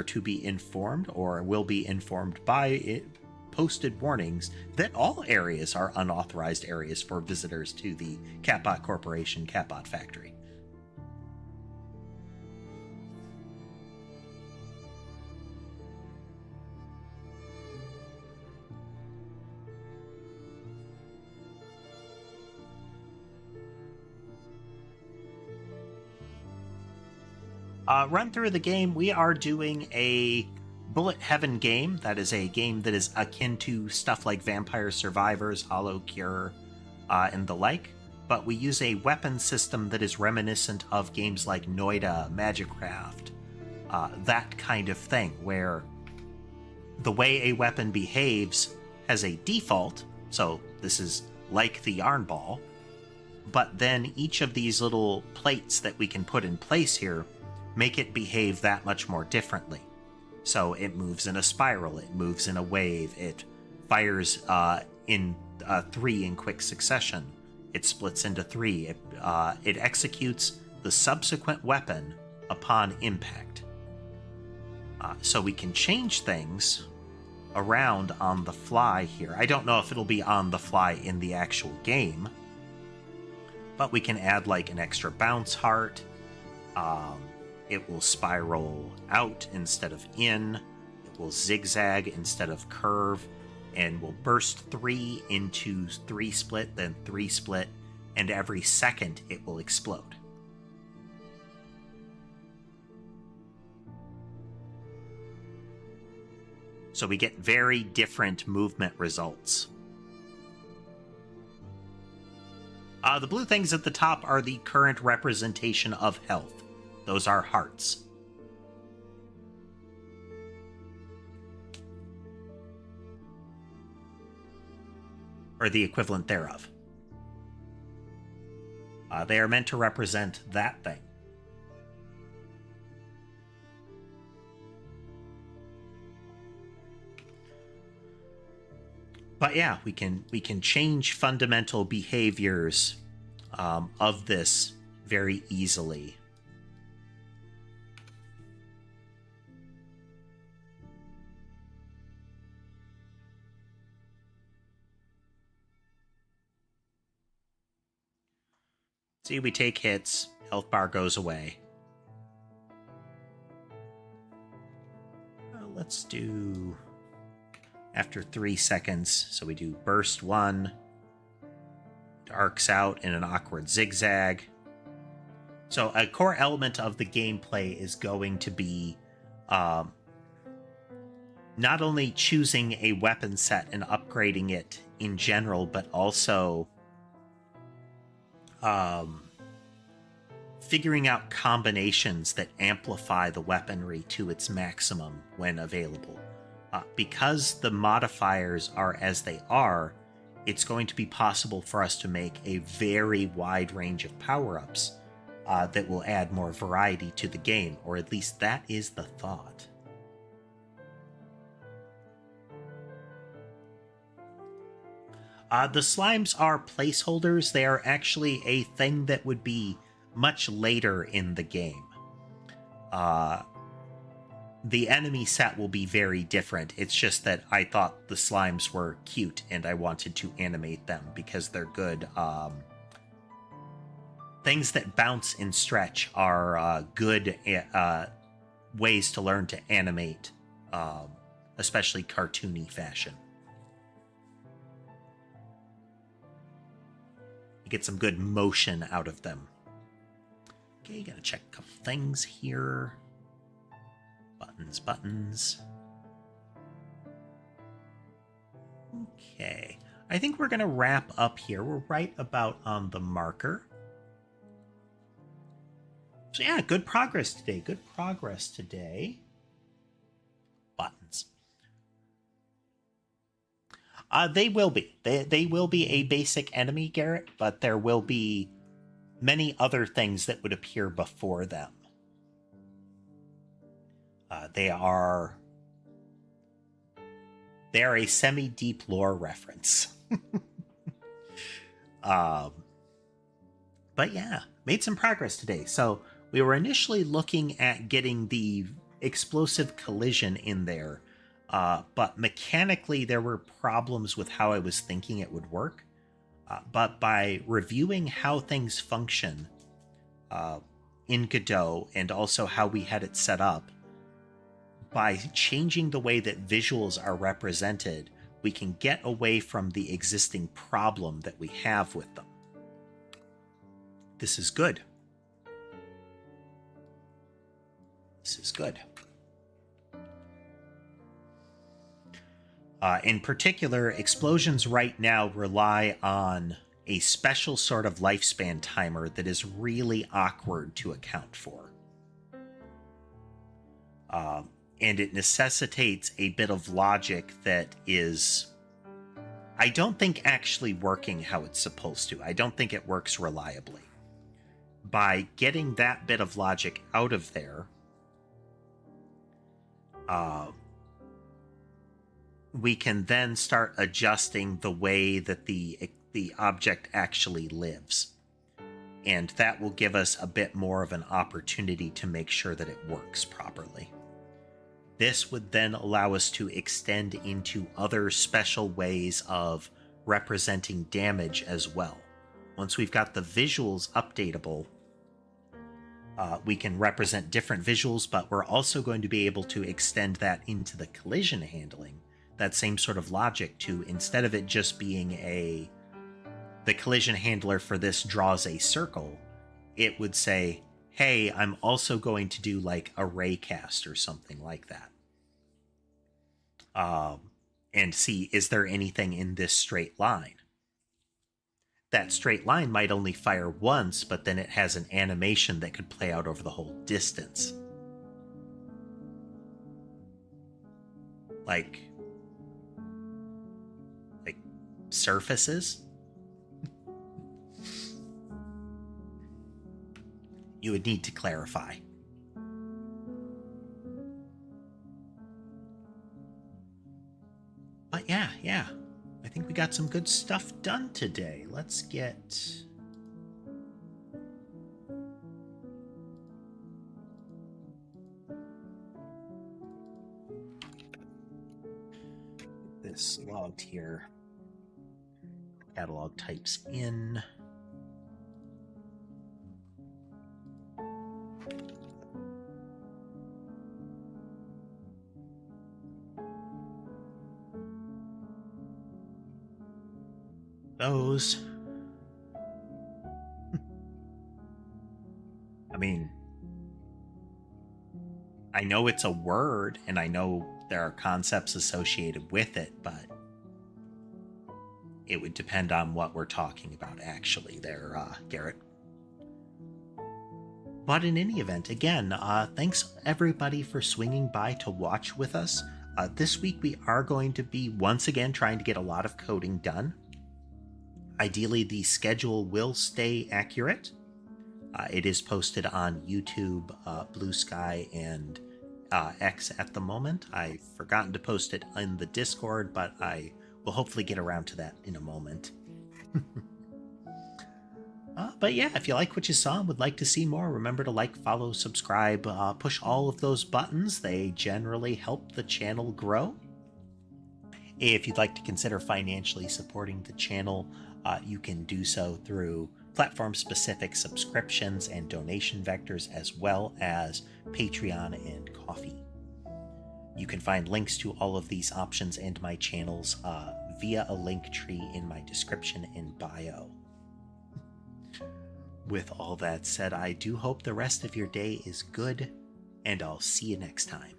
to be informed, or will be informed by posted warnings, that all areas are unauthorized areas for visitors to the Catbot Corporation Catbot factory. Run through the game, we are doing a Bullet Heaven game. That is a game that is akin to stuff like Vampire Survivors, Hollow Cure, and the like. But we use a weapon system that is reminiscent of games like Noida, Magicraft, that kind of thing, where the way a weapon behaves has a default. So this is like the yarn ball. But then each of these little plates that we can put in place here make it behave that much more differently. So it moves in a spiral, it moves in a wave, it fires in 3 in quick succession, it splits into 3, it executes the subsequent weapon upon impact. So we can change things around on the fly here. I don't know if it'll be on the fly in the actual game, but we can add like an extra bounce heart. It will spiral out instead of in. It will zigzag instead of curve, and will burst 3 into 3 split, then 3 split, and every second it will explode. So we get very different movement results. The blue things at the top are the current representation of health. Those are hearts. Or the equivalent thereof. They are meant to represent that thing. But yeah, we can change fundamental behaviors of this very easily. See, we take hits, health bar goes away. Let's do after 3 seconds. So we do burst 1, it arcs out in an awkward zigzag. So a core element of the gameplay is going to be not only choosing a weapon set and upgrading it in general, but also figuring out combinations that amplify the weaponry to its maximum when available. Because the modifiers are as they are, it's going to be possible for us to make a very wide range of power-ups that will add more variety to the game, or at least that is the thought. The slimes are placeholders. They are actually a thing that would be much later in the game. The enemy set will be very different. It's just that I thought the slimes were cute and I wanted to animate them because they're good. Things that bounce and stretch are good ways to learn to animate, especially cartoony fashion. You get some good motion out of them. Okay, gotta check a couple things here. Buttons. Okay, I think we're gonna wrap up here. We're right about on the marker. So yeah, good progress today. Buttons. They will be. They will be a basic enemy, Garrett, but there will be many other things that would appear before them. They are a semi-deep lore reference. But yeah, made some progress today. So we were initially looking at getting the explosive collision in there, but mechanically there were problems with how I was thinking it would work. But by reviewing how things function in Godot and also how we had it set up, by changing the way that visuals are represented, we can get away from the existing problem that we have with them. This is good. This is good. In particular, explosions right now rely on a special sort of lifespan timer that is really awkward to account for. And it necessitates a bit of logic that is, I don't think, actually working how it's supposed to. I don't think it works reliably. By getting that bit of logic out of there, we can then start adjusting the way that the object actually lives. And that will give us a bit more of an opportunity to make sure that it works properly. This would then allow us to extend into other special ways of representing damage as well. Once we've got the visuals updatable, we can represent different visuals, but we're also going to be able to extend that into the collision handling. That same sort of logic to, instead of it just being the collision handler for this draws a circle, it would say, hey, I'm also going to do like a ray cast or something like that. And see, is there anything in this straight line? that straight line might only fire once, but then it has an animation that could play out over the whole distance. Like surfaces. You would need to clarify. But yeah. I think we got some good stuff done today. Let's get this logged here. Catalog types in. Those. I mean, I know it's a word and I know there are concepts associated with it, but it would depend on what we're talking about actually there, Garrett. But in any event, again, thanks everybody for swinging by to watch with us. This week we are going to be once again trying to get a lot of coding done. Ideally, the schedule will stay accurate. It is posted on YouTube, Blue Sky, and X at the moment. I've forgotten to post it in the Discord, but I will hopefully get around to that in a moment. But yeah, if you like what you saw and would like to see more, remember to like, follow, subscribe, push all of those buttons. They generally help the channel grow. If you'd like to consider financially supporting the channel, you can do so through platform-specific subscriptions and donation vectors, as well as Patreon and Ko-fi. You can find links to all of these options and my channels via a link tree in my description and bio. With all that said, I do hope the rest of your day is good, and I'll see you next time.